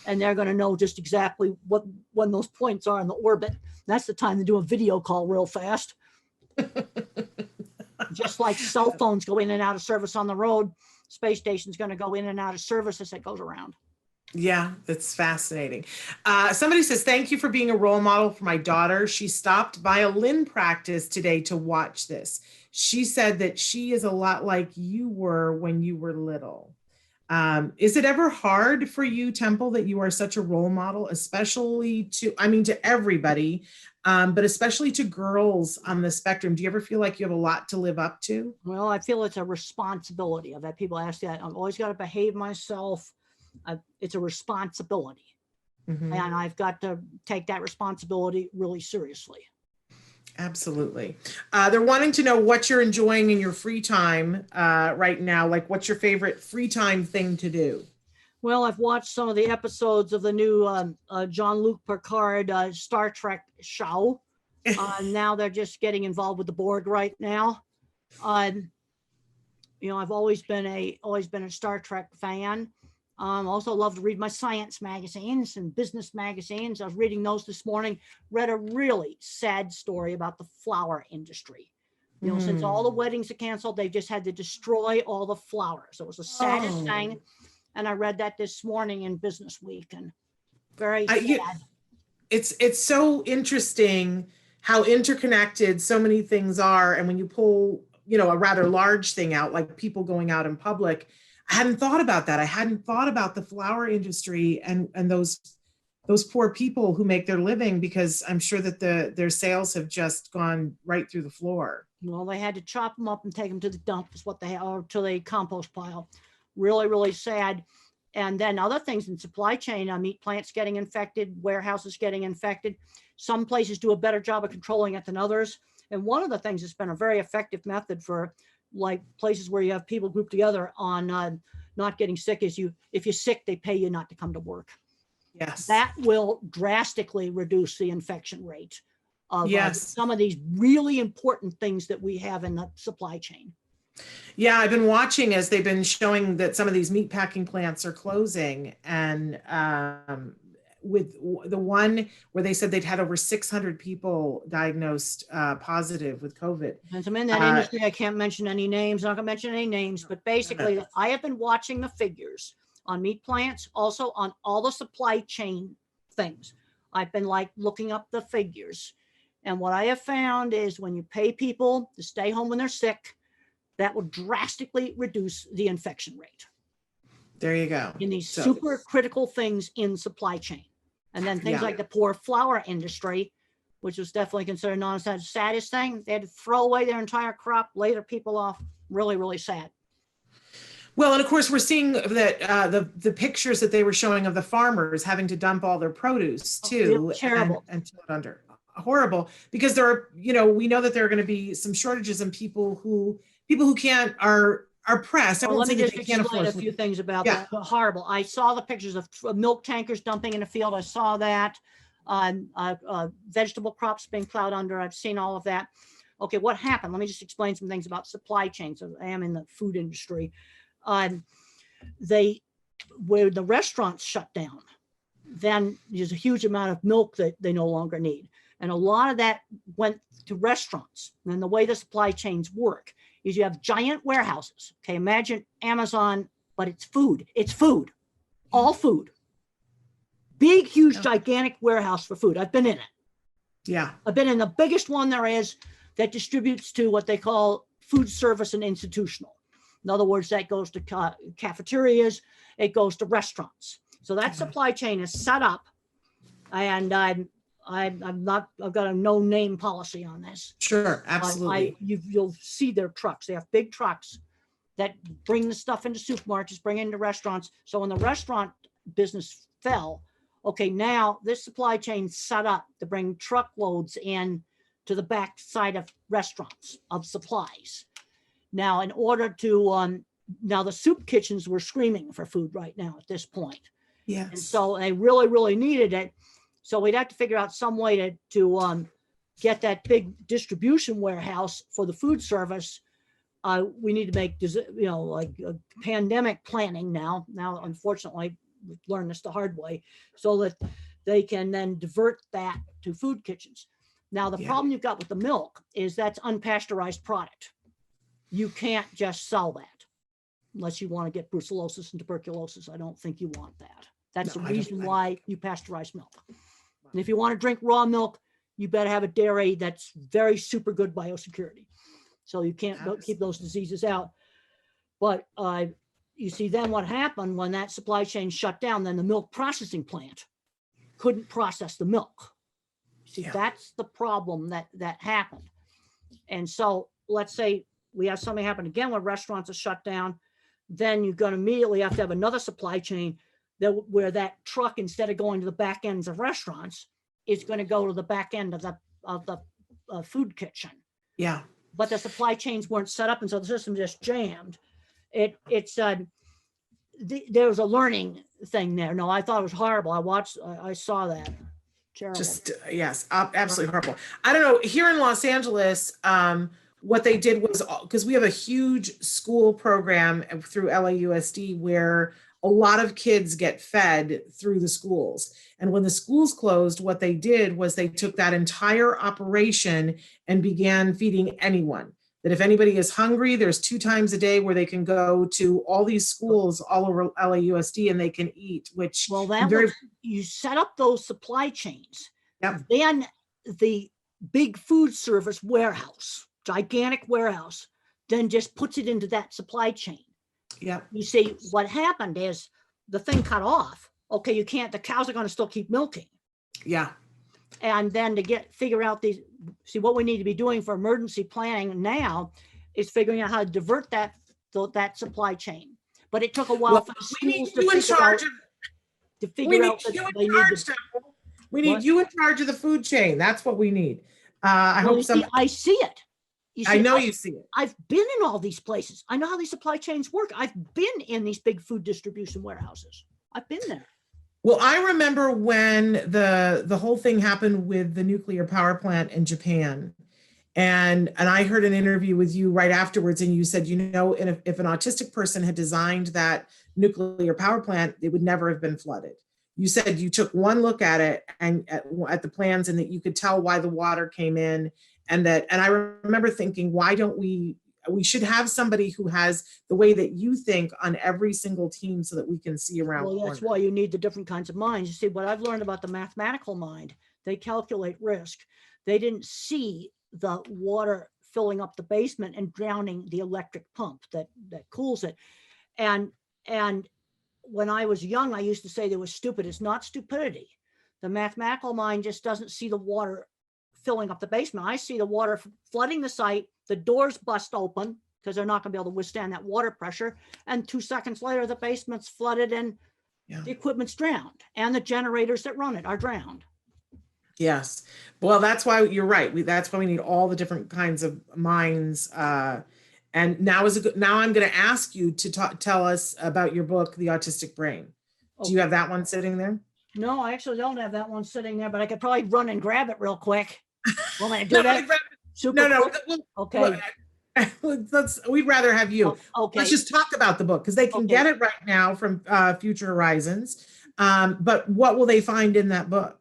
And they're going to know just exactly when those points are in the orbit. That's the time to do a video call real fast. Just like cell phones go in and out of service on the road, space station's going to go in and out of service as it goes around. Yeah, that's fascinating. Somebody says, thank you for being a role model for my daughter. She stopped violin practice today to watch this. She said that she is a lot like you were when you were little. Is it ever hard for you, Temple, that you are such a role model, especially to everybody, but especially to girls on the spectrum? Do you ever feel like you have a lot to live up to? Well, I feel it's a responsibility. I've had people ask that. I've always got to behave myself. It's a responsibility. And I've got to take that responsibility really seriously. Absolutely. They're wanting to know what you're enjoying in your free time right now. Like, what's your favorite free time thing to do? Well, I've watched some of the episodes of the new Jean-Luc Picard Star Trek show. Now they're just getting involved with the Borg right now. I've always been a Star Trek fan. Also love to read my science magazines and business magazines. I was reading those this morning, read a really sad story about the flower industry. Since all the weddings are canceled, they've just had to destroy all the flowers. It was the saddest thing. And I read that this morning in Business Week, and very sad. It's so interesting how interconnected so many things are. And when you pull, a rather large thing out, like people going out in public, I hadn't thought about that. I hadn't thought about the flower industry and those poor people who make their living, because I'm sure that their sales have just gone right through the floor. Well, they had to chop them up and take them to the dump, is what they are, to the compost pile. Really, really sad. And then other things in supply chain, meat plants getting infected, warehouses getting infected. Some places do a better job of controlling it than others. And one of the things that's been a very effective method for like places where you have people grouped together on not getting sick is if you're sick, they pay you not to come to work. Yes. That will drastically reduce the infection rate of some of these really important things that we have in the supply chain. Yeah, I've been watching as they've been showing that some of these meat packing plants are closing, and with the one where they said they'd had over 600 people diagnosed positive with COVID. And I'm in that industry. I can't mention any names. I'm not going to mention any names, but basically I have been watching the figures on meat plants, also on all the supply chain things. I've been looking up the figures. And what I have found is when you pay people to stay home when they're sick, that will drastically reduce the infection rate. There you go. In these super critical things in supply chain. And then things like the poor flower industry, which was definitely considered the saddest thing. They had to throw away their entire crop, lay their people off. Really, really sad. Well, and of course, we're seeing that the pictures that they were showing of the farmers having to dump all their produce too, terrible. and tow it under. Horrible, because there are, we know that there are going to be some shortages in people who can't are pressed. Well, let me just they can't explain a afford few things about Yeah. that. Horrible. I saw the pictures of milk tankers dumping in a field. I saw that. Vegetable crops being plowed under. I've seen all of that. Okay, what happened? Let me just explain some things about supply chains. I am in the food industry. Where the restaurants shut down, then there's a huge amount of milk that they no longer need. And a lot of that went to restaurants. And the way the supply chains work is you have giant warehouses. Okay, imagine Amazon, but it's food. It's food, all food. Big, huge, gigantic warehouse for food. I've been in it. Yeah. I've been in the biggest one there is that distributes to what they call food service and institutional. In other words, that goes to cafeterias, it goes to restaurants. So that supply chain is set up, and I've got a no name policy on this. Sure, absolutely. You'll see their trucks. They have big trucks that bring the stuff into supermarkets, bring it into restaurants. So when the restaurant business fell, okay, now this supply chain set up to bring truckloads in to the back side of restaurants of supplies. Now, in order to, now the soup kitchens were screaming for food right now at this point. Yes. And so they really, really needed it. So we'd have to figure out some way to get that big distribution warehouse for the food service. We need to make, like pandemic planning now. Now, unfortunately, we've learned this the hard way, so that they can then divert that to food kitchens. Now, the problem you've got with the milk is that's unpasteurized product. You can't just sell that unless you want to get brucellosis and tuberculosis. I don't think you want that. That's the reason why you pasteurize milk. And if you want to drink raw milk, you better have a dairy that's very super good biosecurity. So you can't keep those diseases out. But you see then what happened when that supply chain shut down, then the milk processing plant couldn't process the milk. See, that's the problem that happened. And so let's say we have something happen again when restaurants are shut down, then you're going to immediately have to have another supply chain where that truck, instead of going to the back ends of restaurants, is going to go to the back end of the food kitchen. Yeah. But the supply chains weren't set up, and so the system just jammed. There was a learning thing there. No, I thought it was horrible. I saw that. Terrible. Just yes, absolutely horrible. I don't know. Here in Los Angeles, what they did was, because we have a huge school program through LAUSD where a lot of kids get fed through the schools. And when the schools closed, what they did was they took that entire operation and began feeding anyone. That if anybody is hungry, there's 2 times a day where they can go to all these schools all over LAUSD and they can eat, which you set up those supply chains. Yep. Then the big food service warehouse, gigantic warehouse, then just puts it into that supply chain. Yeah. You see, what happened is the thing cut off. Okay, you can't, the cows are going to still keep milking. Yeah. And then to figure out what we need to be doing for emergency planning now is figuring out how to divert that supply chain. But it took a while for the schools to figure out that they need to. We need you in charge of the food chain. That's what we need. I see it. I know you see it. I've been in all these places. I know how these supply chains work. I've been in these big food distribution warehouses. I've been there. Well, I remember when the whole thing happened with the nuclear power plant in Japan. And I heard an interview with you right afterwards, and you said, if an autistic person had designed that nuclear power plant, it would never have been flooded. You said you took one look at it and at the plans, and that you could tell why the water came in. And I remember thinking, why don't we should have somebody who has the way that you think on every single team so that we can see around. Well, that's why you need the different kinds of minds. You see, what I've learned about the mathematical mind, they calculate risk. They didn't see the water filling up the basement and drowning the electric pump that cools it. And when I was young, I used to say they were stupid. It's not stupidity. The mathematical mind just doesn't see the water filling up the basement. I see the water flooding the site, the doors bust open, because they're not going to be able to withstand that water pressure. And 2 seconds later, the basement's flooded and the equipment's drowned, and the generators that run it are drowned. Yes. Well, that's why you're right. That's why we need all the different kinds of minds. And now I'm going to ask you to tell us about your book, The Autistic Brain. Do you have that one sitting there? No, I actually don't have that one sitting there, but I could probably run and grab it real quick. Want me to do that? No. Okay. We'd rather have you. Okay. Let's just talk about the book because they can get it right now from Future Horizons. But what will they find in that book?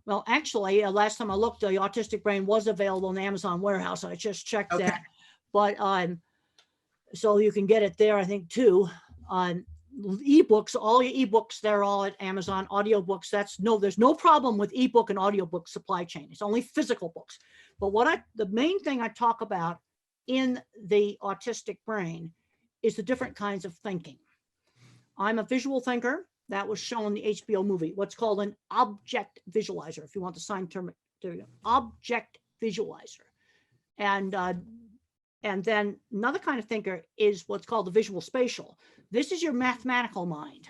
Well, actually, last time I looked, the Autistic Brain was available in the Amazon warehouse. I just checked that. But so you can get it there, I think, too. Ebooks, all your ebooks, they're all at Amazon. Audiobooks, there's no problem with ebook and audiobook supply chain. It's only physical books. But the main thing I talk about in the Autistic Brain is the different kinds of thinking. I'm a visual thinker. That was shown in the HBO movie, what's called an object visualizer, if you want the science term, object visualizer. And then another kind of thinker is what's called the visual spatial. This is your mathematical mind.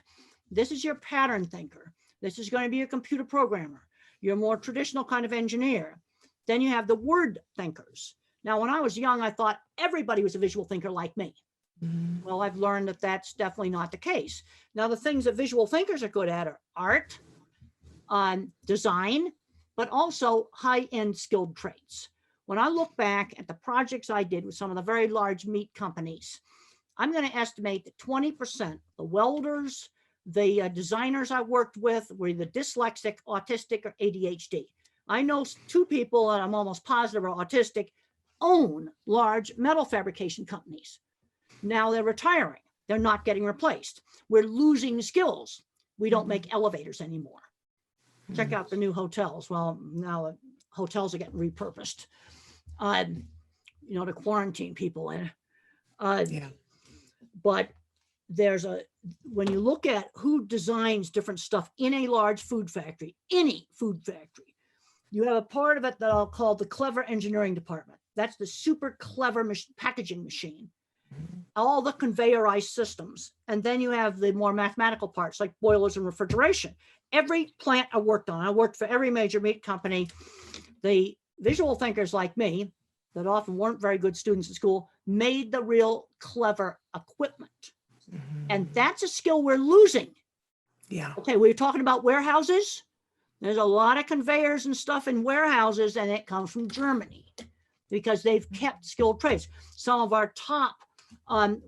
This is your pattern thinker. This is going to be your computer programmer, your more traditional kind of engineer. Then you have the word thinkers. Now, when I was young, I thought everybody was a visual thinker like me. Mm-hmm. Well, I've learned that that's definitely not the case. Now, the things that visual thinkers are good at are art, design, but also high-end skilled trades. When I look back at the projects I did with some of the very large meat companies, I'm going to estimate that 20%, the welders, the designers I worked with were either dyslexic, autistic, or ADHD. I know 2 people that I'm almost positive are autistic, own large metal fabrication companies. Now they're retiring. They're not getting replaced. We're losing skills. We don't make elevators anymore. Check out the new hotels. Well, now the hotels are getting repurposed, to quarantine people in. But when you look at who designs different stuff in a large food factory, any food factory, you have a part of it that I'll call the clever engineering department. That's the super clever packaging machine. All the conveyorized systems. And then you have the more mathematical parts like boilers and refrigeration. Every plant I worked for every major meat company. The visual thinkers like me, that often weren't very good students at school, made the real clever equipment. Mm-hmm. And that's a skill we're losing. Yeah. Okay, we were talking about warehouses. There's a lot of conveyors and stuff in warehouses, and it comes from Germany because they've kept skilled trades. Some of our top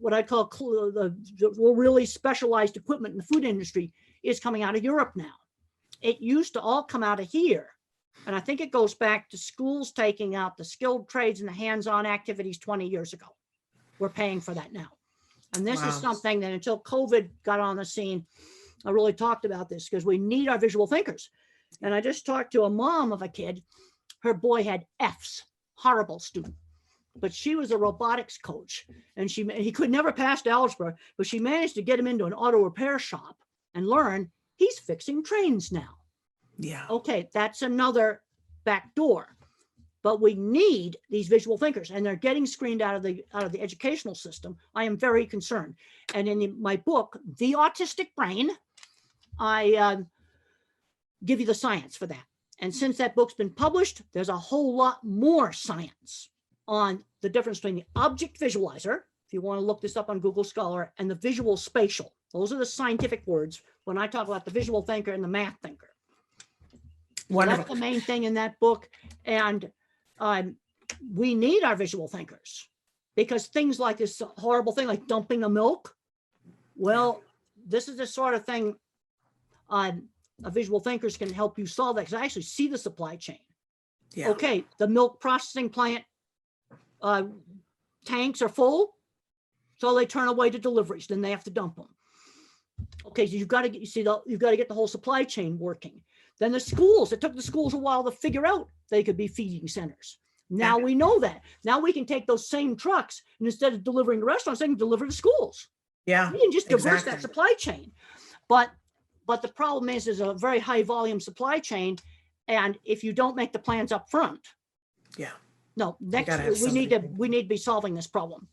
what I call the really specialized equipment in the food industry is coming out of Europe now. It used to all come out of here. And I think it goes back to schools taking out the skilled trades and the hands-on activities 20 years ago. We're paying for that now. And this is something that until COVID got on the scene, I really talked about this because we need our visual thinkers. And I just talked to a mom of a kid. Her boy had F's, horrible student. But she was a robotics coach and he could never pass algebra, but she managed to get him into an auto repair shop and learn he's fixing trains now. Yeah. Okay, that's another back door. But we need these visual thinkers, and they're getting screened out of the educational system. I am very concerned. And in my book, The Autistic Brain, I give you the science for that. And since that book's been published, there's a whole lot more science on the difference between the object visualizer, if you want to look this up on Google Scholar, and the visual spatial. Those are the scientific words when I talk about the visual thinker and the math thinker. Wonderful. That's the main thing in that book. And we need our visual thinkers because things like this horrible thing like dumping the milk, well, this is the sort of thing visual thinkers can help you solve that because I actually see the supply chain. Yeah. Okay, the milk processing plant tanks are full, so they turn away to deliveries. Then they have to dump them. Okay, so you've got to get the whole supply chain working. Then the schools, it took the schools a while to figure out they could be feeding centers. Now we know that. Now we can take those same trucks and instead of delivering to restaurants, they can deliver to schools. Yeah, we can just reverse that supply chain. But the problem is a very high volume supply chain, and if you don't make the plans up front, we need to be solving this problem.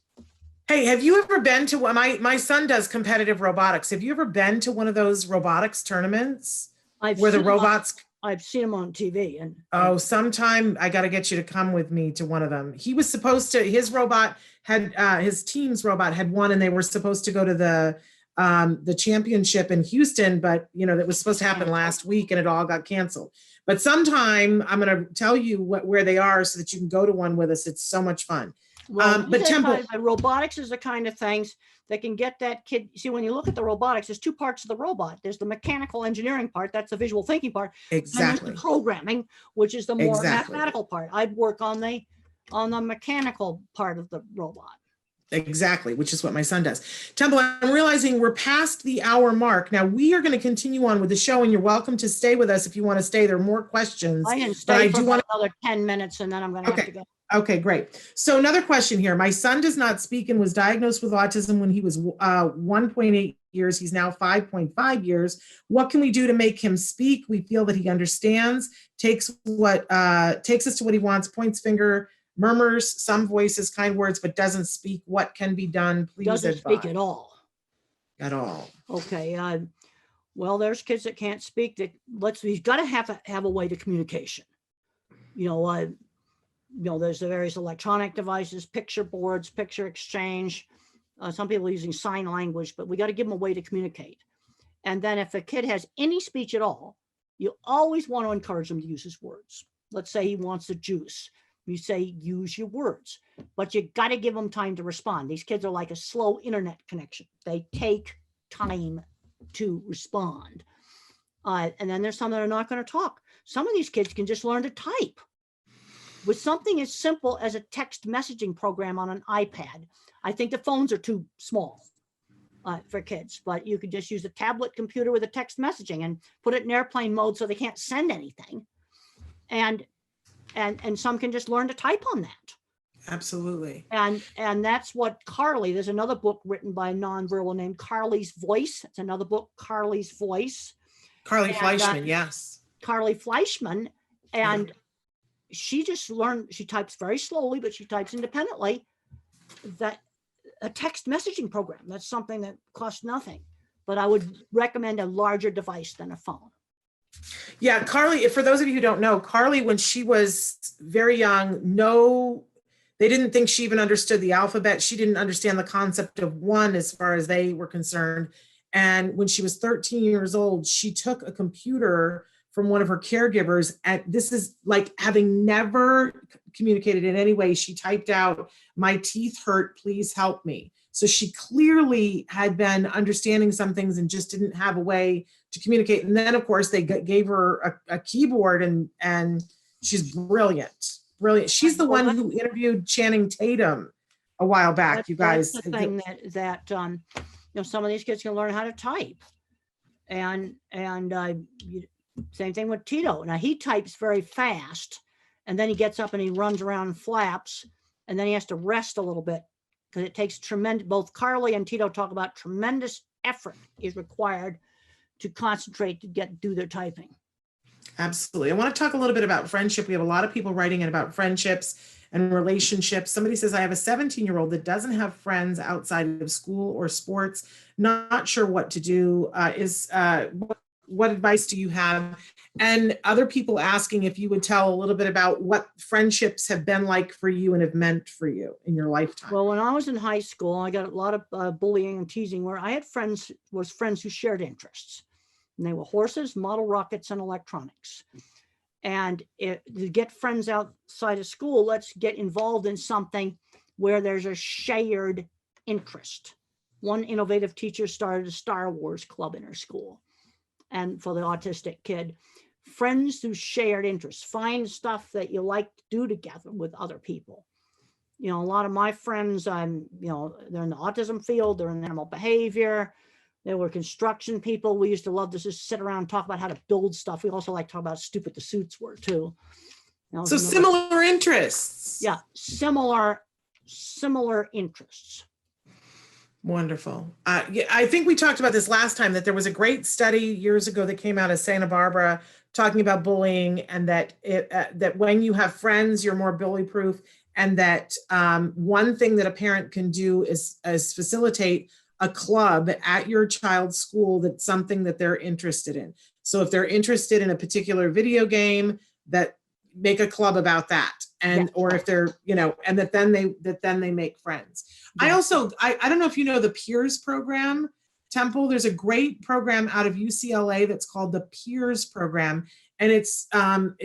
Hey, have you ever been to my son does competitive robotics. Have you ever been to one of those robotics tournaments where the robots? I've seen them on TV. And oh, sometime I got to get you to come with me to one of them. He was supposed to, his robot had, his team's robot had won, and they were supposed to go to the championship in Houston, but that was supposed to happen last week and it all got canceled. But sometime I'm going to tell you where they are so that you can go to one with us. It's so much fun. Well, but Temple, robotics is the kind of things that can get that kid. See, when you look at the robotics, there's two parts of the robot. There's the mechanical engineering part, that's the visual thinking part. Exactly. And there's the programming, which is the more mathematical part. I'd work on the mechanical part of the robot. Exactly, which is what my son does. Temple, I'm realizing we're past the hour mark. Now we are going to continue on with the show, and you're welcome to stay with us if you want to stay. There are more questions. I can stay for another 10 minutes, and then I'm going to have to go. Okay, great. So another question here. My son does not speak and was diagnosed with autism when he was 1.8 years. He's now 5.5 years. What can we do to make him speak? We feel that he understands, takes us to what he wants, points finger, murmurs some voices, kind words, but doesn't speak. What can be done? Please doesn't advise. Speak at all. At all. Okay. Well, there's kids that can't speak. He's got to have a way to communication. There's the various electronic devices, picture boards, picture exchange. Some people are using sign language, but we got to give them a way to communicate. And then if a kid has any speech at all, you always want to encourage them to use his words. Let's say he wants a juice. You say, use your words, but you got to give them time to respond. These kids are like a slow internet connection. They take time to respond. And then there's some that are not going to talk. Some of these kids can just learn to type with something as simple as a text messaging program on an iPad. I think the phones are too small for kids, but you could just use a tablet computer with a text messaging and put it in airplane mode so they can't send anything. And some can just learn to type on that. Absolutely. And that's what Carly, there's another book written by a nonverbal named Carly's Voice. It's another book, Carly's Voice. Carly Fleischman, yes. Carly Fleischman. And she just learned, she types very slowly, but she types independently. That a text messaging program, that's something that costs nothing. But I would recommend a larger device than a phone. Yeah, Carly, for those of you who don't know, Carly, when she was very young, they didn't think she even understood the alphabet. She didn't understand the concept of one as far as they were concerned. And when she was 13 years old, she took a computer from one of her caregivers. And this is like having never communicated in any way. She typed out, "My teeth hurt, please help me." So she clearly had been understanding some things and just didn't have a way to communicate. And then, of course, they gave her a keyboard, and she's brilliant. Brilliant. She's the one who interviewed Channing Tatum a while back, you guys. That's the thing that some of these kids can learn how to type. And same thing with Tito. Now, he types very fast, and then he gets up and he runs around and flaps, and then he has to rest a little bit because it takes both Carly and Tito talk about tremendous effort is required to concentrate to do their typing. Absolutely. I want to talk a little bit about friendship. We have a lot of people writing in about friendships and relationships. Somebody says, I have a 17-year-old that doesn't have friends outside of school or sports. Not sure what to do. What advice do you have? And other people asking if you would tell a little bit about what friendships have been like for you and have meant for you in your lifetime. Well, when I was in high school, I got a lot of bullying and teasing where I had friends who shared interests. And they were horses, model rockets, and electronics. And to get friends outside of school, let's get involved in something where there's a shared interest. One innovative teacher started a Star Wars club in her school. And for the autistic kid, friends who shared interests, find stuff that you like to do together with other people. A lot of my friends, they're in the autism field, they're in animal behavior. They were construction people. We used to love to just sit around and talk about how to build stuff. We also like to talk about how stupid the suits were too. So similar interests. Yeah, similar interests. Wonderful. I think we talked about this last time, that there was a great study years ago that came out of Santa Barbara talking about bullying, and that that when you have friends, you're more bully proof. and that one thing that a parent can do is facilitate a club at your child's school that's something that they're interested in. So if they're interested in a particular video game, that make a club about that. And or if they're, and that then they make friends. I also, I don't know if you know the Peers program, Temple. There's a great program out of UCLA that's called the Peers program. And it's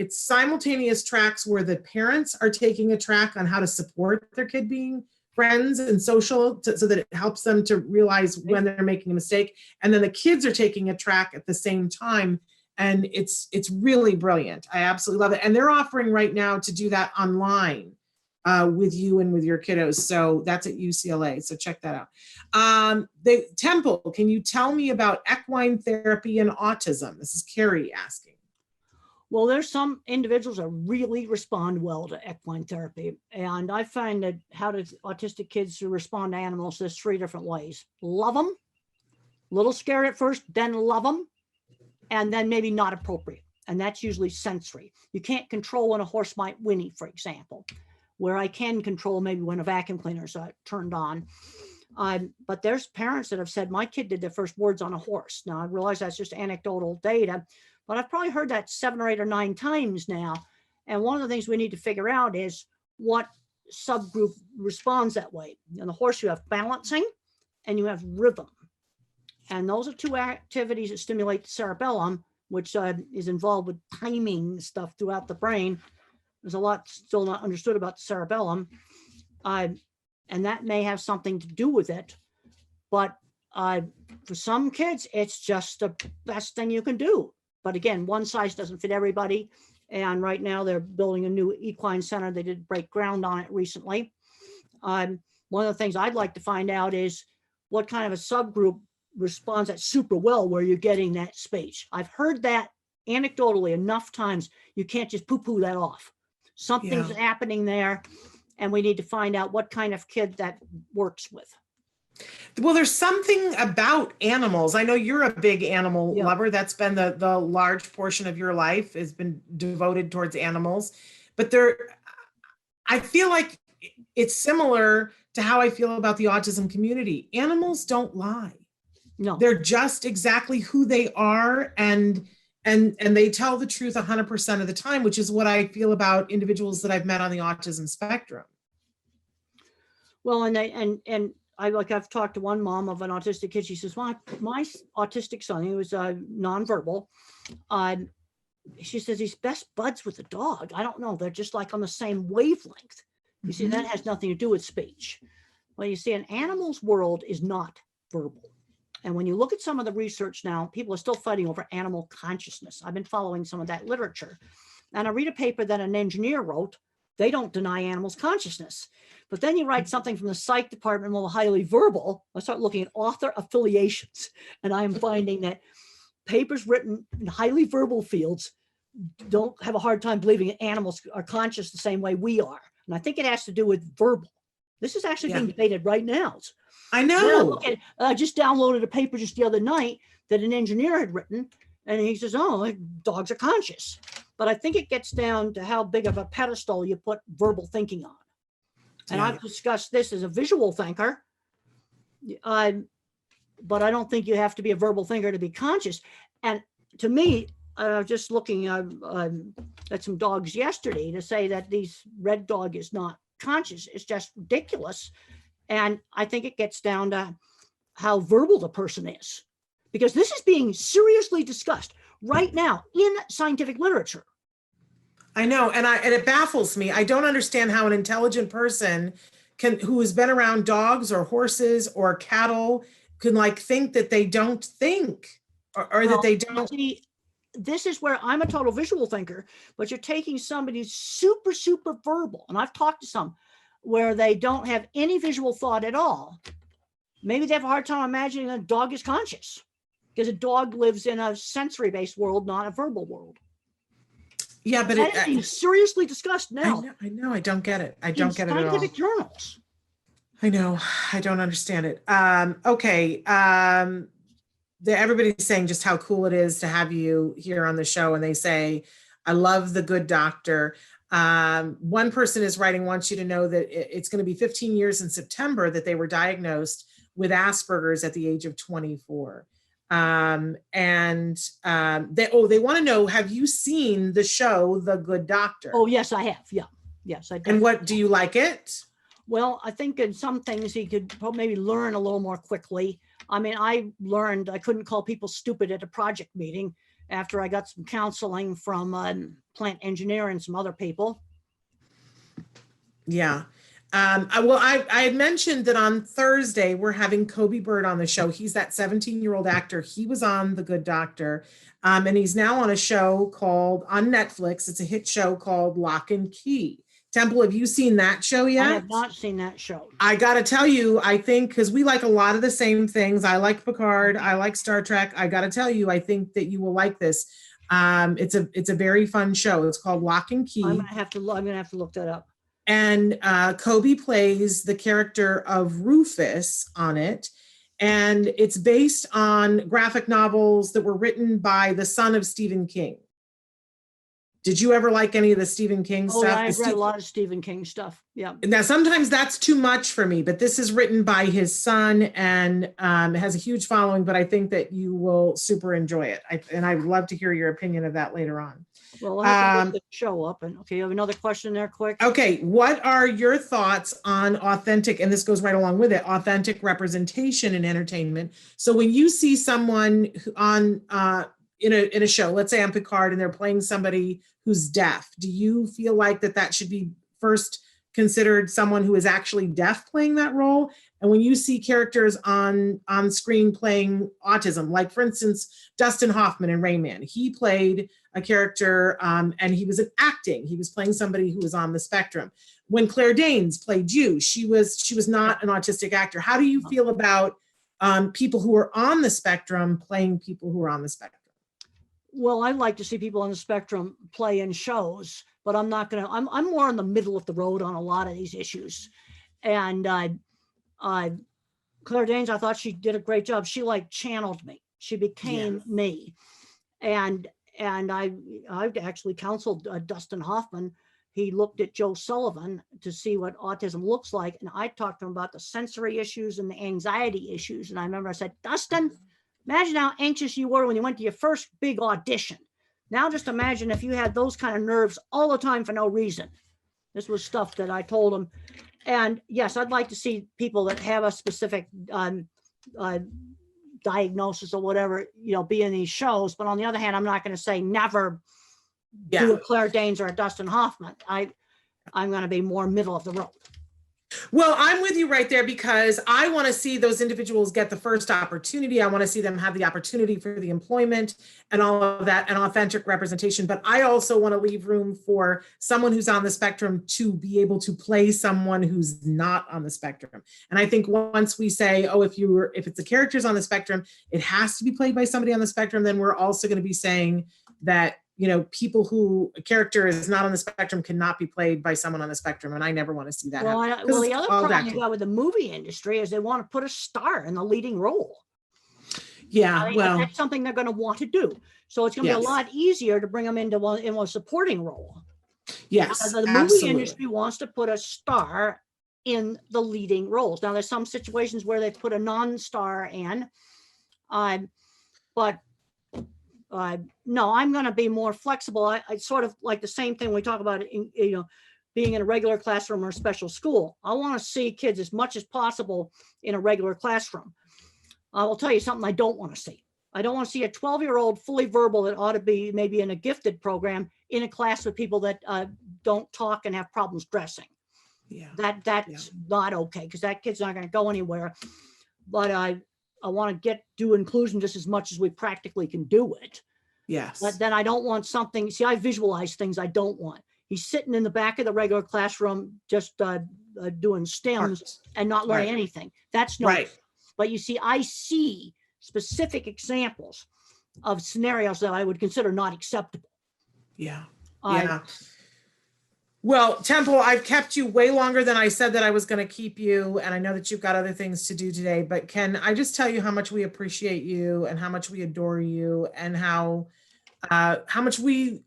simultaneous tracks where the parents are taking a track on how to support their kid being friends and social so that it helps them to realize when they're making a mistake. And then the kids are taking a track at the same time. And it's really brilliant. I absolutely love it. And they're offering right now to do that online with you and with your kiddos. So that's at UCLA. So check that out. Temple, can you tell me about equine therapy and autism? This is Carrie asking. Well, there's some individuals that really respond well to equine therapy. And I find that how do autistic kids respond to animals, there's 3 different ways. Love them, a little scared at first, then love them, and then maybe not appropriate. And that's usually sensory. You can't control when a horse might whinny, for example, where I can control maybe when a vacuum cleaner is turned on. But there's parents that have said, my kid did their first words on a horse. Now, I realize that's just anecdotal data, but I've probably heard that 7 or 8 or 9 times now. And one of the things we need to figure out is what subgroup responds that way. In the horse, you have balancing and you have rhythm. And those are 2 activities that stimulate the cerebellum, which is involved with timing stuff throughout the brain. There's a lot still not understood about the cerebellum. And that may have something to do with it. But for some kids, it's just the best thing you can do. But again, one size doesn't fit everybody. And right now they're building a new equine center. They did break ground on it recently. One of the things I'd like to find out is what kind of a subgroup responds that super well where you're getting that space. I've heard that anecdotally enough times. You can't just poo-poo that off. Something's happening there, and we need to find out what kind of kid that works with. Well, there's something about animals. I know you're a big animal lover. That's been the large portion of your life has been devoted towards animals. But I feel like it's similar to how I feel about the autism community. Animals don't lie. No, they're just exactly who they are, and they tell the truth 100% of the time, which is what I feel about individuals that I've met on the autism spectrum. Well, I've talked to one mom of an autistic kid. She says, my autistic son, he was nonverbal. She says he's best buds with a dog. I don't know. They're just like on the same wavelength. You see, that has nothing to do with speech. Well, you see, an animal's world is not verbal. And when you look at some of the research now, people are still fighting over animal consciousness. I've been following some of that literature. And I read a paper that an engineer wrote. They don't deny animals consciousness. But then you write something from the psych department, well, highly verbal. I start looking at author affiliations. And I'm finding that papers written in highly verbal fields don't have a hard time believing that animals are conscious the same way we are. And I think it has to do with verbal. This is actually being debated right now. I know. I just downloaded a paper just the other night that an engineer had written, and he says, oh, dogs are conscious. But I think it gets down to how big of a pedestal you put verbal thinking on. And I've discussed this as a visual thinker, but I don't think you have to be a verbal thinker to be conscious. And to me, just looking at some dogs yesterday, to say that this red dog is not conscious is just ridiculous. And I think it gets down to how verbal the person is, because this is being seriously discussed right now in scientific literature. I know, and it baffles me. I don't understand how an intelligent person who has been around dogs or horses or cattle can think that they don't think or that they don't. See, this is where I'm a total visual thinker, but you're taking somebody who's super, super verbal. And I've talked to some where they don't have any visual thought at all. Maybe they have a hard time imagining a dog is conscious, because a dog lives in a sensory-based world, not a verbal world. Yeah, but it's being seriously discussed now. I know. I don't get it. I don't get it at all. Scientific journals. I know. I don't understand it. Okay. Everybody's saying just how cool it is to have you here on the show, and they say, I love The Good Doctor. One person is writing, wants you to know that it's going to be 15 years in September that they were diagnosed with Asperger's at the age of 24. They want to know, have you seen the show, The Good Doctor? Oh, yes, I have. Yeah. Yes, I did. And what, do you like it? Well, I think in some things he could maybe learn a little more quickly. I mean, I learned I couldn't call people stupid at a project meeting after I got some counseling from plant engineer and some other people. Yeah. I had mentioned that on Thursday, we're having Kobe Bird on the show. He's that 17-year-old actor. He was on The Good Doctor. And he's now on a show on Netflix. It's a hit show called Lock and Key. Temple, have you seen that show yet? I have not seen that show. I got to tell you, I think, because we like a lot of the same things. I like Picard. I like Star Trek. I got to tell you, I think that you will like this. It's a very fun show. It's called Lock and Key. I'm gonna have to look that up. And Kobe plays the character of Rufus on it. And it's based on graphic novels that were written by the son of Stephen King. Did you ever like any of the Stephen King stuff? Yeah, I've read a lot of Stephen King stuff. Yeah. Now, sometimes that's too much for me, but this is written by his son and has a huge following, but I think that you will super enjoy it. And I'd love to hear your opinion of that later on. Well, I'll have to look the show up. And okay, you have another question there, quick? Okay, what are your thoughts on authentic, and this goes right along with it, authentic representation in entertainment? So when you see someone on in a show, let's say on Picard, and they're playing somebody who's deaf, do you feel like that should be first considered someone who is actually deaf playing that role? And when you see characters on screen playing autism, like for instance, Dustin Hoffman in Rayman, he played a character and he was acting. He was playing somebody who was on the spectrum. When Claire Danes played you, she was not an autistic actor. How do you feel about people who are on the spectrum playing people who are on the spectrum? Well, I'd like to see people on the spectrum play in shows, but I'm not gonna. I'm more in the middle of the road on a lot of these issues. And Claire Danes, I thought she did a great job. She like channeled me. She became me. And I've actually counseled Dustin Hoffman. He looked at Joe Sullivan to see what autism looks like, and I talked to him about the sensory issues and the anxiety issues. And I remember I said, Dustin, imagine how anxious you were when you went to your first big audition. Now just imagine if you had those kind of nerves all the time for no reason. This was stuff that I told him. And yes, I'd like to see people that have a specific diagnosis or whatever, be in these shows. But on the other hand, I'm not going to say never do a Claire Danes or a Dustin Hoffman. I'm going to be more middle of the road. Well, I'm with you right there because I want to see those individuals get the first opportunity. I want to see them have the opportunity for the employment and all of that and authentic representation. But I also want to leave room for someone who's on the spectrum to be able to play someone who's not on the spectrum. And I think once we say, oh, if it's the characters on the spectrum, it has to be played by somebody on the spectrum, then we're also going to be saying that people who a character is not on the spectrum cannot be played by someone on the spectrum. And I never want to see that. Well, the other problem you got with the movie industry is they want to put a star in the leading role. Yeah, that's something they're going to want to do. So it's going to be a lot easier to bring them into a supporting role. Yes, the movie industry wants to put a star in the leading roles. Now, there's some situations where they put a non-star in, but no, I'm going to be more flexible. I sort of like the same thing we talk about, being in a regular classroom or a special school. I want to see kids as much as possible in a regular classroom. I will tell you something I don't want to see. I don't want to see a 12-year-old fully verbal that ought to be maybe in a gifted program in a class with people that don't talk and have problems dressing. Yeah, that's not okay because that kid's not going to go anywhere. But I want to do inclusion just as much as we practically can do it. Yes. But then I don't want something, I visualize things I don't want. He's sitting in the back of the regular classroom just doing stems and not learning anything. That's no right. But you see, I see specific examples of scenarios that I would consider not acceptable. Yeah. Well, Temple, I've kept you way longer than I said that I was going to keep you. And I know that you've got other things to do today, but can I just tell you how much we appreciate you and how much we adore you and how how much we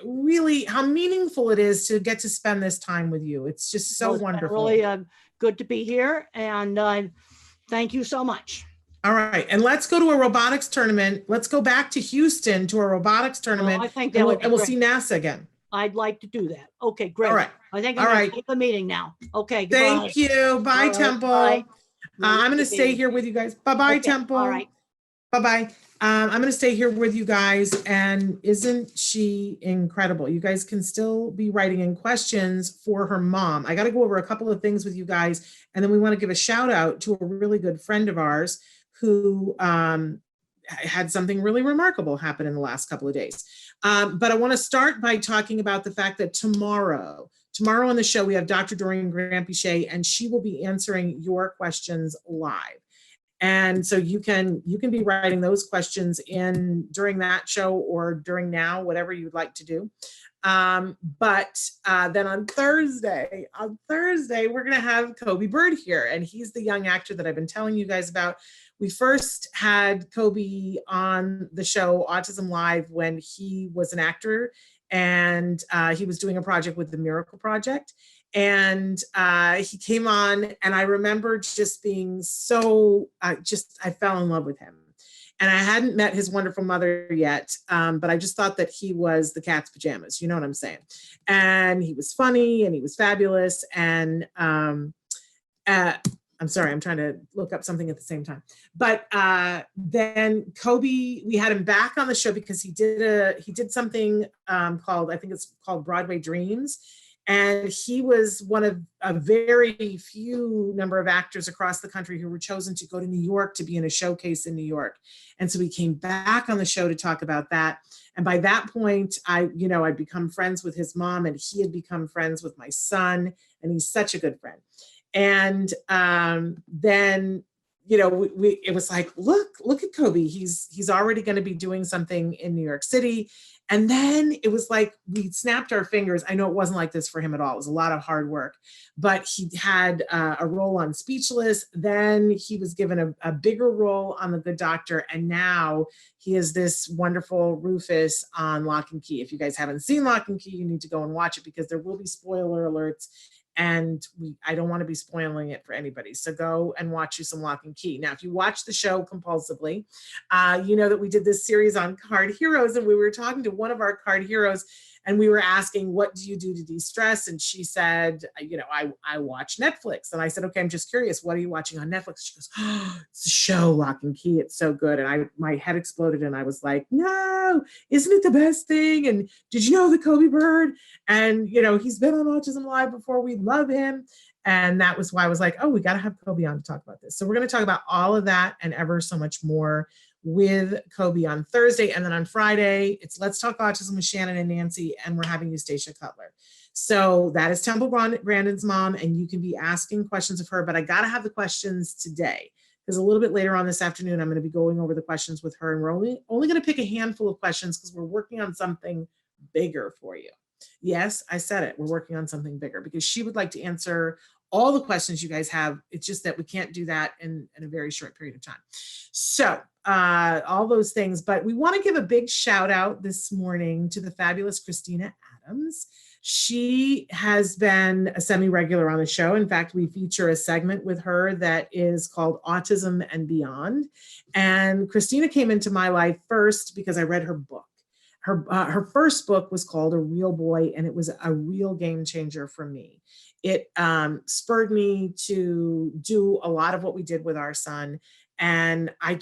really, how meaningful it is to get to spend this time with you. It's just so Well, it's been wonderful. really good to be here, and thank you so much. All right, and let's go to a robotics tournament. Let's go back to Houston to a robotics tournament, I think that would be and we'll great. see NASA again. I'd like to do that. Okay, great. All right. I think All I'm going right. to keep the meeting now. Okay, goodbye. Thank you. Bye, All right, Temple. bye. I'm going to stay here with you guys. Bye-bye, Okay, Temple. all right. Bye-bye. I'm going to stay here with you guys. And isn't she incredible? You guys can still be writing in questions for her mom. I got to go over a couple of things with you guys. And then we want to give a shout out to a really good friend of ours who had something really remarkable happen in the last couple of days. But I want to start by talking about the fact that tomorrow on the show, we have Dr. Doreen Grant-Pichet, and she will be answering your questions live. And so you can be writing those questions in during that show or during now, whatever you'd like to do. But then on Thursday, we're going to have Kobe Bird here, and he's the young actor that I've been telling you guys about. We first had Kobe on the show Autism Live when he was an actor, and he was doing a project with the Miracle Project. And he came on, and I remember just being so, I fell in love with him. And I hadn't met his wonderful mother yet, but I just thought that he was the cat's pajamas, you know what I'm saying? And he was funny, and he was fabulous. And I'm sorry, I'm trying to look up something at the same time. But then Kobe, we had him back on the show because he did something called, I think it's called Broadway Dreams. And he was one of a very few number of actors across the country who were chosen to go to New York to be in a showcase in New York. And so he came back on the show to talk about that. And by that point, I'd become friends with his mom, and he had become friends with my son, and he's such a good friend. And then, it was like, look at Kobe. He's already going to be doing something in New York City. And then it was like we snapped our fingers. I know it wasn't like this for him at all. It was a lot of hard work, but he had a role on Speechless. Then he was given a bigger role on The Good Doctor. And now he is this wonderful Rufus on Lock and Key. If you guys haven't seen Lock and Key, you need to go and watch it because there will be spoiler alerts. And I don't want to be spoiling it for anybody. So go and watch you some Lock and Key. Now, if you watch the show compulsively, you know that we did this series on card heroes, and we were talking to one of our card heroes, and we were asking, what do you do to de-stress? And she said, I watch Netflix. And I said, okay, I'm just curious, what are you watching on Netflix? She goes, oh, it's a show, Lock and Key. It's so good. And my head exploded, and I was like, no, isn't it the best thing? And did you know the Kobe Bird? And, he's been on Autism Live before. We love him. And that was why I was like, oh, we got to have Kobe on to talk about this. So we're going to talk about all of that and ever so much more with Kobe on Thursday. And then on Friday, it's Let's Talk Autism with Shannon and Nancy, and we're having Eustacia Cutler. So that is Temple Grandin's mom, and you can be asking questions of her, but I got to have the questions today because a little bit later on this afternoon, I'm going to be going over the questions with her, and we're only going to pick a handful of questions because we're working on something bigger for you. Yes, I said it. We're working on something bigger because she would like to answer all the questions you guys have. It's just that we can't do that in a very short period of time. So all those things, but we want to give a big shout out this morning to the fabulous Christina Adams. She has been a semi-regular on the show. In fact, we feature a segment with her that is called Autism and Beyond. And Christina came into my life first because I read her book. Her first book was called A Real Boy, and it was a real game changer for me. It spurred me to do a lot of what we did with our son. And I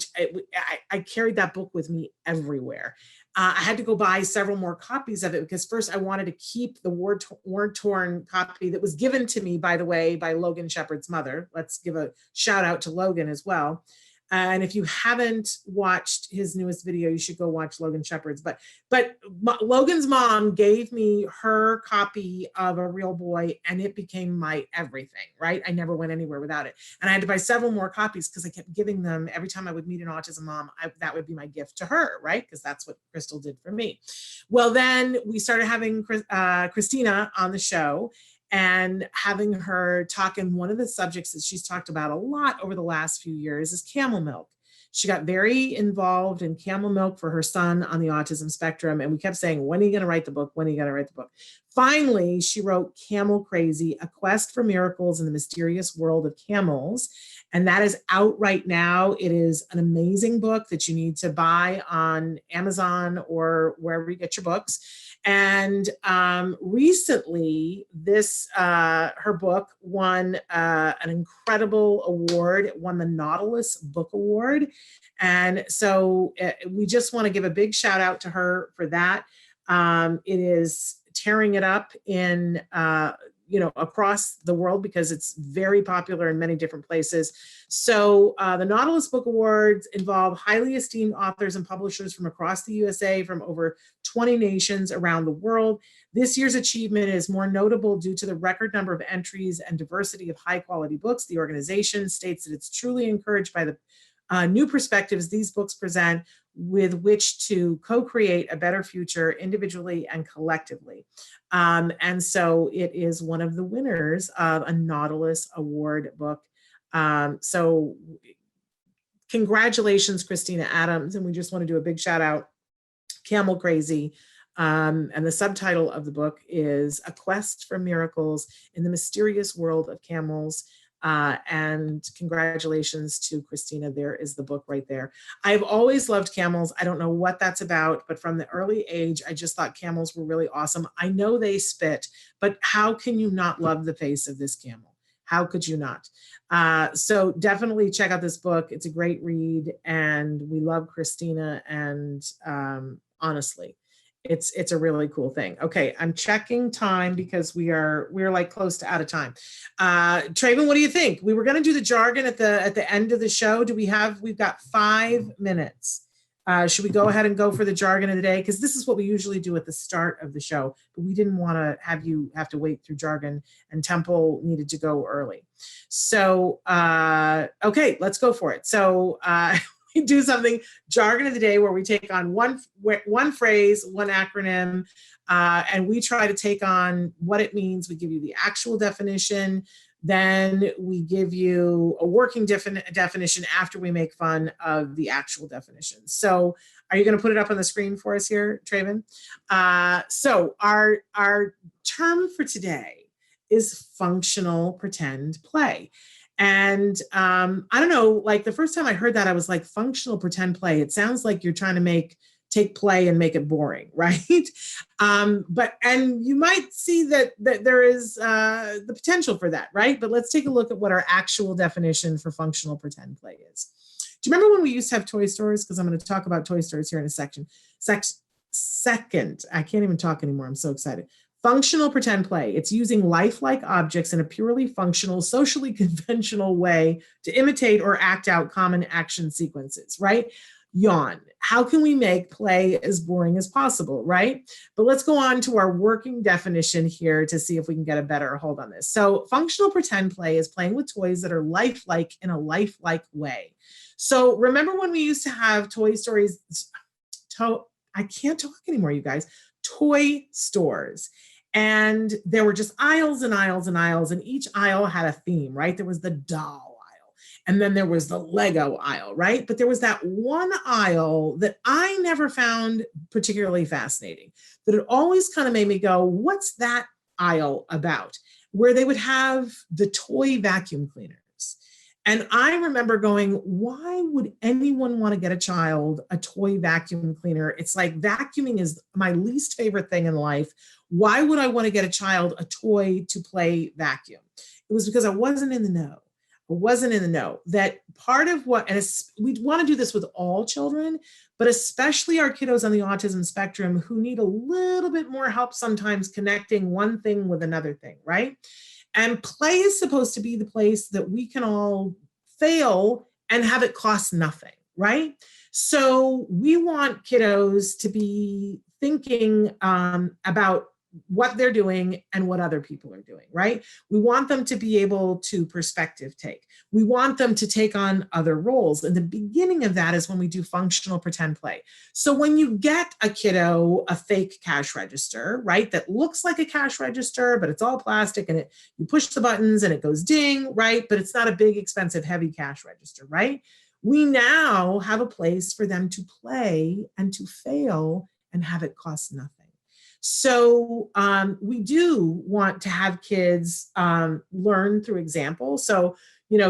carried that book with me everywhere. I had to go buy several more copies of it because first I wanted to keep the war-torn copy that was given to me, by the way, by Logan Shepard's mother. Let's give a shout out to Logan as well. And if you haven't watched his newest video, you should go watch Logan Shepard's. But Logan's mom gave me her copy of A Real Boy, and it became my everything, right? I never went anywhere without it. And I had to buy several more copies because I kept giving them every time I would meet an autism mom. That would be my gift to her, right? Because that's what Crystal did for me. Well, then we started having Christina on the show, and having her talk, in one of the subjects that she's talked about a lot over the last few years is camel milk. She got very involved in camel milk for her son on the autism spectrum. And we kept saying, when are you going to write the book? When are you going to write the book? Finally, she wrote Camel Crazy, A Quest for Miracles in the Mysterious World of Camels. And that is out right now. It is an amazing book that you need to buy on Amazon or wherever you get your books. And recently, her book won an incredible award. It won the Nautilus Book Award. And so we just want to give a big shout out to her for that. It is tearing it up in across the world because it's very popular in many different places. So the Nautilus Book Awards involve highly esteemed authors and publishers from across the USA from over 20 nations around the world. This year's achievement is more notable due to the record number of entries and diversity of high quality books. The organization states that it's truly encouraged by the new perspectives these books present with which to co-create a better future individually and collectively. And so it is one of the winners of a Nautilus Award book. So congratulations, Christina Adams. And we just want to do a big shout out, Camel Crazy. And the subtitle of the book is A Quest for Miracles in the Mysterious World of Camels. And congratulations to Christina. There is the book right there. I've always loved camels. I don't know what that's about, but from the early age, I just thought camels were really awesome. I know they spit, but how can you not love the face of this camel? How could you not? So definitely check out this book. It's a great read and we love Christina. And honestly, it's a really cool thing. Okay, I'm checking time because we're like close to out of time. Traven, what do you think? We were going to do the jargon at the end of the show. We've got 5 minutes. Should we go ahead and go for the jargon of the day? Because this is what we usually do at the start of the show, but we didn't want to have you have to wait through jargon, and Temple needed to go early. So, okay, let's go for it. So, we do something, jargon of the day, where we take on one phrase, one acronym, and we try to take on what it means. We give you the actual definition, then we give you a working definition after we make fun of the actual definition. So are you going to put it up on the screen for us here, Traven? So our term for today is functional pretend play. And I don't know, like the first time I heard that, I was like, functional pretend play. It sounds like you're trying to take play and make it boring, right? And you might see that there is the potential for that, right? But let's take a look at what our actual definition for functional pretend play is. Do you remember when we used to have toy stores? Because I'm going to talk about toy stores here in a second. I can't even talk anymore. I'm so excited. Functional pretend play. It's using lifelike objects in a purely functional, socially conventional way to imitate or act out common action sequences, right? Yawn. How can we make play as boring as possible, right? But let's go on to our working definition here to see if we can get a better hold on this. So functional pretend play is playing with toys that are lifelike in a lifelike way. So remember when we used to have Toy Stories, I can't talk anymore, you guys, toy stores. And there were just aisles and aisles and aisles, and each aisle had a theme, right? There was the doll aisle, and then there was the Lego aisle, right? But there was that one aisle that I never found particularly fascinating, that it always kind of made me go, what's that aisle about? Where they would have the toy vacuum cleaners. And I remember going, why would anyone want to get a child a toy vacuum cleaner? It's like vacuuming is my least favorite thing in life. Why would I want to get a child a toy to play vacuum? It was because I wasn't in the know. I wasn't in the know that part of what, and we want to do this with all children, but especially our kiddos on the autism spectrum who need a little bit more help sometimes connecting one thing with another thing, right? And play is supposed to be the place that we can all fail and have it cost nothing, right? So we want kiddos to be thinking about what they're doing and what other people are doing, right? We want them to be able to perspective take. We want them to take on other roles. And the beginning of that is when we do functional pretend play. So when you get a kiddo a fake cash register, right, that looks like a cash register, but it's all plastic and you push the buttons and it goes ding, right? But it's not a big, expensive, heavy cash register, right? We now have a place for them to play and to fail and have it cost nothing. So we do want to have kids learn through example. So,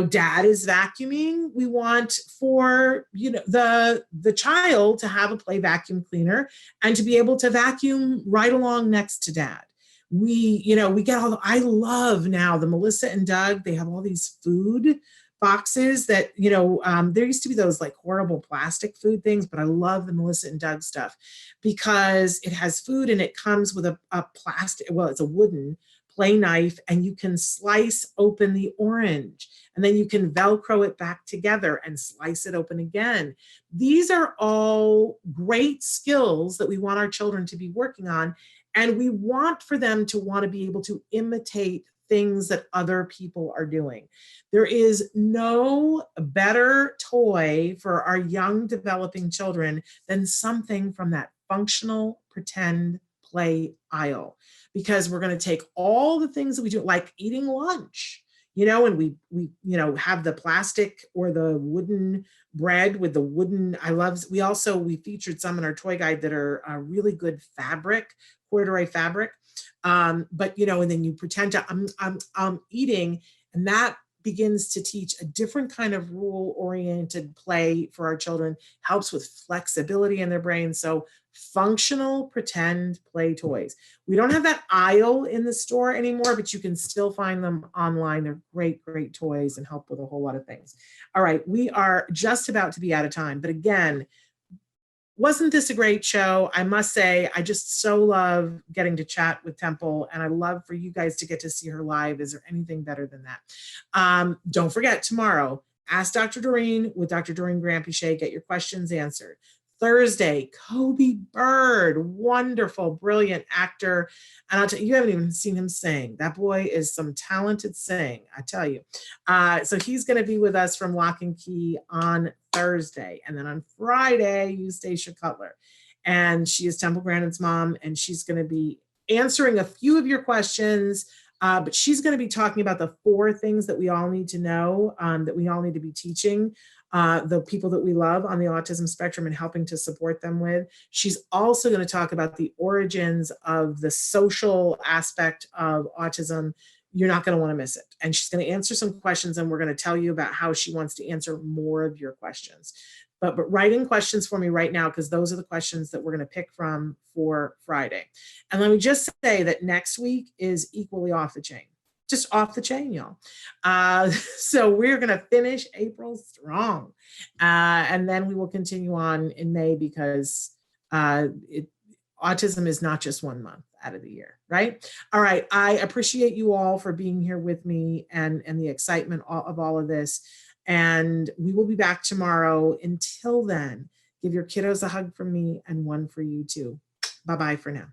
dad is vacuuming. We want for, the child to have a play vacuum cleaner and to be able to vacuum right along next to dad. We get I love now the Melissa and Doug, they have all these food boxes that, there used to be those like horrible plastic food things, but I love the Melissa and Doug stuff because it has food and it comes with a plastic, well, it's a wooden play knife, and you can slice open the orange and then you can Velcro it back together and slice it open again. These are all great skills that we want our children to be working on. And we want for them to want to be able to imitate things that other people are doing. There is no better toy for our young developing children than something from that functional pretend play aisle, because we're going to take all the things that we do, like eating lunch, and we have the plastic or the wooden bread with the wooden, we featured some in our toy guide that are really good fabric, corduroy fabric. And then you pretend to, I'm eating, and that begins to teach a different kind of rule-oriented play for our children, helps with flexibility in their brains. So functional pretend play toys. We don't have that aisle in the store anymore, but you can still find them online. They're great, great toys and help with a whole lot of things. All right, we are just about to be out of time, but again, wasn't this a great show? I must say, I just so love getting to chat with Temple, and I love for you guys to get to see her live. Is there anything better than that? Don't forget, tomorrow, Ask Dr. Doreen with Dr. Doreen Grandpichet. Get your questions answered. Thursday, Kobe Bird, wonderful, brilliant actor. And I'll tell you, you haven't even seen him sing. That boy is some talented sing, I tell you. So he's going to be with us from Lock and Key on Thursday. And then on Friday, Eustacia Cutler. And she is Temple Grandin's mom, and she's going to be answering a few of your questions. But she's going to be talking about the 4 things that we all need to know, that we all need to be teaching the people that we love on the autism spectrum and helping to support them with. She's also going to talk about the origins of the social aspect of autism. You're not going to want to miss it. And she's going to answer some questions, and we're going to tell you about how she wants to answer more of your questions. But write in questions for me right now, because those are the questions that we're going to pick from for Friday. And let me just say that next week is equally off the chain. Just off the chain, y'all. So we're going to finish April strong. And then we will continue on in May, because autism is not just 1 month out of the year, right? All right. I appreciate you all for being here with me and the excitement of all of this. And we will be back tomorrow. Until then, give your kiddos a hug from me and one for you too. Bye-bye for now.